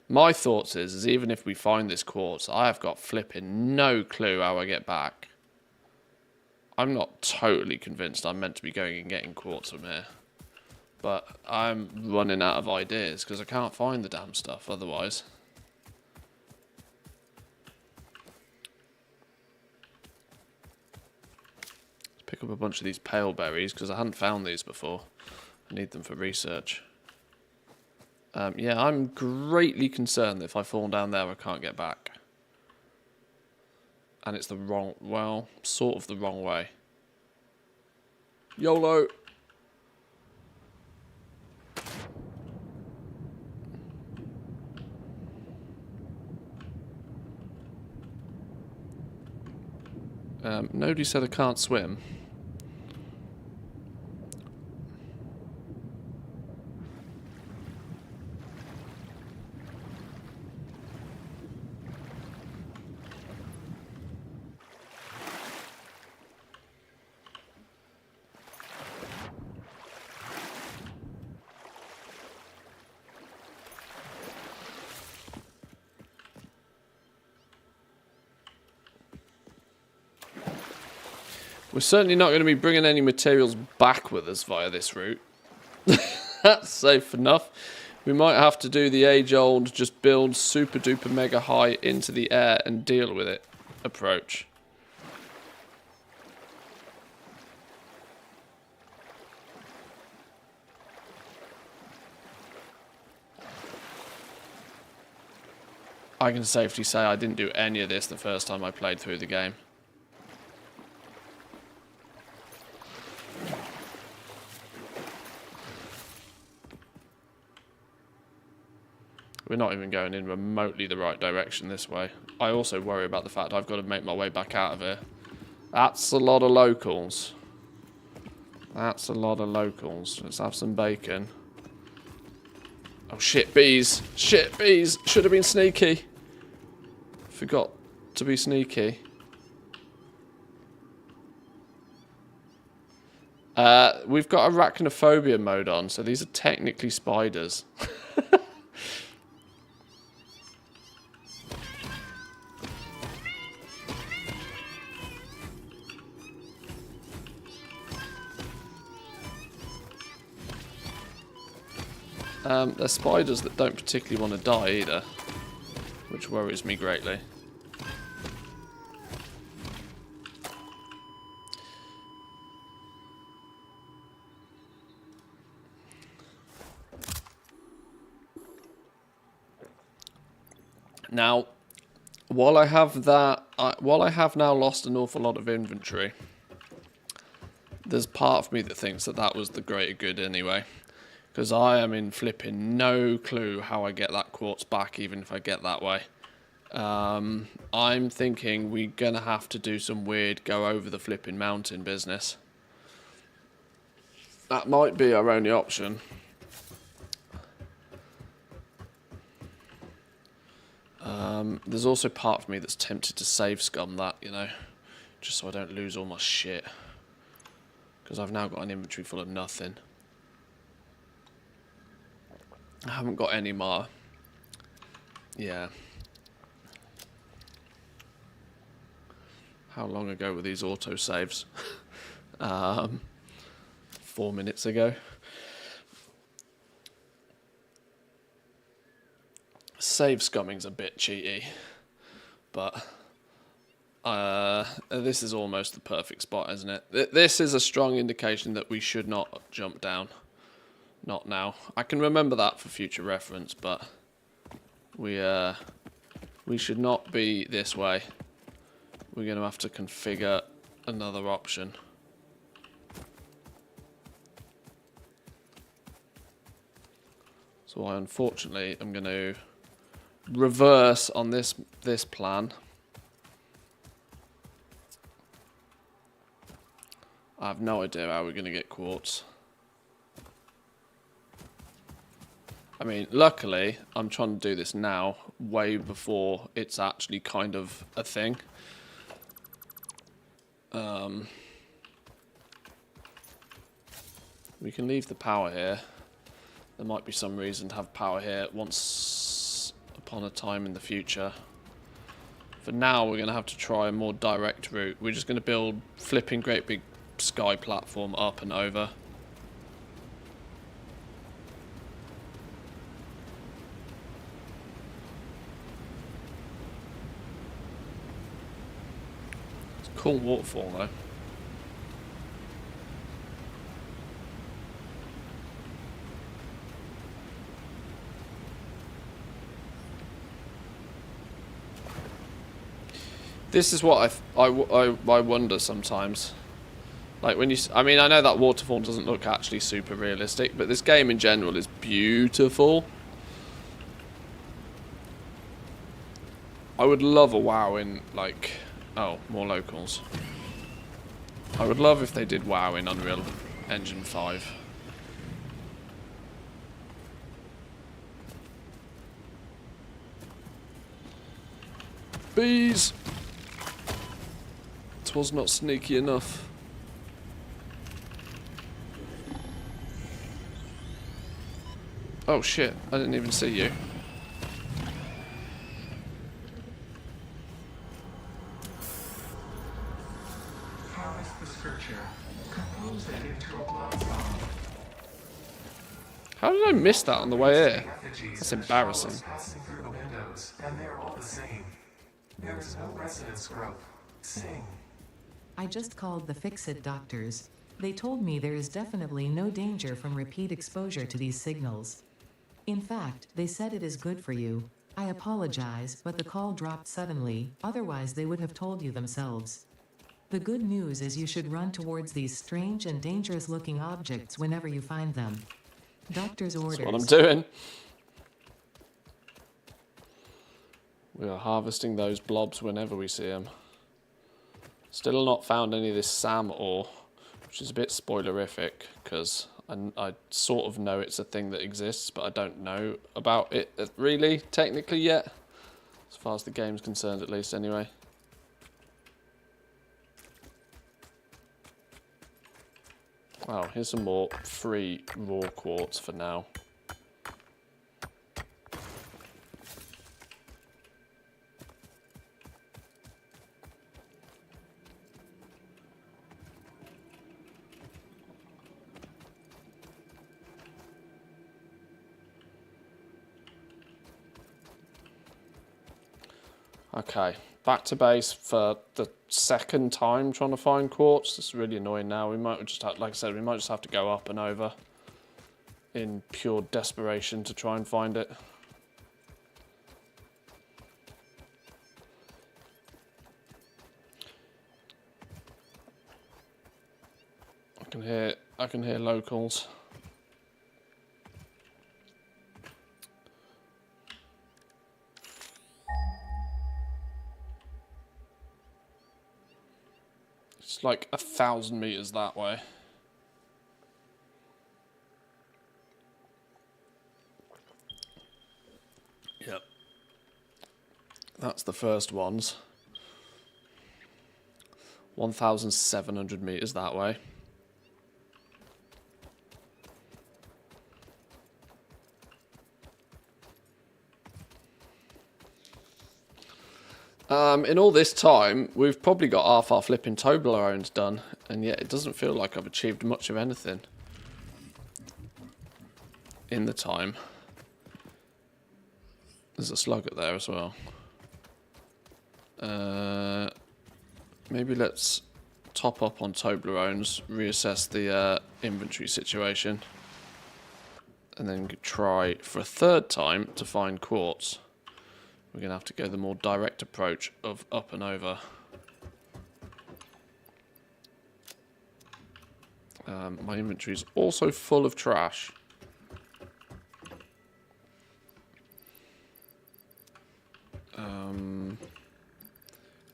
Speaker 1: My thoughts is even if we find this quartz, I have got flipping no clue how I get back. I'm not totally convinced I'm meant to be going and getting quartz from here. But I'm running out of ideas because I can't find the damn stuff otherwise. Let's pick up a bunch of these pale berries because I hadn't found these before. I need them for research. Yeah, I'm greatly concerned that if I fall down there I can't get back. And it's the wrong, well, sort of the wrong way. YOLO! Nobody said I can't swim. We're certainly not going to be bringing any materials back with us via this route. That's safe enough. We might have to do the age-old just build super duper mega high into the air and deal with it approach. I can safely say I didn't do any of this the first time I played through the game. We're not even going in remotely the right direction this way. I also worry about the fact I've got to make my way back out of here. That's a lot of locals. That's a lot of locals. Let's have some bacon. Oh shit, bees. Shit, bees. Should have been sneaky. Forgot to be sneaky. We've got arachnophobia mode on, so these are technically spiders. They're spiders that don't particularly want to die either, which worries me greatly. Now, while I have now lost an awful lot of inventory, there's part of me that thinks that that was the greater good anyway. Because I am in flipping no clue how I get that quartz back, even if I get that way. I'm thinking we're going to have to do some weird go over the flipping mountain business. That might be our only option. There's also part of me that's tempted to save scum that, you know, just so I don't lose all my shit. Because I've now got an inventory full of nothing. I haven't got any more. Yeah. How long ago were these autosaves? 4 minutes ago. Save scumming's a bit cheaty, but this is almost the perfect spot, isn't it? This is a strong indication that we should not jump down. Not now. I can remember that for future reference, but we should not be this way. We're going to have to configure another option. So I unfortunately am going to reverse on this plan. I have no idea how we're going to get quartz. I mean, luckily, I'm trying to do this now, way before it's actually kind of a thing. We can leave the power here. There might be some reason to have power here once upon a time in the future. For now, we're going to have to try a more direct route. We're just going to build flipping great big sky platform up and over. Cool waterfall though. This is what I wonder sometimes. Like when you, I mean, I know that waterfall doesn't look actually super realistic, but this game in general is beautiful. I would love a WoW in like, oh, more locals. I would love if they did WoW in Unreal Engine 5. Bees! 'Twas not sneaky enough. Oh shit, I didn't even see you.
Speaker 4: Harvest the scripture. Compose it into a blood song.
Speaker 1: How did I miss that on the way here?
Speaker 4: Effigies
Speaker 1: That's
Speaker 4: and
Speaker 1: embarrassing.
Speaker 4: shallows passing through the windows, and they're all the same. There is no resonance growth. Sing.
Speaker 3: I just called the Fix-It doctors. They told me there is definitely no danger from repeat exposure to these signals. In fact, they said it is good for you. I apologize, but the call dropped suddenly, otherwise they would have told you themselves. The good news is you should run towards these strange and dangerous-looking objects whenever you find them. Doctor's orders.
Speaker 1: That's what I'm doing. We are harvesting those blobs whenever we see them. Still not found any of this SAM ore, which is a bit spoilerific, because I sort of know it's a thing that exists, but I don't know about it really, technically yet. As far as the game's concerned, at least, anyway. Oh, here's some more free raw quartz for now. Okay, back to base for the second time trying to find quartz. This is really annoying now. We might just have, like I said, we might just have to go up and over in pure desperation to try and find it. I can hear locals. It's like 1,000 meters that way. Yep. That's the first ones. 1,700 meters that way. In all this time, we've probably got half our flipping Toblerones done, and yet it doesn't feel like I've achieved much of anything in the time. There's a slugget there as well. Maybe let's top up on Toblerones, reassess the inventory situation, and then try for a third time to find quartz. We're going to have to go the more direct approach of up and over. My inventory is also full of trash.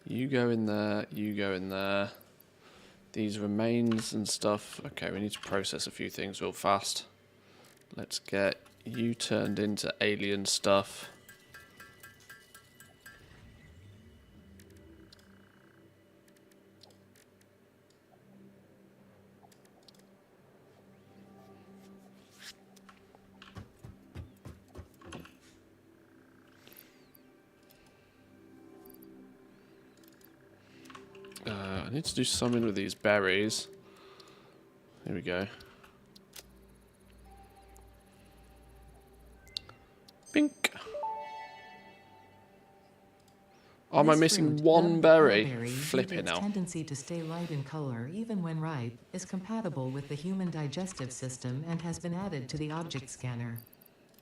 Speaker 1: You go in there, you go in there. These remains and stuff. Okay, we need to process a few things real fast. Let's get you turned into alien stuff. I need to do something with these berries. Here we go. Bink. Oh, am I
Speaker 3: This
Speaker 1: missing
Speaker 3: fruit,
Speaker 1: one
Speaker 3: dubbed
Speaker 1: berry?
Speaker 3: blueberry, due to
Speaker 1: Flipping
Speaker 3: its
Speaker 1: hell.
Speaker 3: tendency to stay light in color even when ripe, is compatible with the human digestive system and has been added to the object scanner.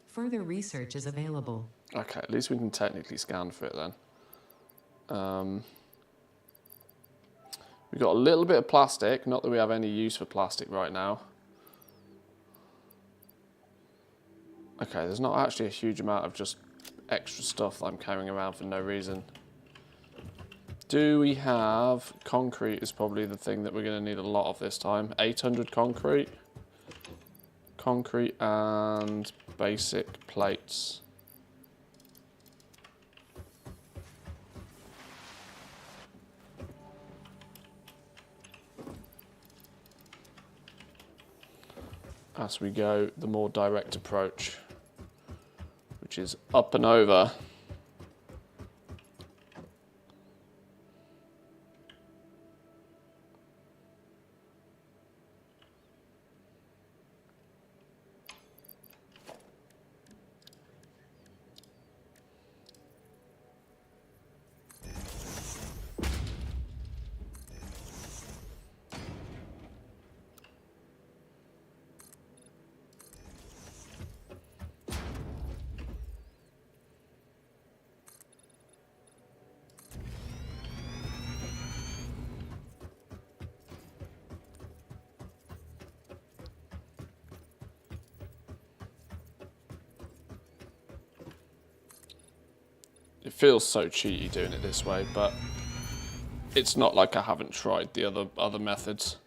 Speaker 3: Further research is available.
Speaker 1: Okay, at least we can technically scan for it then. We've got a little bit of plastic, not that we have any use for plastic right now. Okay, there's not actually a huge amount of just extra stuff that I'm carrying around for no reason. Do we have... Concrete is probably the thing that we're going to need a lot of this time. 800 concrete. Concrete and basic plates. As we go, the more direct approach, which is up and over. It feels so cheaty doing it this way, but it's not like I haven't tried the other methods.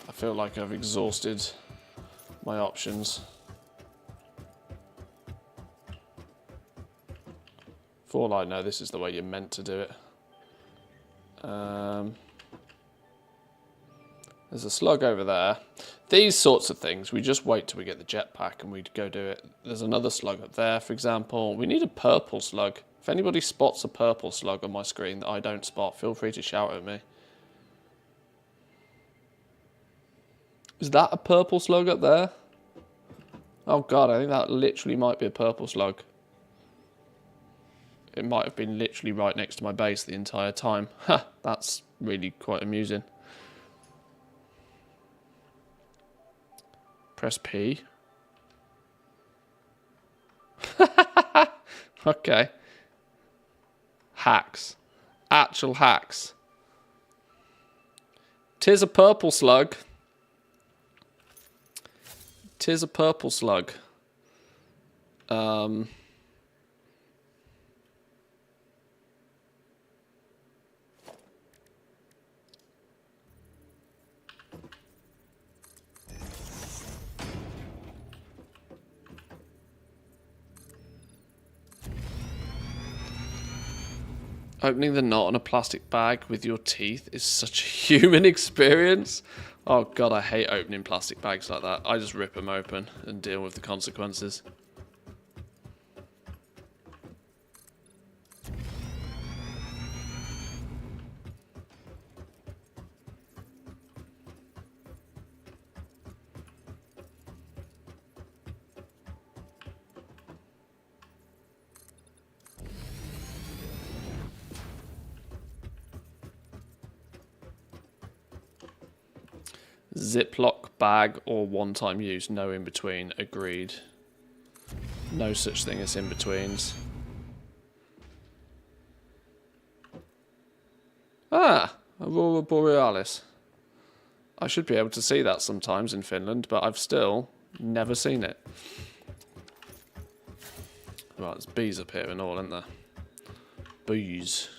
Speaker 1: I feel like I've exhausted my options. For all I know, this is the way you're meant to do it. There's a slug over there. These sorts of things, we just wait till we get the jetpack and we'd go do it. There's another slug up there, for example. We need a purple slug. If anybody spots a purple slug on my screen that I don't spot, feel free to shout at me. Is that a purple slug up there? Oh god, I think that literally might be a purple slug. It might have been literally right next to my base the entire time. Ha! That's really quite amusing. Press P. Okay. Hacks. Actual hacks. 'Tis a purple slug. 'Tis a purple slug. Opening the knot on a plastic bag with your teeth is such a human experience. Oh god, I hate opening plastic bags like that. I just rip them open and deal with the consequences. Ziploc bag or one-time use, no in between, agreed. No such thing as in-betweens. Ah, Aurora Borealis. I should be able to see that sometimes in Finland, but I've still never seen it. Right, there's bees up here and all, isn't there? Bees.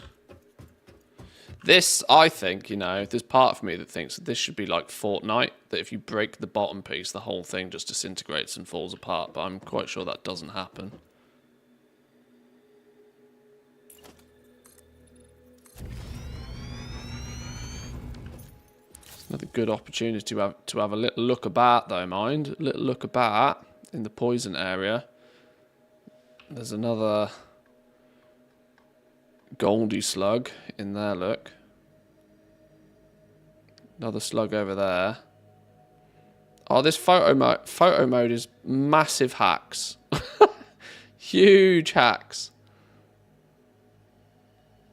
Speaker 1: This, I think, you know, there's part of me that thinks that this should be like Fortnite, that if you break the bottom piece, the whole thing just disintegrates and falls apart, but I'm quite sure that doesn't happen. Another good opportunity to have a little look about, though, mind. A little look about in the poison area. There's another goldy slug in there, look. Another slug over there. Oh, this photo mode is massive hacks. Huge hacks.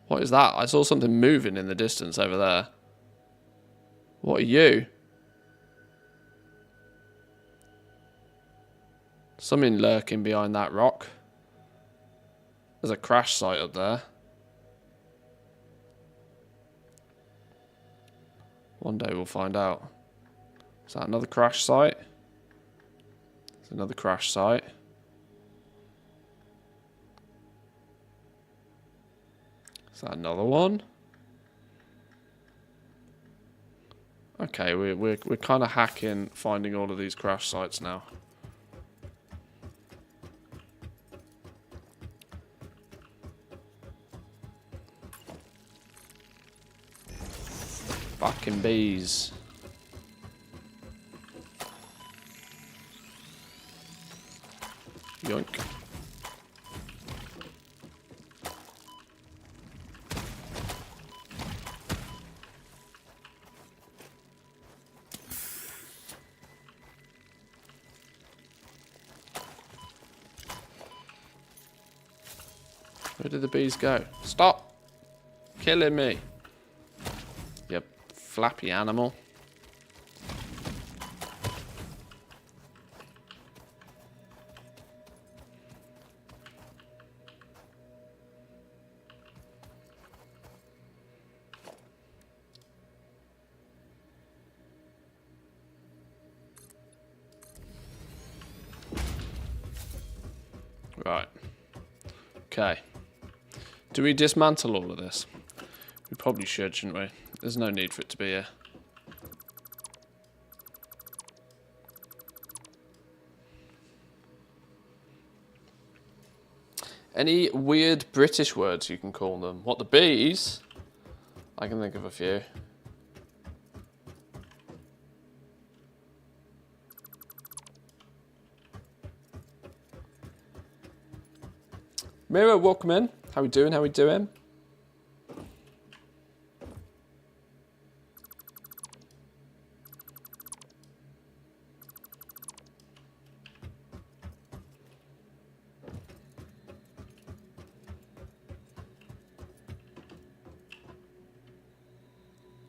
Speaker 1: What is that? I saw something moving in the distance over there. What are you? Something lurking behind that rock. There's a crash site up there. One day we'll find out. Is that another crash site? It's another crash site. Is that another one? Okay, we're kind of hacking, finding all of these crash sites now. Fucking bees. Yoink. Where did the bees go? Stop killing me. You flappy animal. Right. Okay. Do we dismantle all of this? We probably should, shouldn't we? There's no need for it to be here. Any weird British words you can call them? What, the bees? I can think of a few. Mira, welcome in. How we doing? How we doing?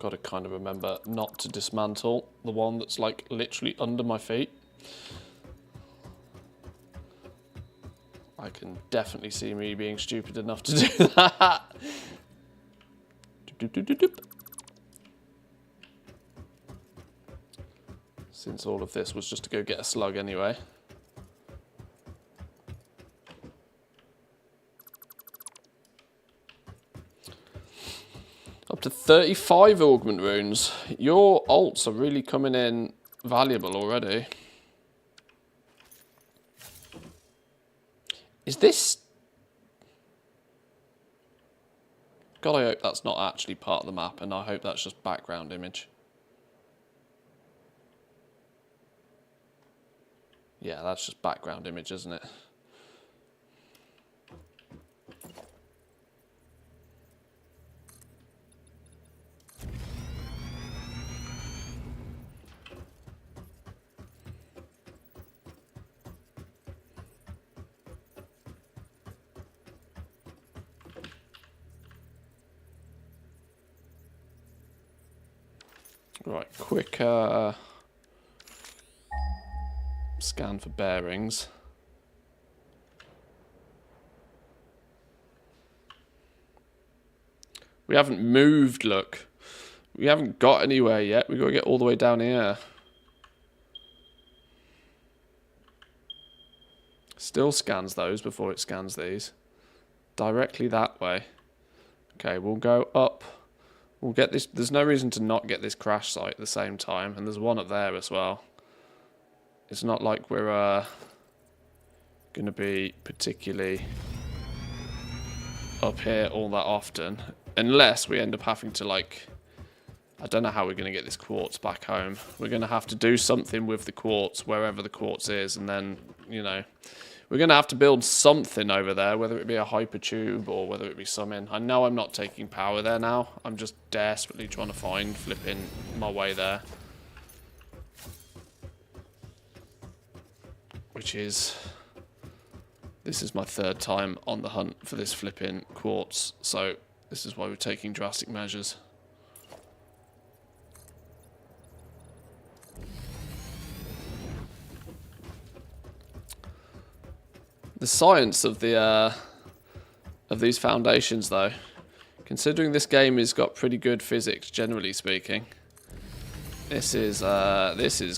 Speaker 1: Got to kind of remember not to dismantle the one that's like literally under my feet. I can definitely see me being stupid enough to do that. Doop, doop, doop, doop. Since all of this was just to go get a slug anyway. Up to 35 augment runes. Your alts are really coming in valuable already. Is this... God, I hope that's not actually part of the map, and I hope that's just background image. Yeah, that's just background image, isn't it? Right, quick scan for bearings. We haven't moved, look. We haven't got anywhere yet. We've got to get all the way down here. Still scans those before it scans these. Directly that way. Okay, we'll go up. We'll get this. There's no reason to not get this crash site at the same time. And there's one up there as well. It's not like we're going to be particularly up here all that often. Unless we end up having to, like... I don't know how we're going to get this quartz back home. We're going to have to do something with the quartz, wherever the quartz is. And then, you know... We're going to have to build something over there, whether it be a hypertube or whether it be something. I know I'm not taking power there now. I'm just desperately trying to find flipping my way there. Which is... This is my third time on the hunt for this flipping quartz. So this is why we're taking drastic measures. The science of the of these foundations, though, considering this game has got pretty good physics, generally speaking, this is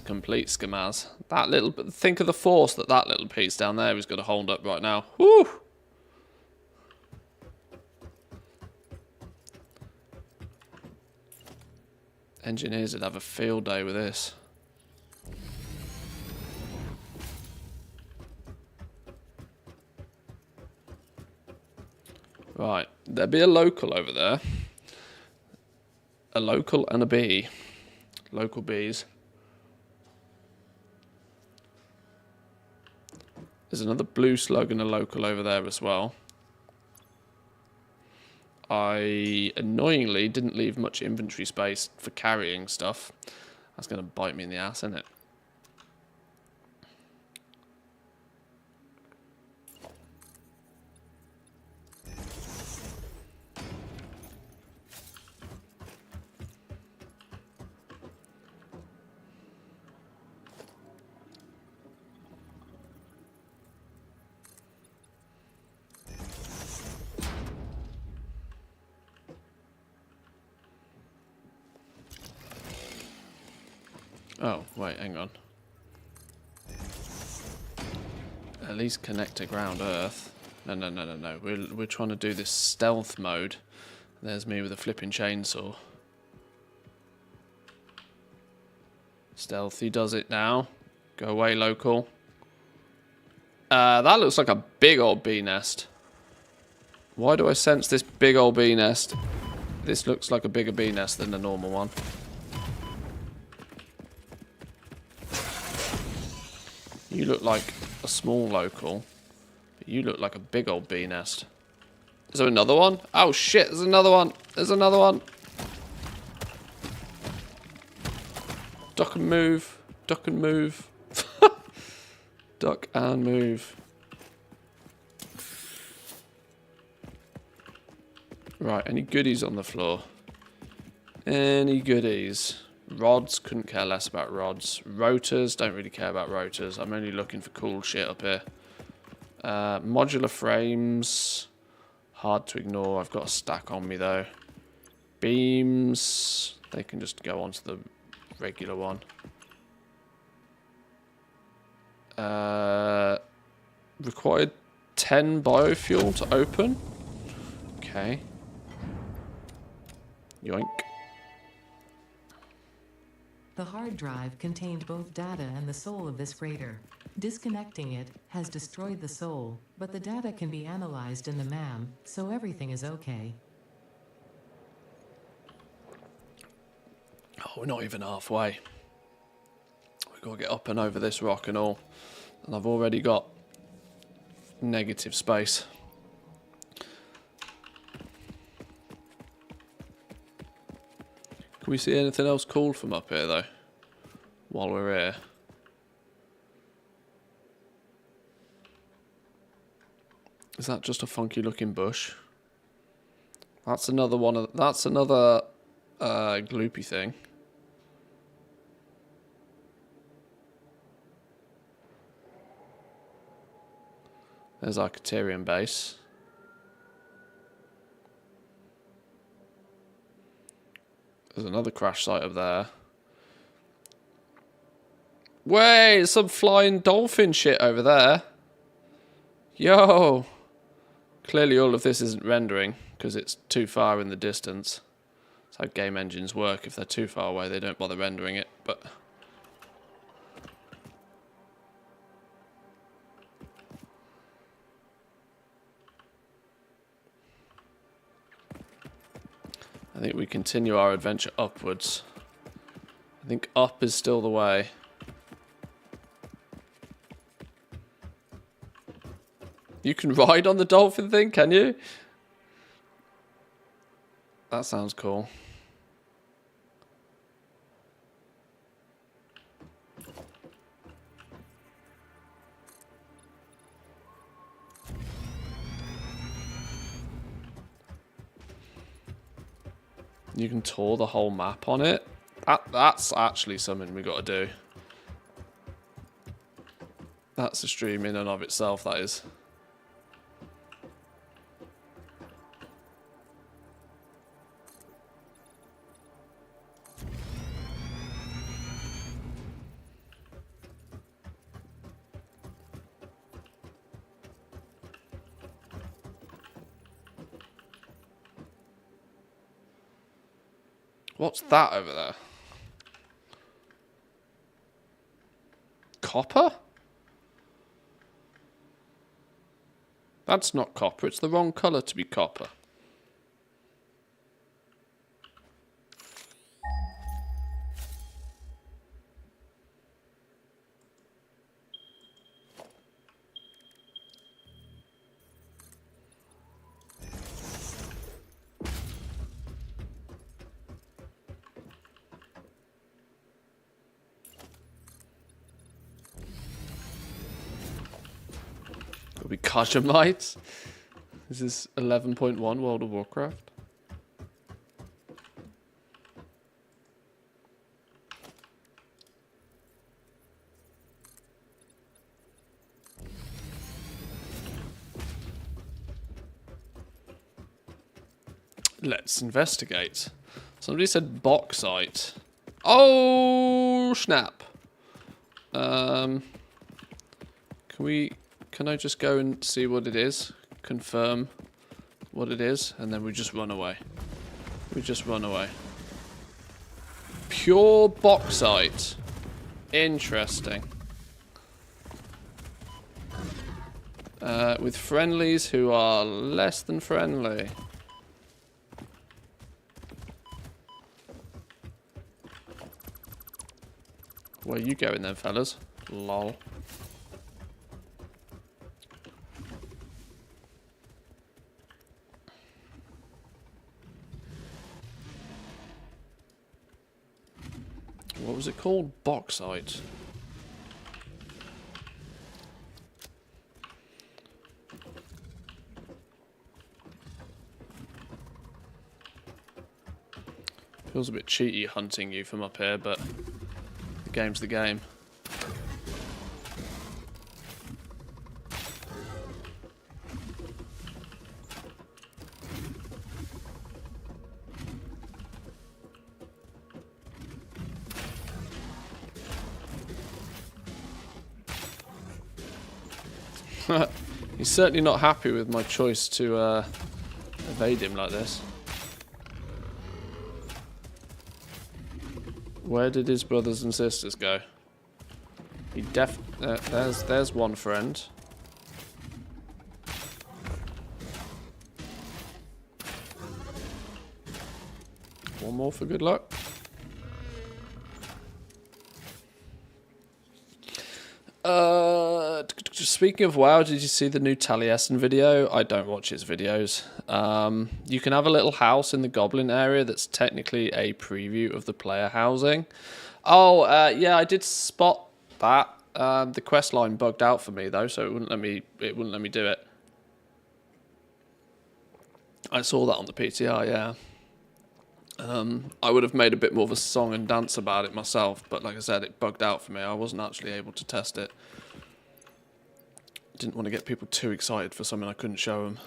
Speaker 1: complete scamaz. That little, think of the force that little piece down there is going to hold up right now. Woo! Engineers would have a field day with this. Right, there'd be a local over there. A local and a bee. Local bees. There's another blue slug and a local over there as well. I annoyingly didn't leave much inventory space for carrying stuff. That's going to bite me in the ass, isn't it? Oh, wait, hang on. At least connect to ground earth. No. We're trying to do this stealth mode. There's me with a flipping chainsaw. Stealthy does it now. Go away, local. That looks like a big old bee nest. Why do I sense this big old bee nest? This looks like a bigger bee nest than the normal one. You look like a small local, but you look like a big old bee nest. Is there another one? Oh shit, there's another one. There's another one. Duck and move. Duck and move. Duck and move. Right, any goodies on the floor? Any goodies? Rods, couldn't care less about rods. Rotors, don't really care about rotors. I'm only looking for cool shit up here. Modular frames, hard to ignore. I've got a stack on me though. Beams, they can just go onto the regular one. Required 10 biofuel to open. Okay. Yoink.
Speaker 3: The hard drive contained both data and the soul of this freighter. Disconnecting it has destroyed the soul, but the data can be analyzed in the MAM, so everything is okay.
Speaker 1: Oh, we're not even halfway. We've got to get up and over this rock and all. And I've already got negative space. Can we see anything else cool from up here, though, while we're here? Is that just a funky looking bush? That's another one of... That's another gloopy thing. There's our Caterian base. There's another crash site up there. Wait, some flying dolphin shit over there. Yo. Clearly all of this isn't rendering because it's too far in the distance. That's how game engines work. If they're too far away, they don't bother rendering it. But I think we continue our adventure upwards. I think up is still the way. You can ride on the dolphin thing, can you? That sounds cool. You can tour the whole map on it. That's actually something we got to do. That's a stream in and of itself, that is. What's that over there? copper? That's not copper. It's the wrong colour to be copper. It'll be Kajamite. This is 11.1 World of Warcraft. Let's investigate. Somebody said bauxite. Oh, snap. Can I just go and see what it is? Confirm what it is, and then we just run away. We just run away. Pure bauxite. Interesting. With friendlies who are less than friendly. Where are you going then, fellas? Lol. What was it called? Bauxite. Feels a bit cheaty hunting you from up here, but the game's the game. He's certainly not happy with my choice to evade him like this. Where did his brothers and sisters go? He there's one friend. One more for good luck. Speaking of WoW, did you see the new Taliesin video? I don't watch his videos. You can have a little house in the Goblin area that's technically a preview of the player housing. Oh, yeah, I did spot that. The quest line bugged out for me though, so it wouldn't let me do it. I saw that on the PTR, yeah. I would have made a bit more of a song and dance about it myself, but like I said, it bugged out for me. I wasn't actually able to test it. Didn't want to get people too excited for something I couldn't show them.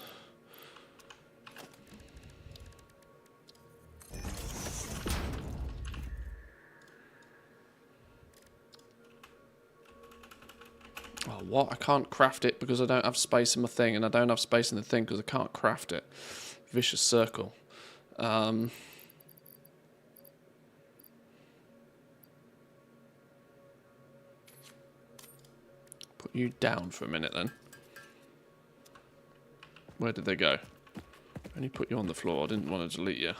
Speaker 1: Oh, what? I can't craft it because I don't have space in my thing, and I don't have space in the thing because I can't craft it. Vicious circle. Put you down for a minute then. Where did they go? I only put you on the floor. I didn't want to delete you.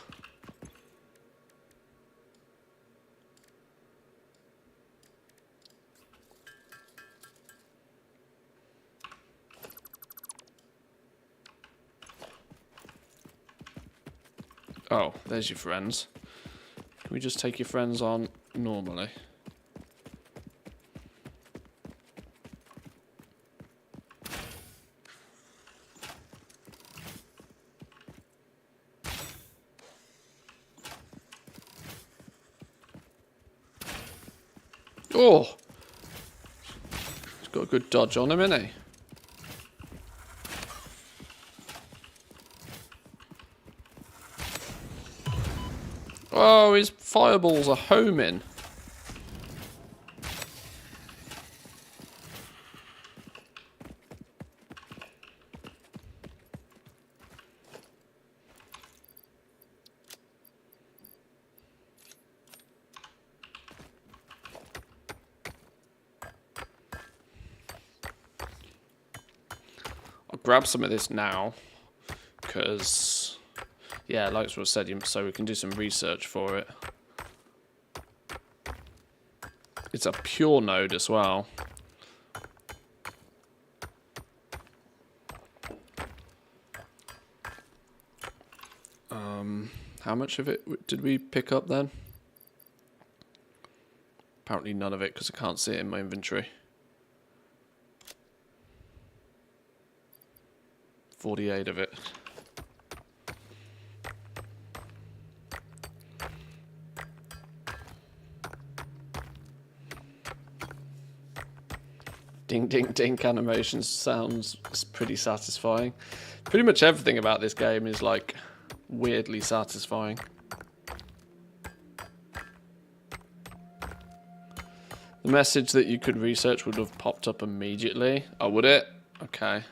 Speaker 1: Oh, there's your friends. Can we just take your friends on normally? Oh! He's got a good dodge on him, hasn't he? Oh, his fireballs are homing. grab some of this now, because, yeah, like what I said, so we can do some research for it. It's a pure node as well. How much of it did we pick up then? Apparently none of it, because I can't see it in my inventory. 48 of it. Ding ding ding animation sounds pretty satisfying. Pretty much everything about this game is like weirdly satisfying. The message that you could research would have popped up immediately. Oh, would it? Okay.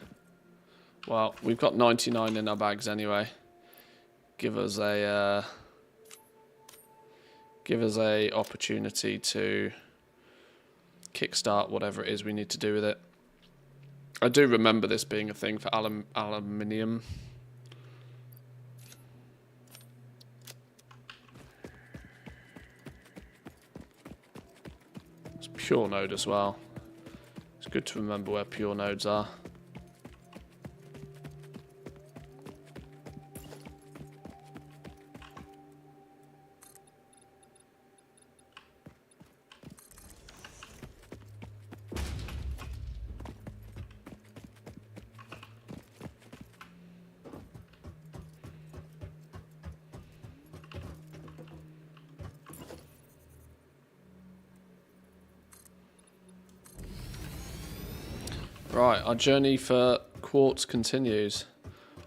Speaker 1: Well, we've got 99 in our bags anyway. Give us a opportunity to kickstart whatever it is we need to do with it. I do remember this being a thing for aluminium. It's pure node as well. It's good to remember where pure nodes are. Right, our journey for quartz continues.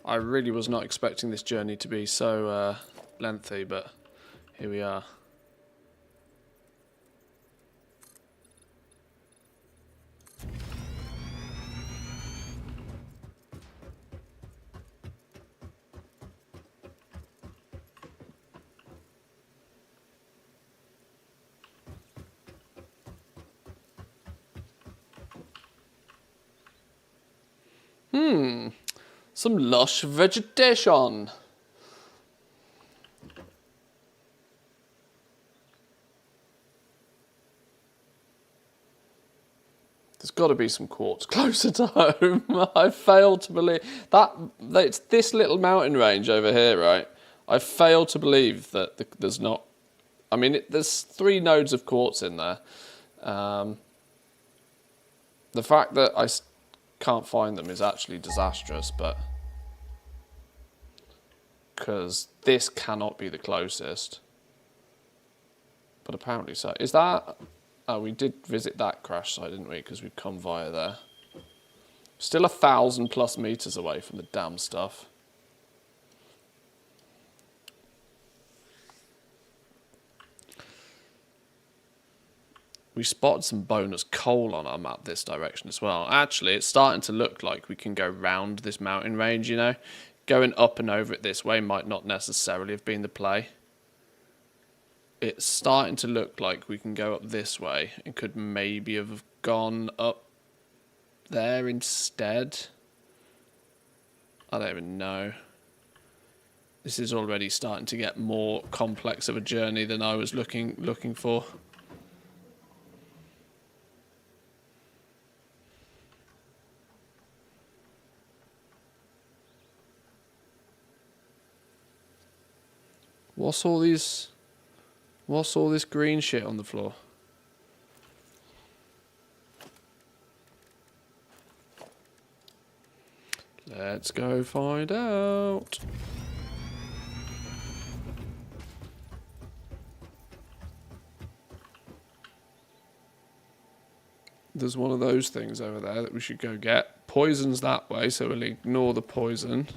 Speaker 1: I really was not expecting this journey to be so lengthy, but here we are. Some lush vegetation. There's got to be some quartz closer to home. I fail to believe that it's this little mountain range over here, right? I fail to believe that there's not. I mean, there's 3 nodes of quartz in there. The fact that I can't find them is actually disastrous, but because this cannot be the closest, but apparently so. Is that? Oh, we did visit that crash site, didn't we? Because we've come via there. Still 1,000+ meters away from the damn stuff. We spotted some bonus coal on our map this direction as well. Actually, it's starting to look like we can go round this mountain range, you know. Going up and over it this way might not necessarily have been the play. It's starting to look like we can go up this way and could maybe have gone up there instead. I don't even know. This is already starting to get more complex of a journey than I was looking for. What's all this green shit on the floor? Let's go find out. There's one of those things over there that we should go get. Poison's that way, so we'll ignore the poison.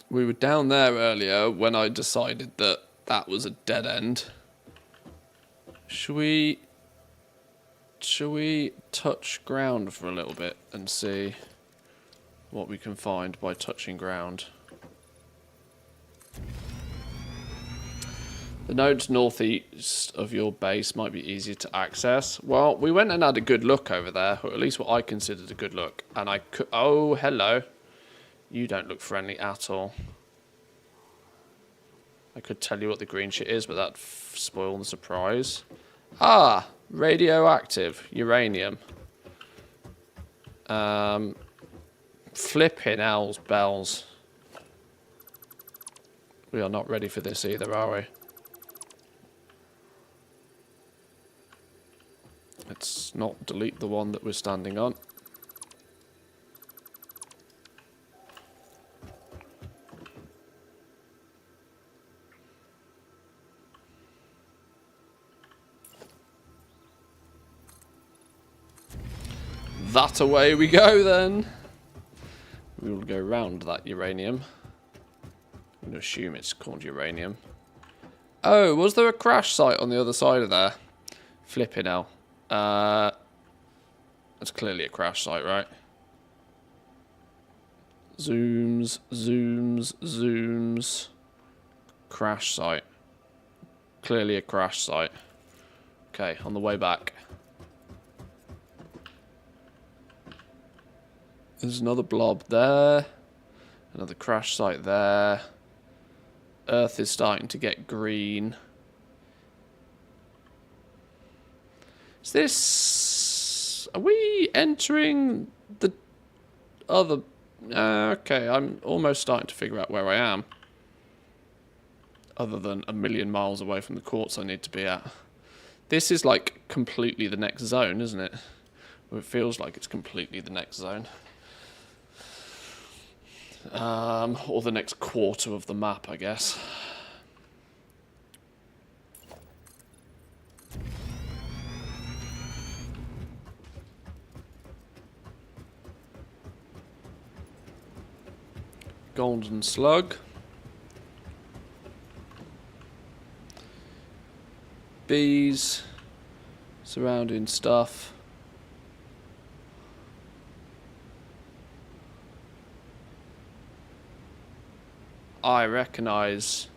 Speaker 1: We were down there earlier when I decided that that was a dead end. Shall we touch ground for a little bit and see what we can find by touching ground? The nodes northeast of your base might be easier to access. Well, we went and had a good look over there, or at least what I considered a good look. And I could... Oh, hello. You don't look friendly at all. I could tell you what the green shit is, but that'd spoil the surprise. Ah, radioactive uranium. Flipping owls bells. We are not ready for this either, are we? Let's not delete the one that we're standing on. That away we go then. We will go round that uranium. I'm going to assume it's called uranium. Oh, was there a crash site on the other side of there? Flipping hell. That's clearly a crash site, right? Zooms, zooms, zooms. Crash site. Clearly a crash site. Okay, on the way back. There's another blob there. Another crash site there. Earth is starting to get green. Is this... Are we entering the other... okay, I'm almost starting to figure out where I am. Other than a million miles away from the quartz I need to be at. This is like completely the next zone, isn't it? Or it feels like it's completely the next zone. Or the next quarter of the map, I guess. Golden slug. Bees. Surrounding stuff. I recognise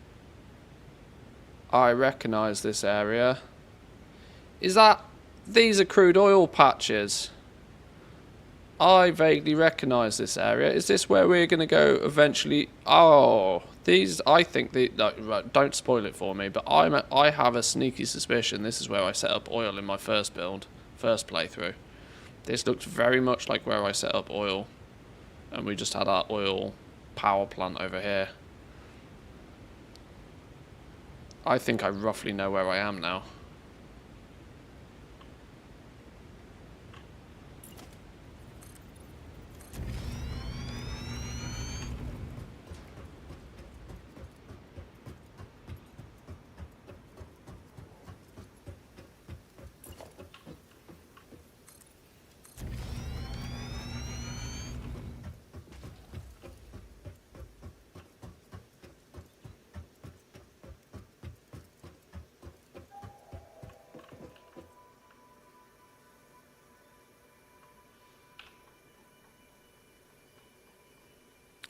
Speaker 1: this area. Is that... These are crude oil patches. I vaguely recognise this area. Is this where we're going to go eventually? Oh, these... I think... No, right, don't spoil it for me, but I have a sneaky suspicion this is where I set up oil in my first build. First playthrough. This looked very much like where I set up oil. And we just had our oil power plant over here. I think I roughly know where I am now.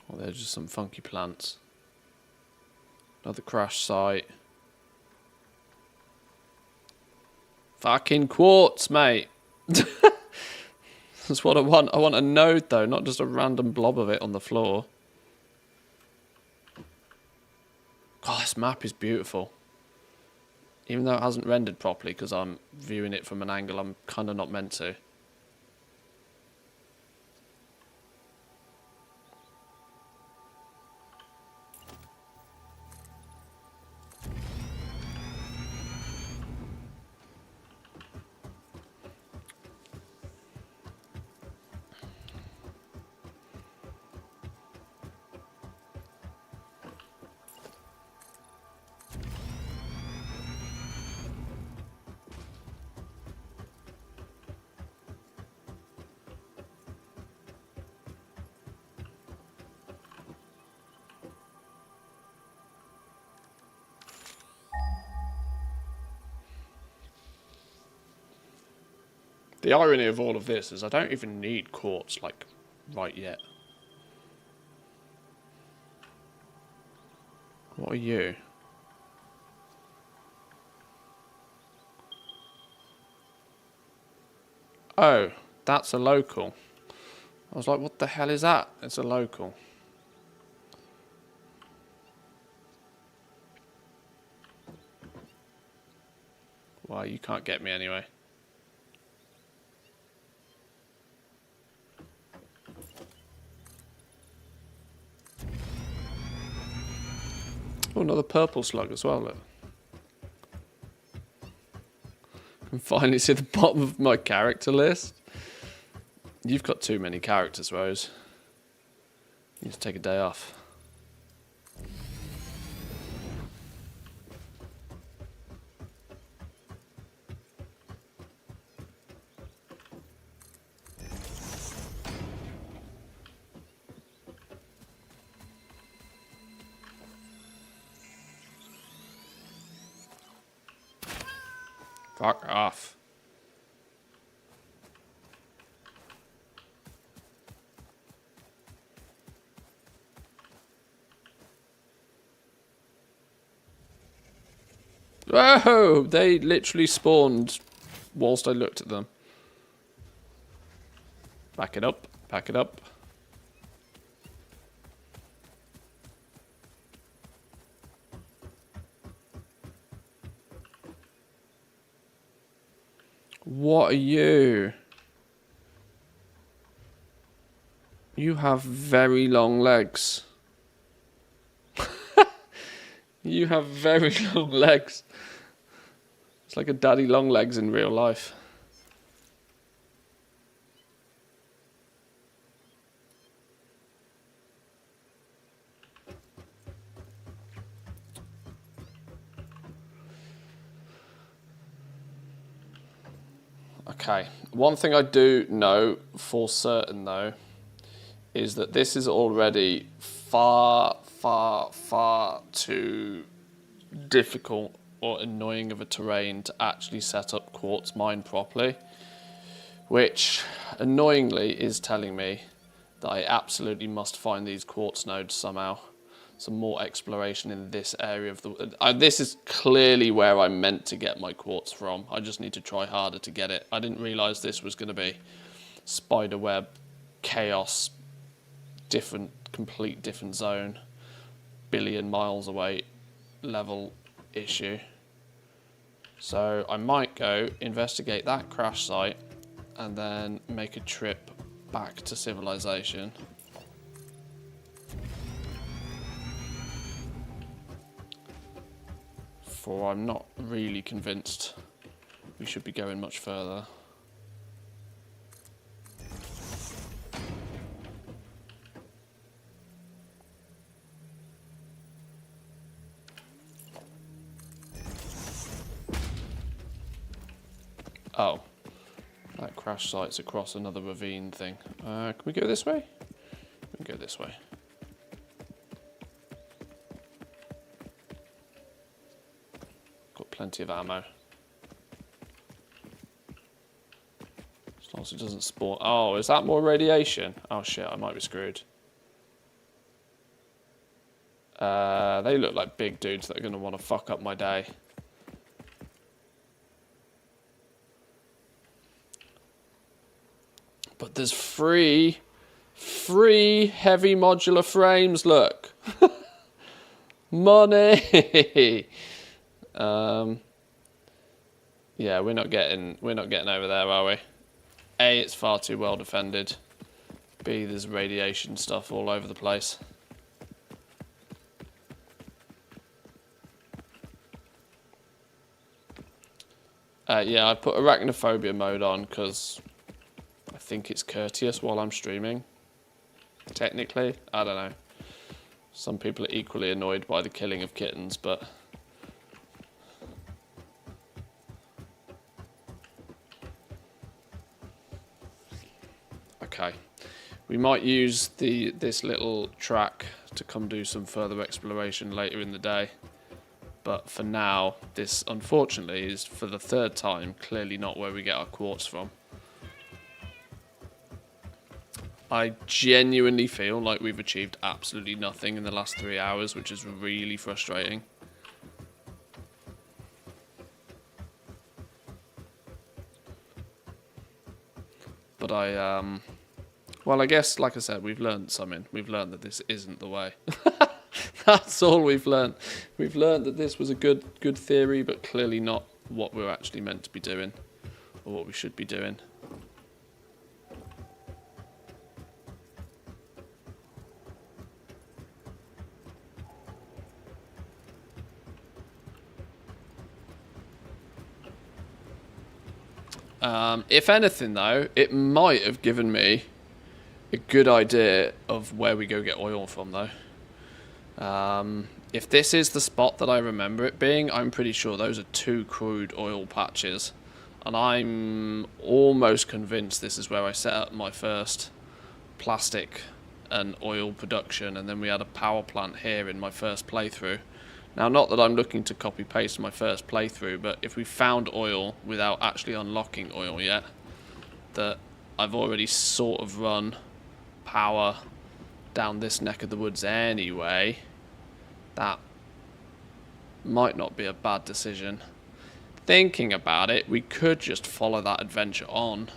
Speaker 1: Well, they're just some funky plants. Another crash site. Fucking quartz, mate. That's what I want. I want a node, though, not just a random blob of it on the floor. God, this map is beautiful. Even though it hasn't rendered properly, because I'm viewing it from an angle I'm kind of not meant to. The irony of all of this is I don't even need quartz, like, right yet. What are you? Oh, that's a local. I was like, what the hell is that? It's a local. Well, you can't get me anyway. Oh, another purple slug as well, look. I can finally see the bottom of my character list. You've got too many characters, Rose. You need to take a day off. Fuck off. Whoa! They literally spawned whilst I looked at them. Back it up. Back it up. What are you? You have very long legs. You have very long legs. It's like a daddy long legs in real life. Okay, one thing I do know for certain though is that this is already far too difficult or annoying of a terrain to actually set up quartz mine properly, which annoyingly is telling me that I absolutely must find these quartz nodes somehow. Some more exploration in this area of the... this is clearly where I'm meant to get my quartz from. I just need to try harder to get it. I didn't realise this was going to be spiderweb, chaos, complete different zone, billion miles away level issue. So I might go investigate that crash site and then make a trip back to civilization. For I'm not really convinced we should be going much further. Oh, that crash site's across another ravine thing. Can we go this way? We can go this way. Got plenty of ammo. As long as it doesn't spawn. Oh, is that more radiation? Oh shit, I might be screwed. They look like big dudes that are going to want to fuck up my day. But there's free heavy modular frames, look. Money. Yeah, we're not getting over there, are we? A, it's far too well defended. B, there's radiation stuff all over the place. Yeah, I put arachnophobia mode on because I think it's courteous while I'm streaming. Technically, I don't know. Some people are equally annoyed by the killing of kittens, but... Okay. We might use this little track to come do some further exploration later in the day. But for now, this unfortunately is, for the third time, clearly not where we get our quartz from. I genuinely feel like we've achieved absolutely nothing in the last 3 hours, which is really frustrating. But well, I guess, like I said, we've learned something. We've learned that this isn't the way. That's all we've learned. We've learned that this was a good theory, but clearly not what we're actually meant to be doing, or what we should be doing. If anything, though, it might have given me a good idea of where we go get oil from, though. If this is the spot that I remember it being, I'm pretty sure those are 2 crude oil patches. And I'm almost convinced this is where I set up my first plastic and oil production, and then we had a power plant here in my first playthrough. Now, not that I'm looking to copy-paste my first playthrough, but if we found oil without actually unlocking oil yet, that I've already sort of run power down this neck of the woods anyway, that might not be a bad decision. Thinking about it, we could just follow that adventure on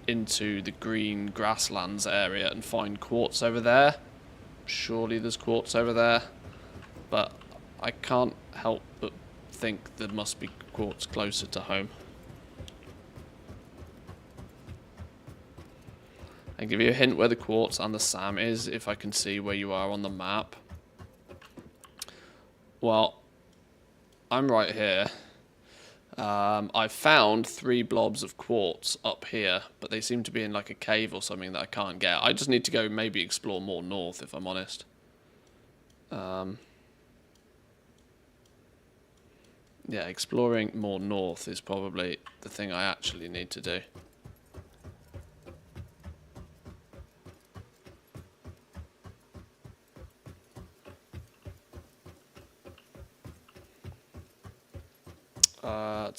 Speaker 1: into the green grasslands area and find quartz over there. Surely there's quartz over there, but I can't help but think there must be quartz closer to home. I'll give you a hint where the quartz and the SAM is if I can see where you are on the map. Well, I'm right here. I found 3 blobs of quartz up here, but they seem to be in like a cave or something that I can't get. I just need to go maybe explore more north, if I'm honest. Yeah, exploring more north is probably the thing I actually need to do.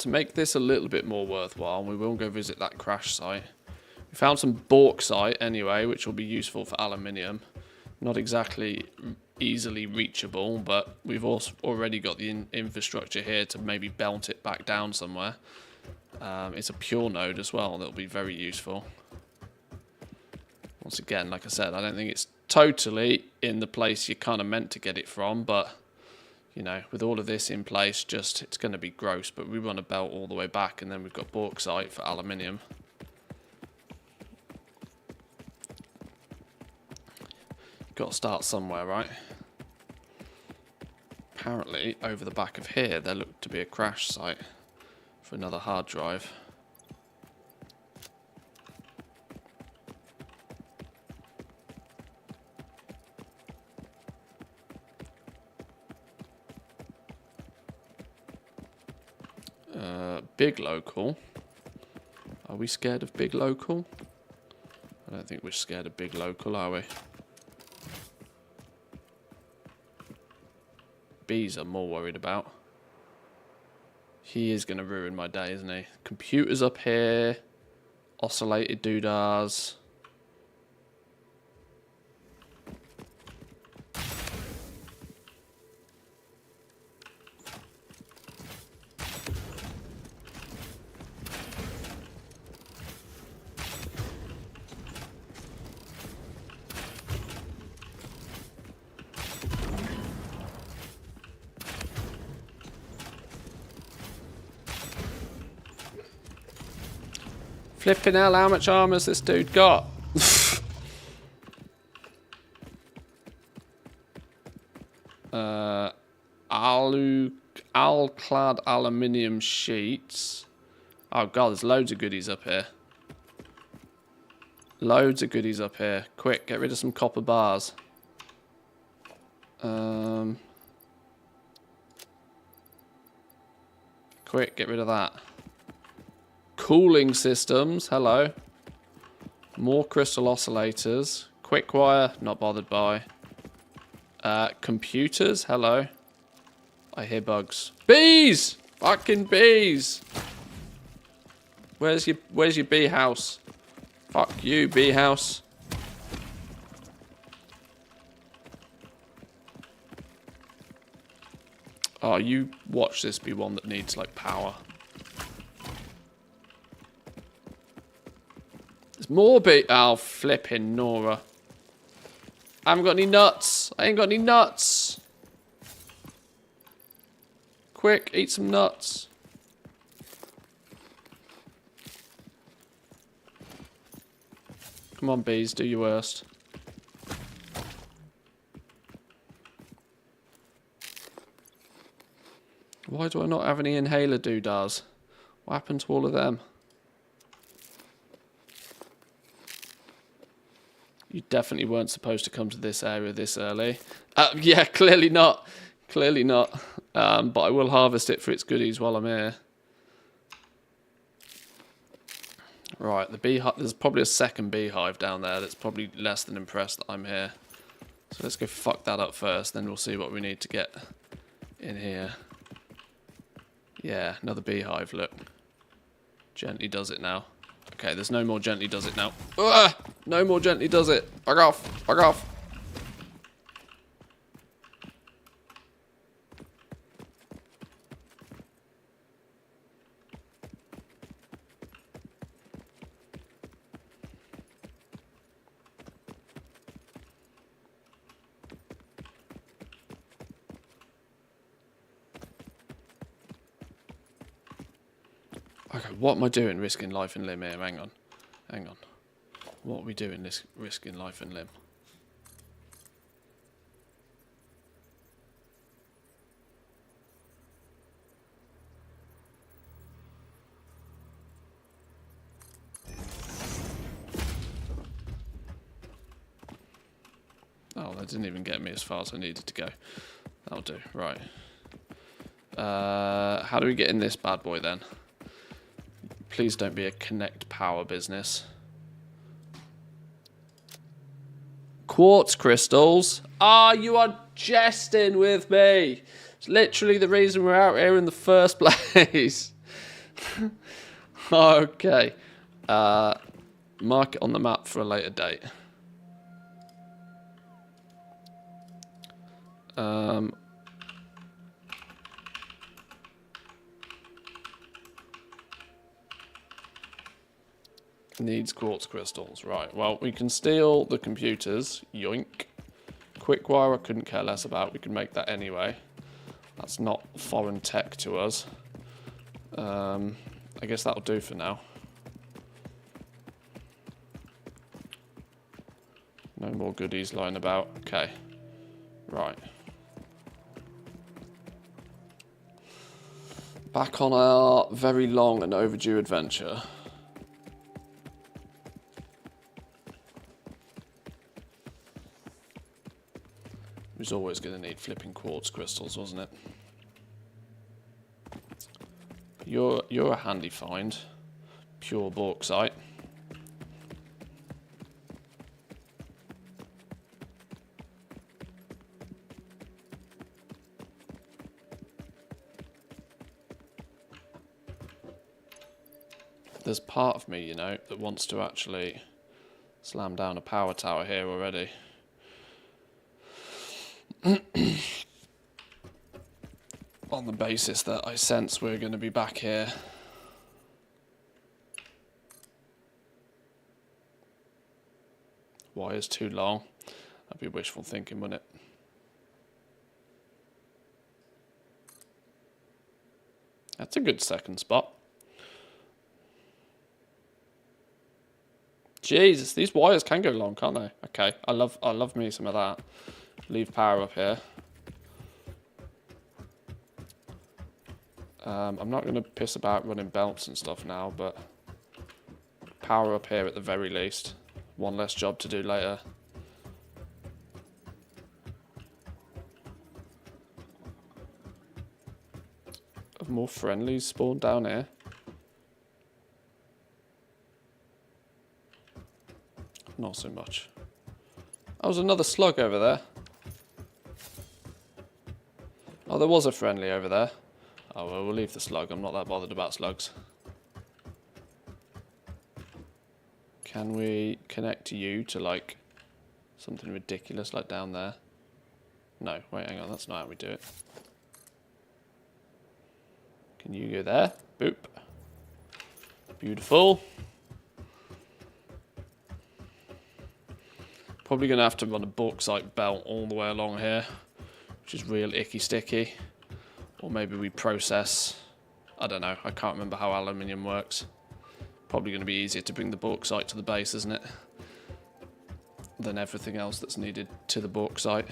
Speaker 1: To make this a little bit more worthwhile, we will go visit that crash site. We found some bauxite anyway, which will be useful for aluminium. Not exactly easily reachable, but we've also already got the infrastructure here to maybe belt it back down somewhere. It's a pure node as well, that'll be very useful. Once again, like I said, I don't think it's totally in the place you're kind of meant to get it from, but you know, with all of this in place, just it's going to be gross, but we run a belt all the way back, and then we've got bauxite for aluminium. Got to start somewhere, right? Apparently, over the back of here, there looked to be a crash site for another hard drive. Big local. Are we scared of big local? I don't think we're scared of big local, are we? Bees I'm more worried about. He is going to ruin my day, isn't he? Computers up here. Oscillated doodahs. Flipping hell, how much armor's this dude got? Al-clad aluminium sheets. Oh god, there's loads of goodies up here. Loads of goodies up here. Quick, get rid of some copper bars. Quick, get rid of that. Cooling systems, hello. More crystal oscillators. Quick wire, not bothered by. Computers, hello. I hear bugs. Bees! Fucking bees! Where's your bee house? Fuck you, bee house. Oh, you watch this be one that needs like power. There's There's more bee. Oh, flipping Nora. I haven't got any nuts. I ain't got any nuts. Quick, eat some nuts. Come on, bees, do your worst. Why do I not have any inhaler doodahs? What happened to all of them? You definitely weren't supposed to come to this area this early. Yeah, clearly not. Clearly not. But I will harvest it for its goodies while I'm here. Right, the beehive. There's probably a second beehive down there that's probably less than impressed that I'm here. So let's go fuck that up first, then we'll see what we need to get in here. Yeah, another beehive, look. Gently does it now. Okay, there's no more gently does it now. No more gently does it. Fuck off. Fuck off. Okay, what am I doing risking life and limb here? Hang on. Hang on. What are we doing risking life and limb? Oh, that didn't even get me as far as I needed to go. That'll do. Right. How do we get in this bad boy then? Please don't be a connect power business. Quartz crystals? Ah, you are jesting with me. It's literally the reason we're out here in the first place. Okay. Mark it on the map for a later date. Needs quartz crystals. Right, well, we can steal the computers. Yoink. Quickwire I couldn't care less about. We can make that anyway. That's not foreign tech to us. I guess that'll do for now. No more goodies lying about. Okay. Right. Back on our very long and overdue adventure. It was always going to need flipping quartz crystals, wasn't it? You're a handy find. Pure bauxite. There's part of me, you know, that wants to actually slam down a power tower here already. On the basis that I sense we're going to be back here. Wire's too long. That'd be wishful thinking, wouldn't it? That's a good second spot. Jesus, these wires can go long, can't they? Okay, I love me some of that. Leave power up here. I'm not going to piss about running belts and stuff now, but power up here at the very least. One less job to do later. Have more friendlies spawned down here? Not so much. Oh, there's another slug over there. Oh, there was a friendly over there. Oh, well, we'll leave the slug. I'm not that bothered about slugs. Can we connect to you to, like, something ridiculous like down there? No, wait, hang on. That's not how we do it. Can you go there? Boop. Beautiful. Probably going to have to run a bauxite belt all the way along here, which is real icky sticky. Or maybe we process, I don't know, I can't remember how aluminium works. Probably going to be easier to bring the bauxite to the base, isn't it? Than everything else that's needed to the bauxite.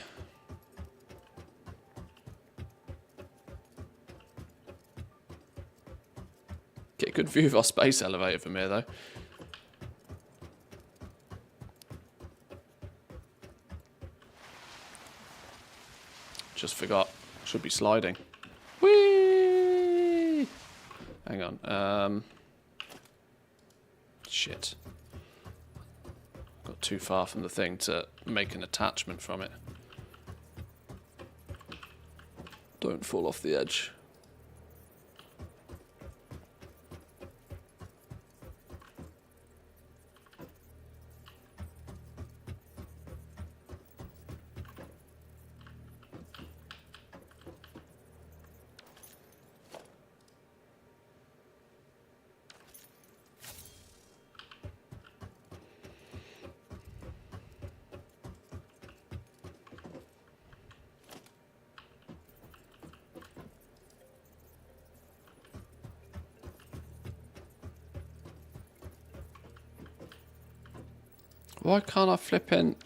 Speaker 1: Get a good view of our space elevator from here, though. Just forgot. Should be sliding. Whee! Hang on. Shit. Got too far from the thing to make an attachment from it. Don't fall off the edge. Why can't I flip in?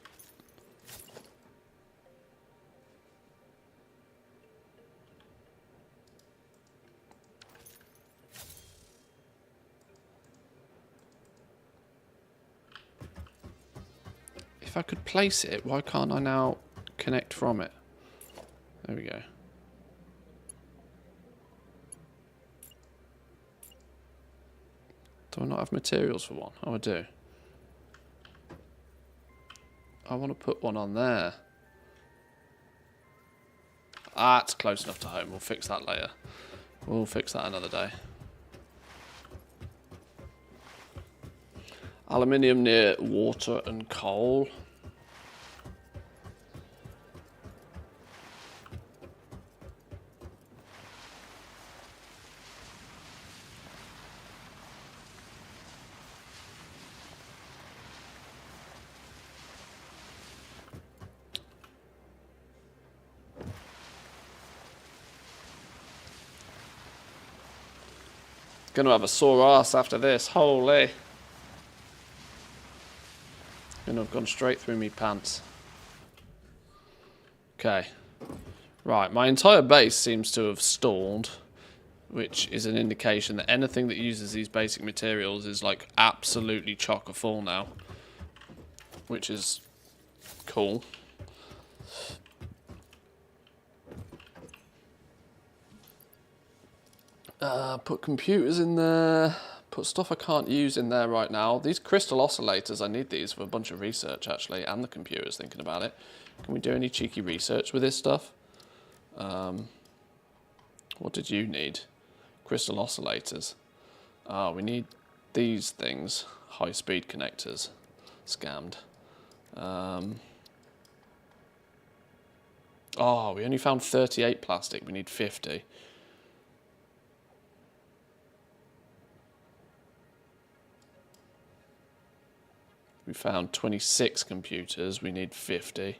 Speaker 1: If I could place it, why can't I now connect from it? There we go. Do I not have materials for one? Oh, I do. I want to put one on there. Ah, it's close enough to home. We'll fix that later. We'll fix that another day. Aluminium near water and coal. Gonna have a sore ass after this. Holy. Gonna have gone straight through me pants. Okay. Right, my entire base seems to have stalled, which is an indication that anything that uses these basic materials is like absolutely chock full now, which is cool. Put computers in there. Put stuff I can't use in there right now. These crystal oscillators, I need these for a bunch of research actually, and the computers thinking about it. Can we do any cheeky research with this stuff? What did you need? Crystal oscillators. Ah, we need these things. High-speed connectors. Scammed. Oh, we only found 38 plastic. We need 50. We found 26 computers. We need 50.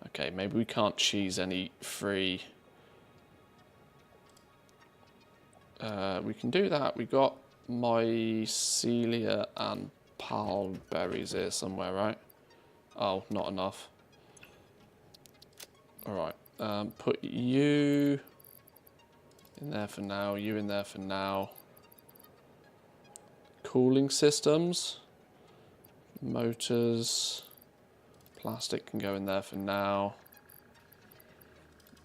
Speaker 1: Okay, maybe we can't cheese any free. We can do that. We got mycelia and pal berries here somewhere, right? Oh, not enough. Alright, put you in there for now, you in there for now. Cooling systems. Motors. Plastic can go in there for now.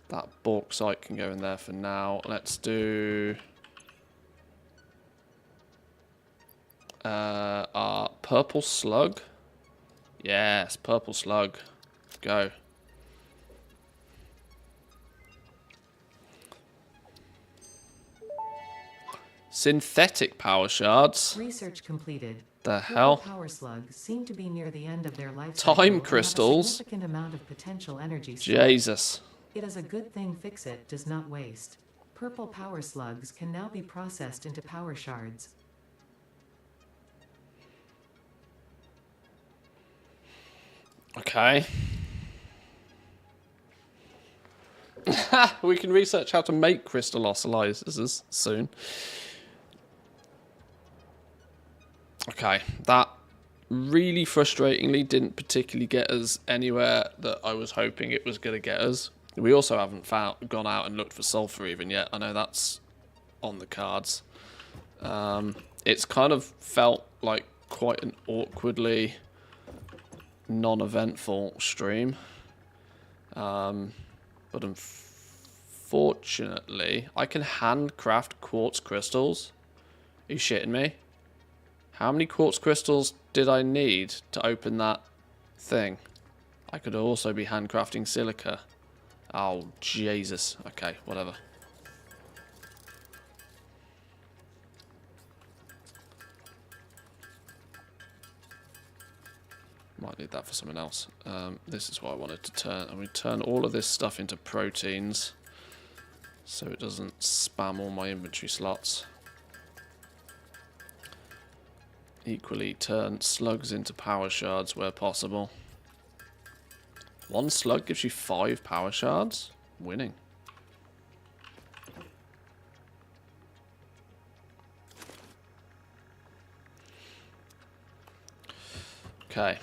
Speaker 1: That bauxite can go in there for now. Let's do our purple slug. Yes, purple slug. Go. Synthetic power shards.
Speaker 3: Research completed.
Speaker 1: The hell?
Speaker 3: Power slugs seem to be near the end of their life
Speaker 1: Time
Speaker 3: cycle and have a
Speaker 1: crystals.
Speaker 3: significant amount of potential energy stored.
Speaker 1: Jesus.
Speaker 3: It is a good thing Fix-It does not waste. Purple power slugs can now be processed into power shards.
Speaker 1: Okay. We can research how to make crystal oscillators soon. Okay, that really frustratingly didn't particularly get us anywhere that I was hoping it was going to get us. We also haven't gone out and looked for sulfur even yet. I know that's on the cards. It's kind of felt like quite an awkwardly non-eventful stream. But unfortunately, I can handcraft quartz crystals. Are you shitting me? How many quartz crystals did I need to open that thing? I could also be handcrafting silica. Oh, Jesus. Okay, whatever. Might need that for something else. This is what I wanted to turn. And we turn all of this stuff into proteins so it doesn't spam all my inventory slots. Equally, turn slugs into power shards where possible. 1 slug gives you 5 power shards? Winning. Okay.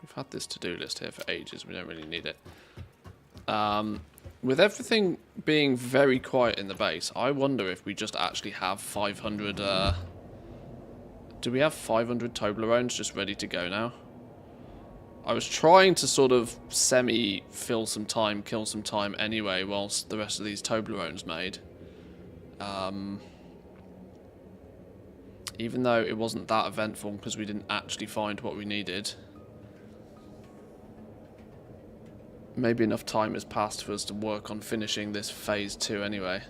Speaker 1: We've had this to-do list here for ages. We don't really need it. With everything being very quiet in the base, I wonder if we just actually have 500... do we have 500 Toblerones just ready to go now? I was trying to sort of semi-fill some time, kill some time anyway, whilst the rest of these Toblerones made. Even though it wasn't that eventful because we didn't actually find what we needed. Maybe enough time has passed for us to work on finishing this phase 2 anyway.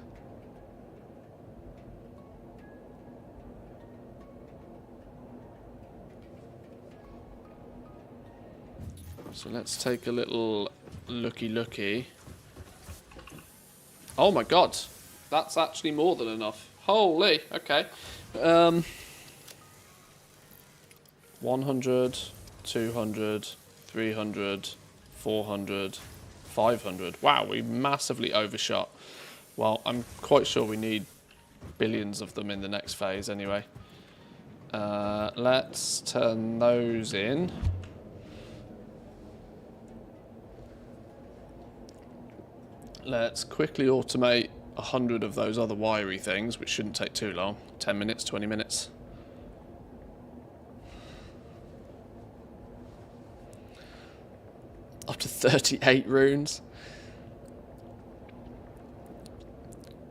Speaker 1: So let's take a little looky. Oh my god! That's actually more than enough. Holy! Okay. 100, 200, 300, 400, 500. Wow, we massively overshot. Well, I'm quite sure we need billions of them in the next phase anyway. Let's turn those in. Let's quickly automate 100 of those other wiry things, which shouldn't take too long. 10 minutes, 20 minutes. Up to 38 runes.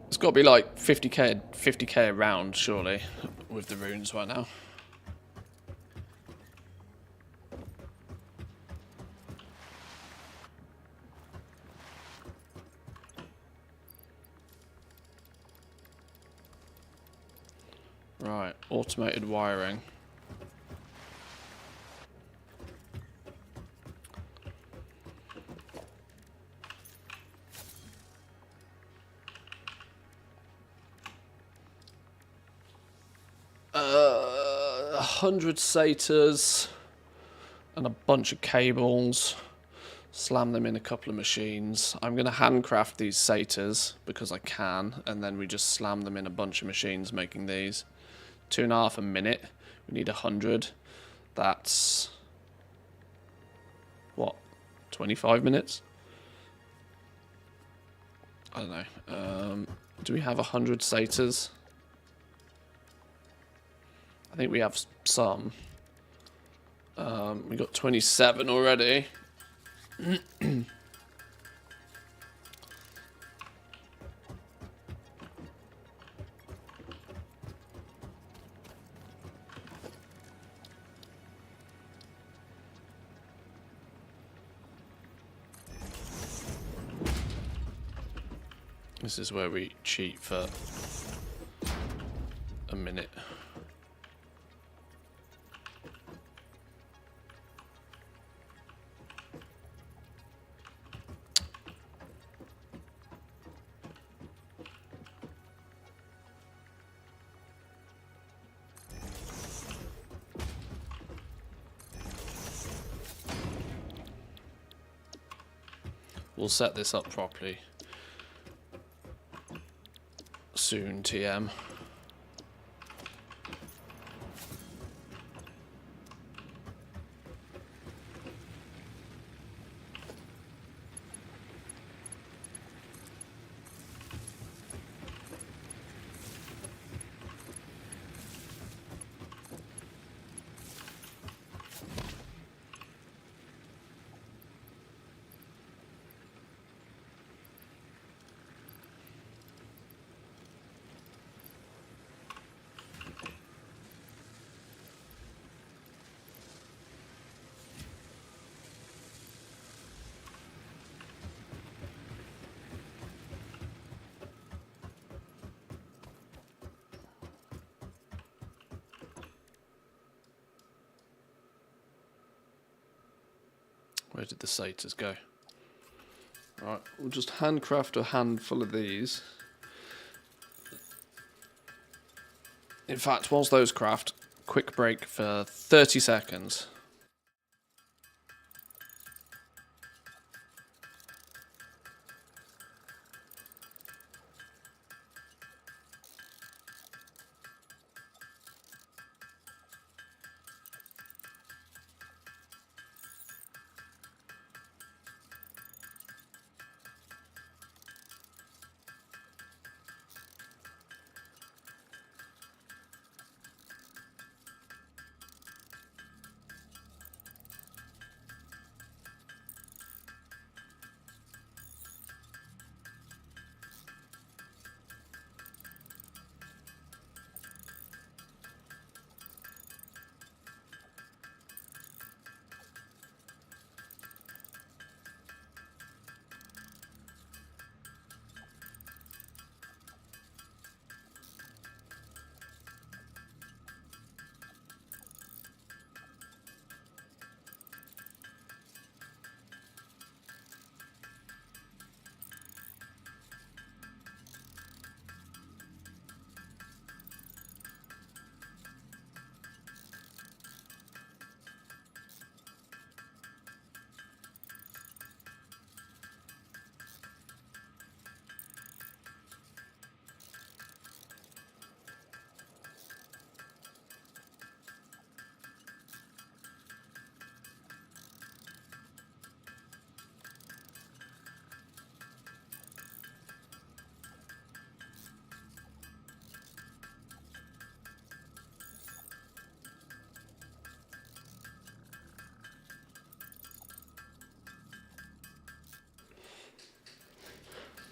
Speaker 1: It's got to be like 50k a round, surely, with the runes right now. Right, automated wiring. A 100 satyrs and a bunch of cables. Slam them in a couple of machines. I'm going to handcraft these satyrs because I can, and then we just slam them in a bunch of machines making these. 2.5 a minute. We need 100. That's what? 25 minutes? I don't know. Do we have 100 satyrs? I think we have some. We got 27 already. This is where we cheat for a minute. We'll set this up properly soon, TM. Where did the satyrs go? Right, we'll just handcraft a handful of these. In fact, whilst those craft, quick break for 30 seconds.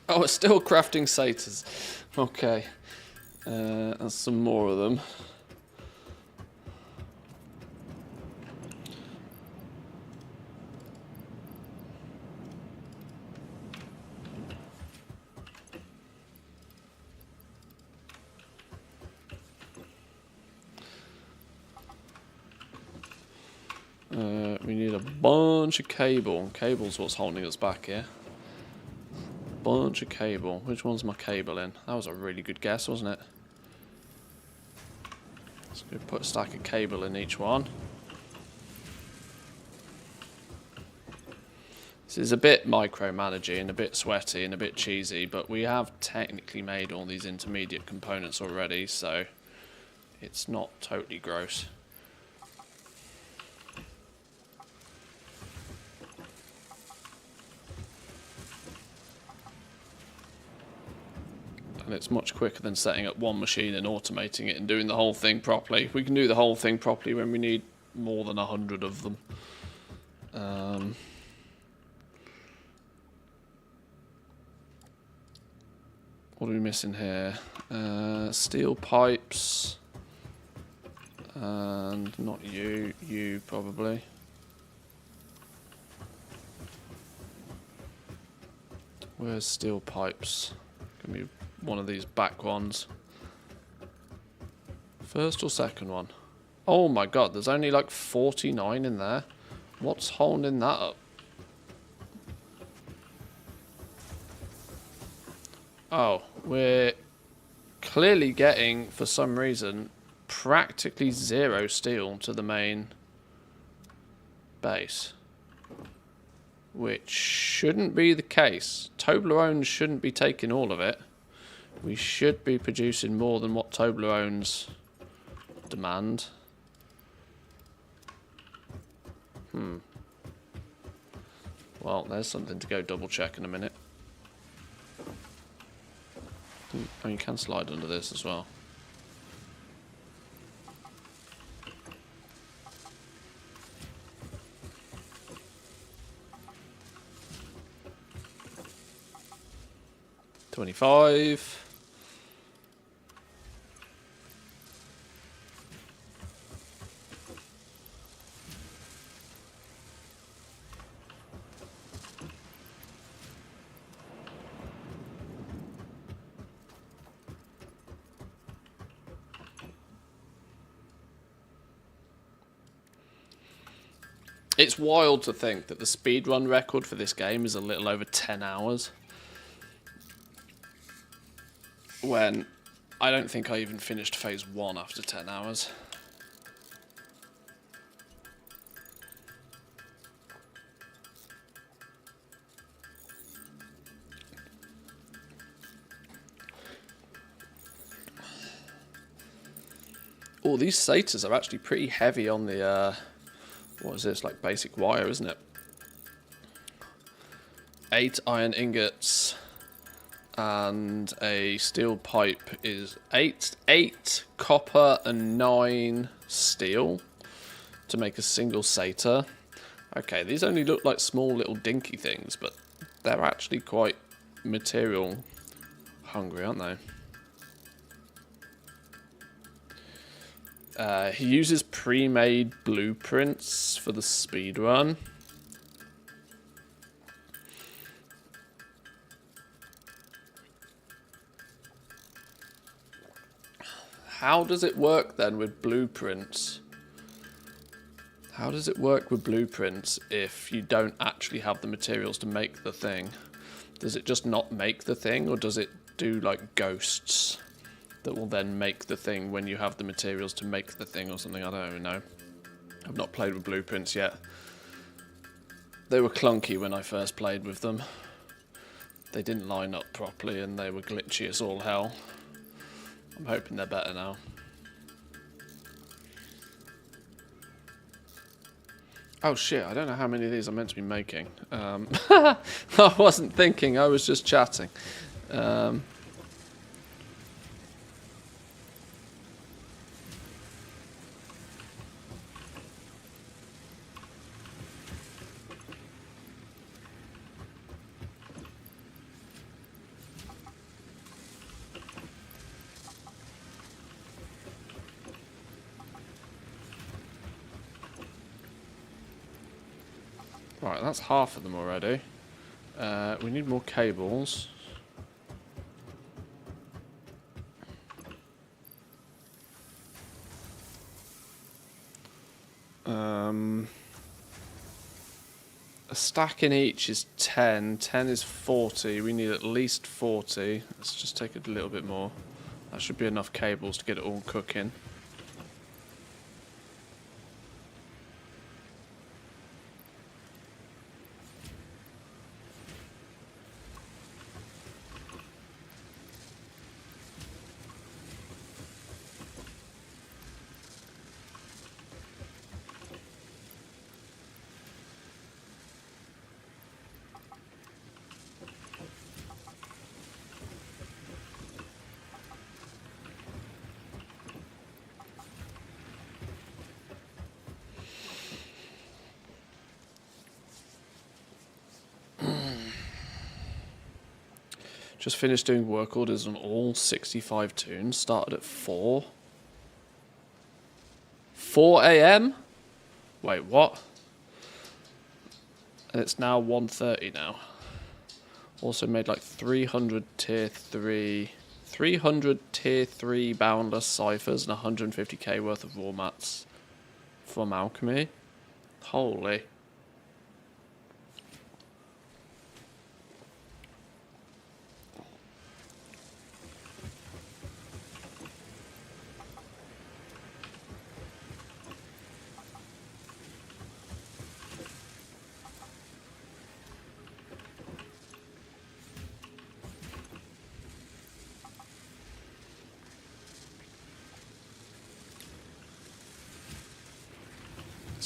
Speaker 1: Oh, it's still crafting satyrs. Okay. There's some more of them. We need a bunch of cable. Cable's what's holding us back here. Bunch of cable. Which one's my cable in? That was a really good guess, wasn't it? Let's go put a stack of cable in each one. This is a bit micromanaging and a bit sweaty and a bit cheesy, but we have technically made all these intermediate components already, so it's not totally gross. And it's much quicker than setting up one machine and automating it and doing the whole thing properly. We can do the whole thing properly when we need more than 100 of them. What are we missing here? Steel pipes. And not you. You probably. Where's steel pipes? Give me one of these back ones. First or second one? Oh my god, there's only like 49 in there. What's holding that up? Oh, we're clearly getting, for some reason, practically zero steel to the main base. which shouldn't be the case. Toblerones shouldn't be taking all of it. We should be producing more than what Toblerones demand. Well, there's something to go double check in a minute. Oh, you can slide under this as well. $25. It's wild to think that the speedrun record for this game is a little over 10 hours. When I don't think I even finished phase 1 after 10 hours. Oh, these satyrs are actually pretty heavy on the, what is this, like basic wire, isn't it? 8 iron ingots and a steel pipe is 8 copper and 9 steel to make a single satyr. Okay, these only look like small little dinky things, but they're actually quite material hungry, aren't they? He uses pre-made blueprints for the speedrun. How does it work then with blueprints? How does it work with blueprints if you don't actually have the materials to make the thing? Does it just not make the thing, or does it do like ghosts that will then make the thing when you have the materials to make the thing or something? I don't even know. I've not played with blueprints yet. They were clunky when I first played with them. They didn't line up properly and they were glitchy as all hell. I'm hoping they're better now. Oh shit, I don't know how many of these I'm meant to be making. I wasn't thinking, I was just chatting. Right, that's half of them already. We need more cables. A stack in each is 10. 10 is 40. We need at least 40. Let's just take a little bit more. That should be enough cables to get it all cooking. Just finished doing work orders on all 65 tunes. Started at 4. 4 AM? Wait, what? And it's now 1:30 now. Also made like 300 tier 3... 300 tier 3 boundless ciphers and 150k worth of raw mats from alchemy. Holy.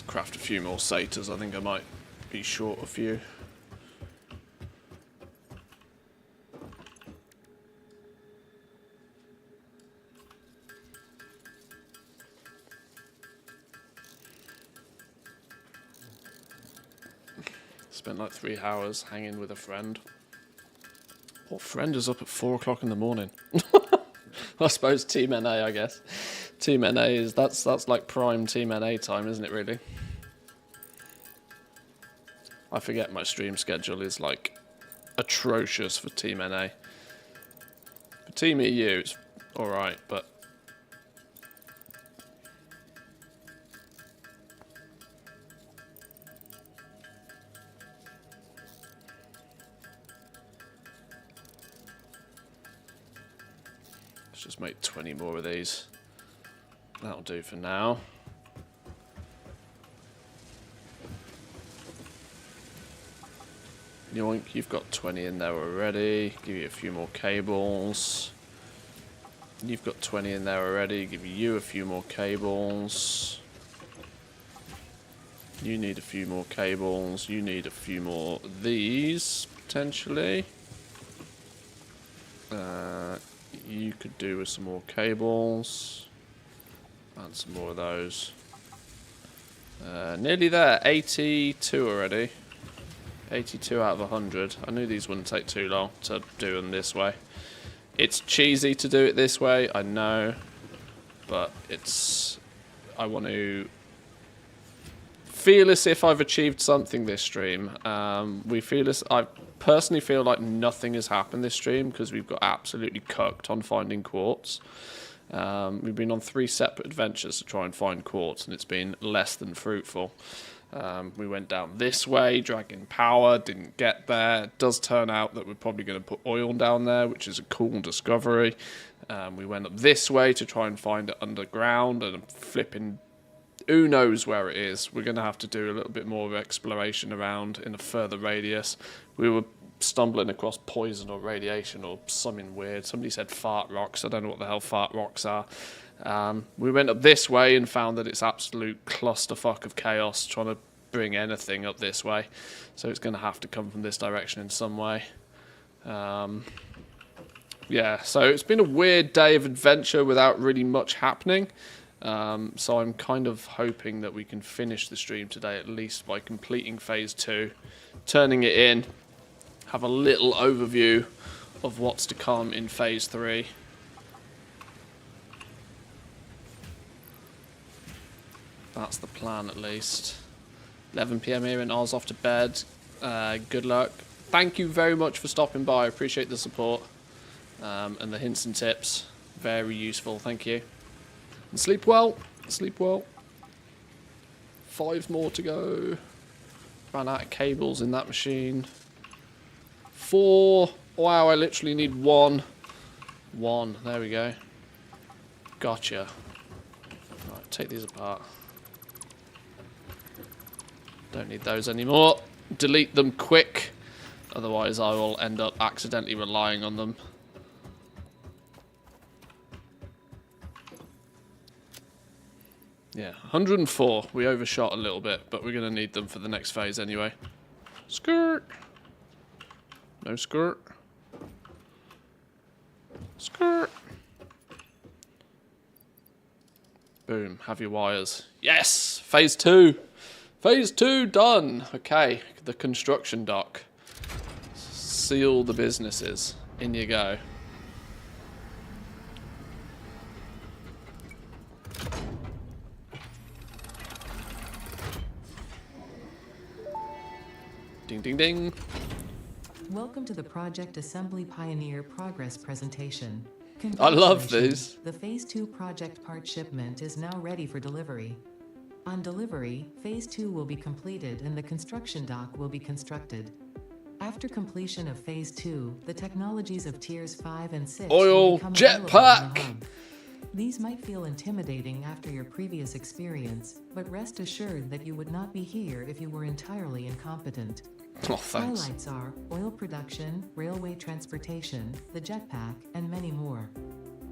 Speaker 1: Let's craft a few more satyrs. I think I might be short a few. Spent like 3 hours hanging with a friend. What friend is up at 4 o'clock in the morning? I suppose Team NA, I guess. Team NA is that's like prime Team NA time, isn't it? Really. I forget my stream schedule is like atrocious for Team NA. For Team EU, it's all right, but. Just make 20 more of these. That'll do for now. Yoink, you've got 20 in there already. Give you a few more cables. You've got 20 in there already. Give you a few more cables. You need a few more cables. You need a few more of these, potentially. You could do with some more cables. And some more of those. Nearly there. 82 already. 82 out of 100. I knew these wouldn't take too long to do them this way. It's cheesy to do it this way, I know. But it's... I want to feel as if I've achieved something this stream. I personally feel like nothing has happened this stream because we've got absolutely cucked on finding quartz. We've been on 3 separate adventures to try and find quartz, and it's been less than fruitful. We went down this way, dragging power, didn't get there. It does turn out that we're probably going to put oil down there, which is a cool discovery. We went up this way to try and find it underground, and flipping who knows where it is. We're going to have to do a little bit more exploration around in a further radius. We were stumbling across poison or radiation or something weird. Somebody said fart rocks. I don't know what the hell fart rocks are. We went up this way and found that it's absolute clusterfuck of chaos trying to bring anything up this way. So it's going to have to come from this direction in some way. Yeah, so it's been a weird day of adventure without really much happening. So I'm kind of hoping that we can finish the stream today at least by completing phase 2, turning it in, have a little overview of what's to come in phase 3. That's the plan at least. 11 PM here in Oz, off to bed. Good luck. Thank you very much for stopping by. I appreciate the support and the hints and tips. Very useful, thank you. And sleep well. Sleep well. 5 more to go. Ran out of cables in that machine. 4. Wow, I literally need 1. 1. There we go. Gotcha. Right, take these apart. Don't need those anymore. Delete them quick. Otherwise I will end up accidentally relying on them. Yeah, 104. We overshot a little bit, but we're going to need them for the next phase anyway. Skirt. No skirt. Skirt. Boom. Have your wires. Yes! Phase 2. Phase 2 done. Okay, the construction dock. Seal the businesses. In you go. Ding, ding, ding.
Speaker 3: Welcome to the Project Assembly Pioneer Progress presentation.
Speaker 1: I love these.
Speaker 3: The Phase 2 project part shipment is now ready for delivery. On delivery, Phase 2 will be completed and the construction dock will be constructed. After completion of Phase 2, the technologies of Tiers 5 and 6
Speaker 1: Oil
Speaker 3: will become available
Speaker 1: jetpack.
Speaker 3: on the hub. These might feel intimidating after your previous experience, but rest assured that you would not be here if you were entirely incompetent.
Speaker 1: Oh, thanks.
Speaker 3: Highlights are oil production, railway transportation, the jetpack, and many more.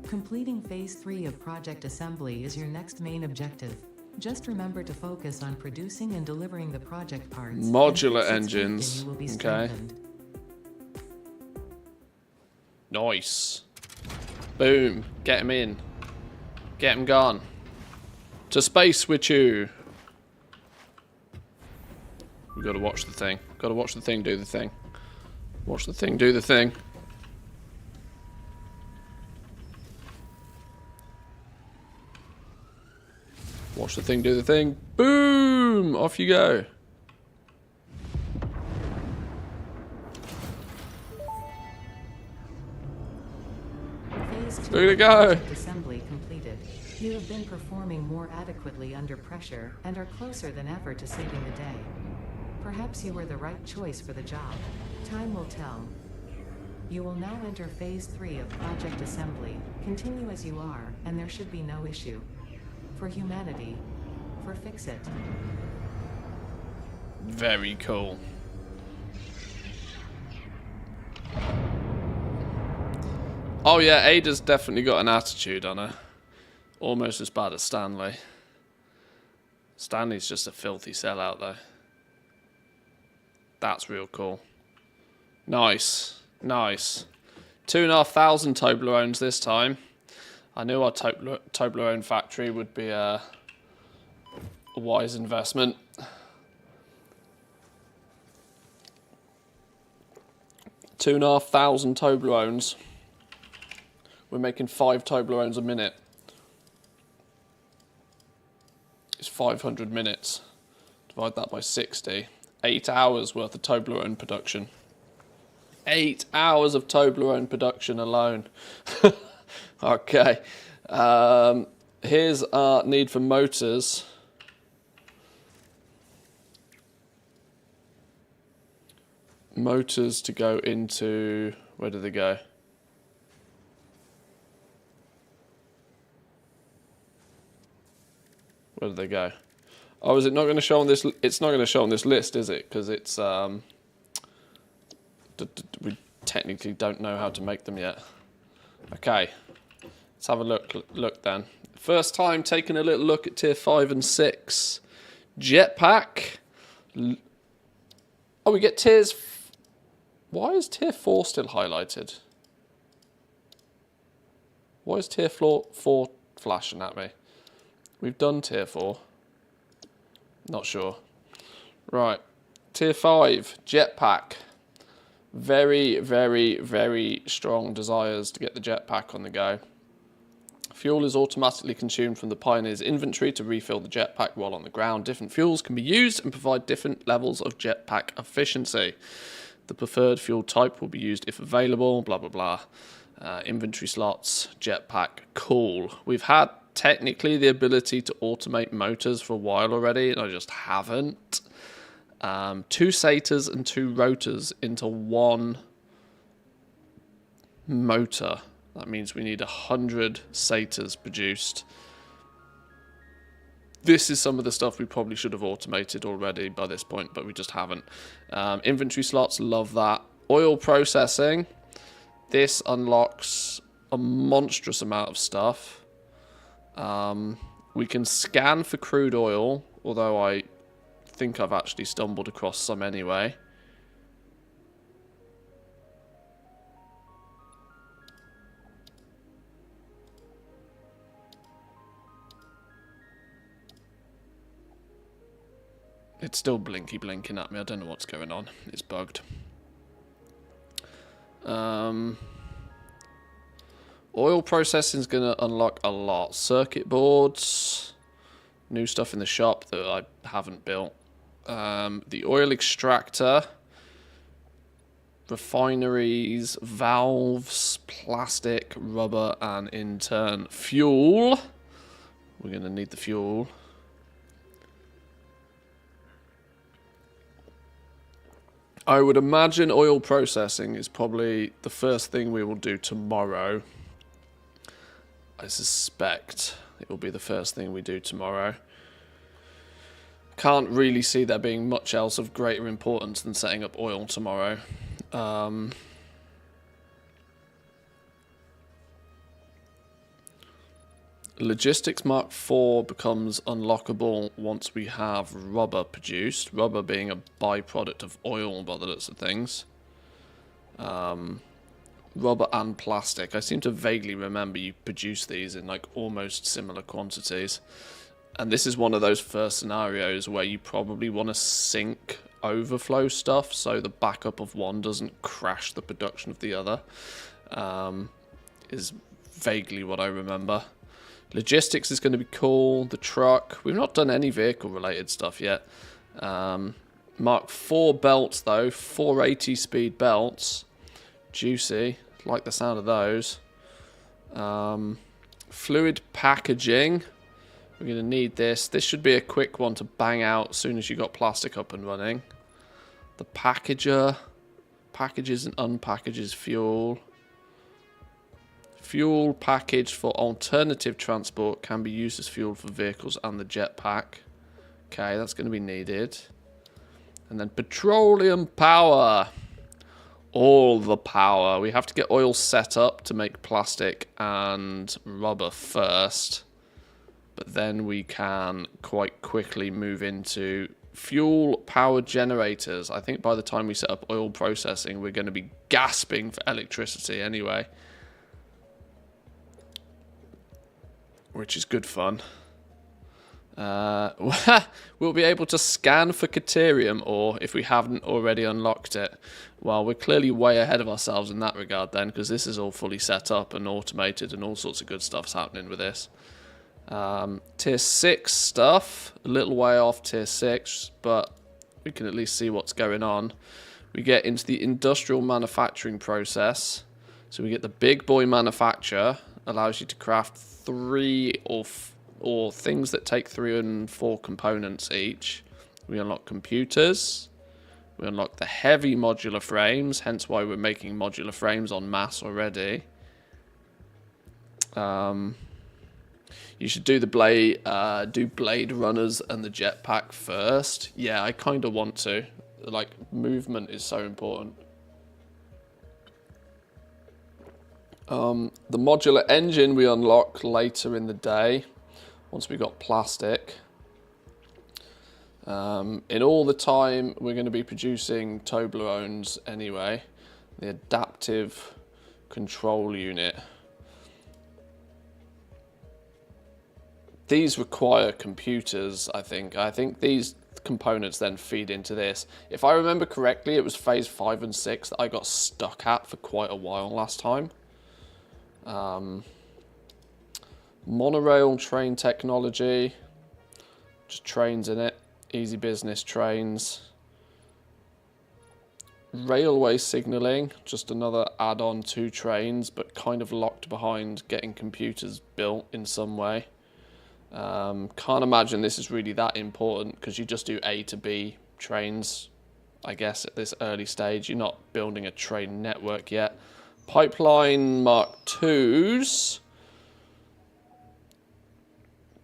Speaker 3: Completing Phase 3 of Project Assembly is your next main objective. Just remember to focus on producing and delivering the project parts.
Speaker 1: Modular
Speaker 3: and fix its weak,
Speaker 1: engines.
Speaker 3: and you will be
Speaker 1: Okay.
Speaker 3: strengthened.
Speaker 1: Nice. Boom. Get him in. Get him gone. To space with you. We gotta watch the thing. Gotta watch the thing do the thing. Watch the thing do the thing. Watch the thing do the thing. Boom! Off you go.
Speaker 3: Phase 2
Speaker 1: Look at it go.
Speaker 3: project assembly completed. You have been performing more adequately under pressure and are closer than ever to saving the day. Perhaps you were the right choice for the job. Time will tell. You will now enter phase 3 of project assembly. Continue as you are, and there should be no issue. For humanity. For Fix-It.
Speaker 1: Very cool. Oh yeah, Ada's definitely got an attitude on her. Almost as bad as Stanley. Stanley's just a filthy sellout though. That's real cool. Nice. Nice. 2,500 Toblerones this time. I knew our Toblerone factory would be a wise investment. Two and a half thousand Toblerones. We're making 5 Toblerones a minute. It's 500 minutes. Divide that by 60. 8 hours worth of Toblerone production. 8 hours of Toblerone production alone. Okay. Here's our need for motors. Motors to go into... Where do they go? Where do they go? Oh, is it not going to show on this? It's not going to show on this list, is it? Because it's we technically don't know how to make them yet. Okay, let's have a look then. First time taking a little look at tier 5 and 6. Jetpack. Oh, we get tiers. Why is tier 4 still highlighted? Why is tier 4 flashing at me? We've done tier 4. Not sure. Right. Tier 5, jetpack. Very, very, very strong desires to get the jetpack on the go. Fuel is automatically consumed from the Pioneer's inventory to refill the jetpack while on the ground. Different fuels can be used and provide different levels of jetpack efficiency. The preferred fuel type will be used if available, blah, blah, blah. Inventory slots, jetpack, cool. We've had technically the ability to automate motors for a while already, and I just haven't. 2 stators and 2 rotors into 1 motor. That means we need 100 stators produced. This is some of the stuff we probably should have automated already by this point, but we just haven't. Inventory slots, love that. Oil processing. This unlocks a monstrous amount of stuff. We can scan for crude oil, although I think I've actually stumbled across some anyway. It's still blinking at me. I don't know what's going on. It's bugged. Oil processing is going to unlock a lot. Circuit boards. New stuff in the shop that I haven't built. The oil extractor. Refineries. Valves. Plastic. Rubber. And in turn, fuel. We're going to need the fuel. I would imagine oil processing is probably the first thing we will do tomorrow. I suspect it will be the first thing we do tomorrow. Can't really see there being much else of greater importance than setting up oil tomorrow. Logistics Mark 4 becomes unlockable once we have rubber produced. Rubber being a byproduct of oil by the looks of things. Rubber and plastic. I seem to vaguely remember you produce these in like almost similar quantities. And this is one of those first scenarios where you probably want to sync overflow stuff so the backup of one doesn't crash the production of the other. Is vaguely what I remember. Logistics is going to be cool. The truck. We've not done any vehicle related stuff yet. Mark 4 belts though. 480 speed belts. Juicy. Like the sound of those. Fluid packaging. We're going to need this. This should be a quick one to bang out as soon as you got plastic up and running. The packager. Packages and unpackages fuel. Fuel package for alternative transport can be used as fuel for vehicles and the jetpack. Okay, that's going to be needed. And then petroleum power. All the power. We have to get oil set up to make plastic and rubber first. But then we can quite quickly move into fuel power generators. I think by the time we set up oil processing, we're going to be gasping for electricity anyway. Which is good fun. We'll be able to scan for Caterium ore if we haven't already unlocked it. Well, we're clearly way ahead of ourselves in that regard then, because this is all fully set up and automated and all sorts of good stuff's happening with this. Tier 6 stuff, a little way off tier 6, but we can at least see what's going on. We get into the industrial manufacturing process. So we get the big boy manufacture, allows you to craft 3 or things that take 3 and 4 components each. We unlock computers. We unlock the heavy modular frames, hence why we're making modular frames en masse already. You should do the blade runners and the jetpack first. Yeah, I kind of want to. Like, movement is so important. The modular engine we unlock later in the day, once we got plastic. In all the time, we're going to be producing Toblerones anyway. The adaptive control unit. These require computers, I think. I think these components then feed into this. If I remember correctly, it was phase 5 and 6 that I got stuck at for quite a while last time. Monorail train technology. Just trains in it. Easy business trains. Railway signalling. Just another add-on to trains, but kind of locked behind getting computers built in some way. Can't imagine this is really that important because you just do A to B trains, I guess, at this early stage. You're not building a train network yet. Pipeline Mark IIs.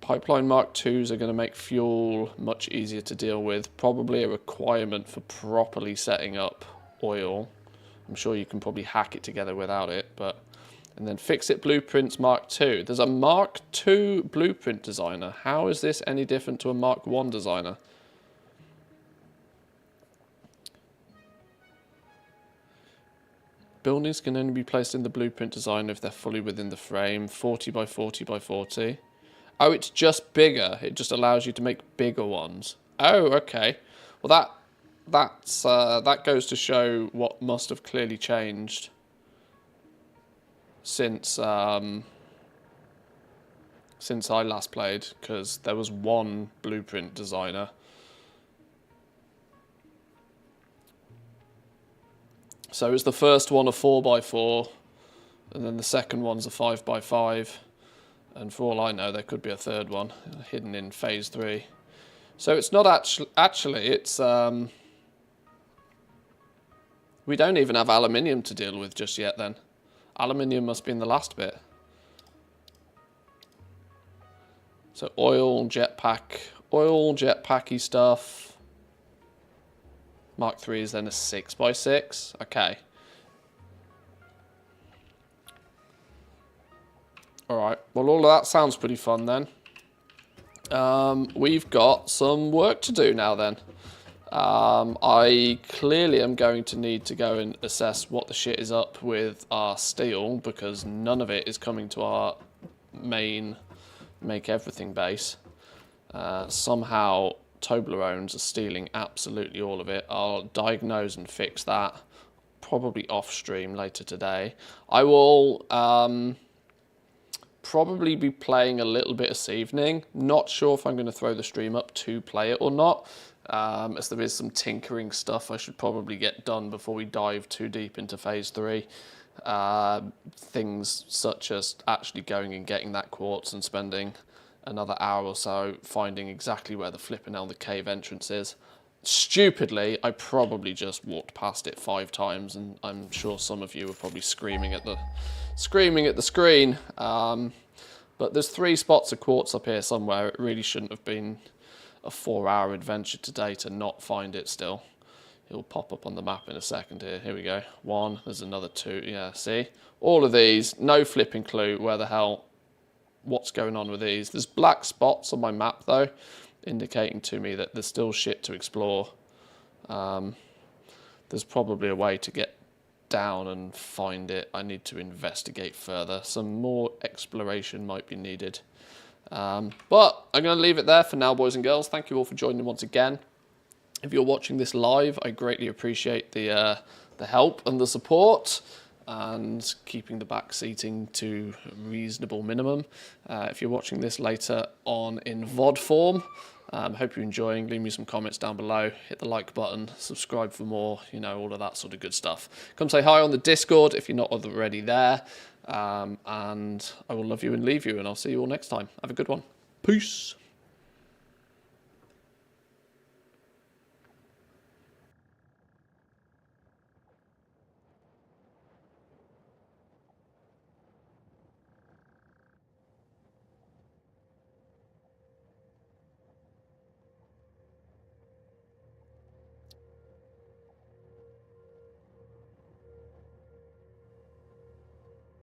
Speaker 1: Pipeline Mark IIs are going to make fuel much easier to deal with. Probably a requirement for properly setting up oil. I'm sure you can probably hack it together without it, but... And then Fix-It Blueprints Mark II. There's a Mark II blueprint designer. How is this any different to a Mark I designer? Buildings can only be placed in the blueprint designer if they're fully within the frame. 40 by 40 by 40. Oh, it's just bigger. It just allows you to make bigger ones. Oh, okay. Well, that goes to show what must have clearly changed since I last played, because there was one blueprint designer. So is the first one a 4x4, and then the second one's a 5x5, and for all I know, there could be a third one hidden in phase 3. So it's not actually it's we don't even have aluminium to deal with just yet. Then aluminium must be in the last bit. So oil, jetpacky stuff. Mark III is then a 6x6. Okay. Alright, well all of that sounds pretty fun then. We've got some work to do now then. I clearly am going to need to go and assess what the shit is up with our steel, because none of it is coming to our main make everything base. Somehow Toblerones are stealing absolutely all of it. I'll diagnose and fix that probably off stream later today. I will probably be playing a little bit this evening. Not sure if I'm going to throw the stream up to play it or not, as there is some tinkering stuff I should probably get done before we dive too deep into phase 3. Things such as actually going and getting that quartz and spending another hour or so finding exactly where the flipping hell the cave entrance is. Stupidly, I probably just walked past it 5 times, and I'm sure some of you are probably screaming at the screen. But there's 3 spots of quartz up here somewhere. It really shouldn't have been a 4-hour adventure today to not find it still. It'll pop up on the map in a second here. Here we go. 1, there's another 2. Yeah, see? All of these, no flipping clue where the hell, what's going on with these. There's black spots on my map though, indicating to me that there's still shit to explore. There's probably a way to get down and find it. I need to investigate further. Some more exploration might be needed. But I'm going to leave it there for now, boys and girls. Thank you all for joining once again. If you're watching this live, I greatly appreciate the help and the support, and keeping the back seating to a reasonable minimum. If you're watching this later on in VOD form, hope you're enjoying. Leave me some comments down below. Hit the like button, subscribe for more, you know, all of that sort of good stuff. Come say hi on the Discord if you're not already there. And I will love you and leave you, and I'll see you all next time. Have a good one. Peace.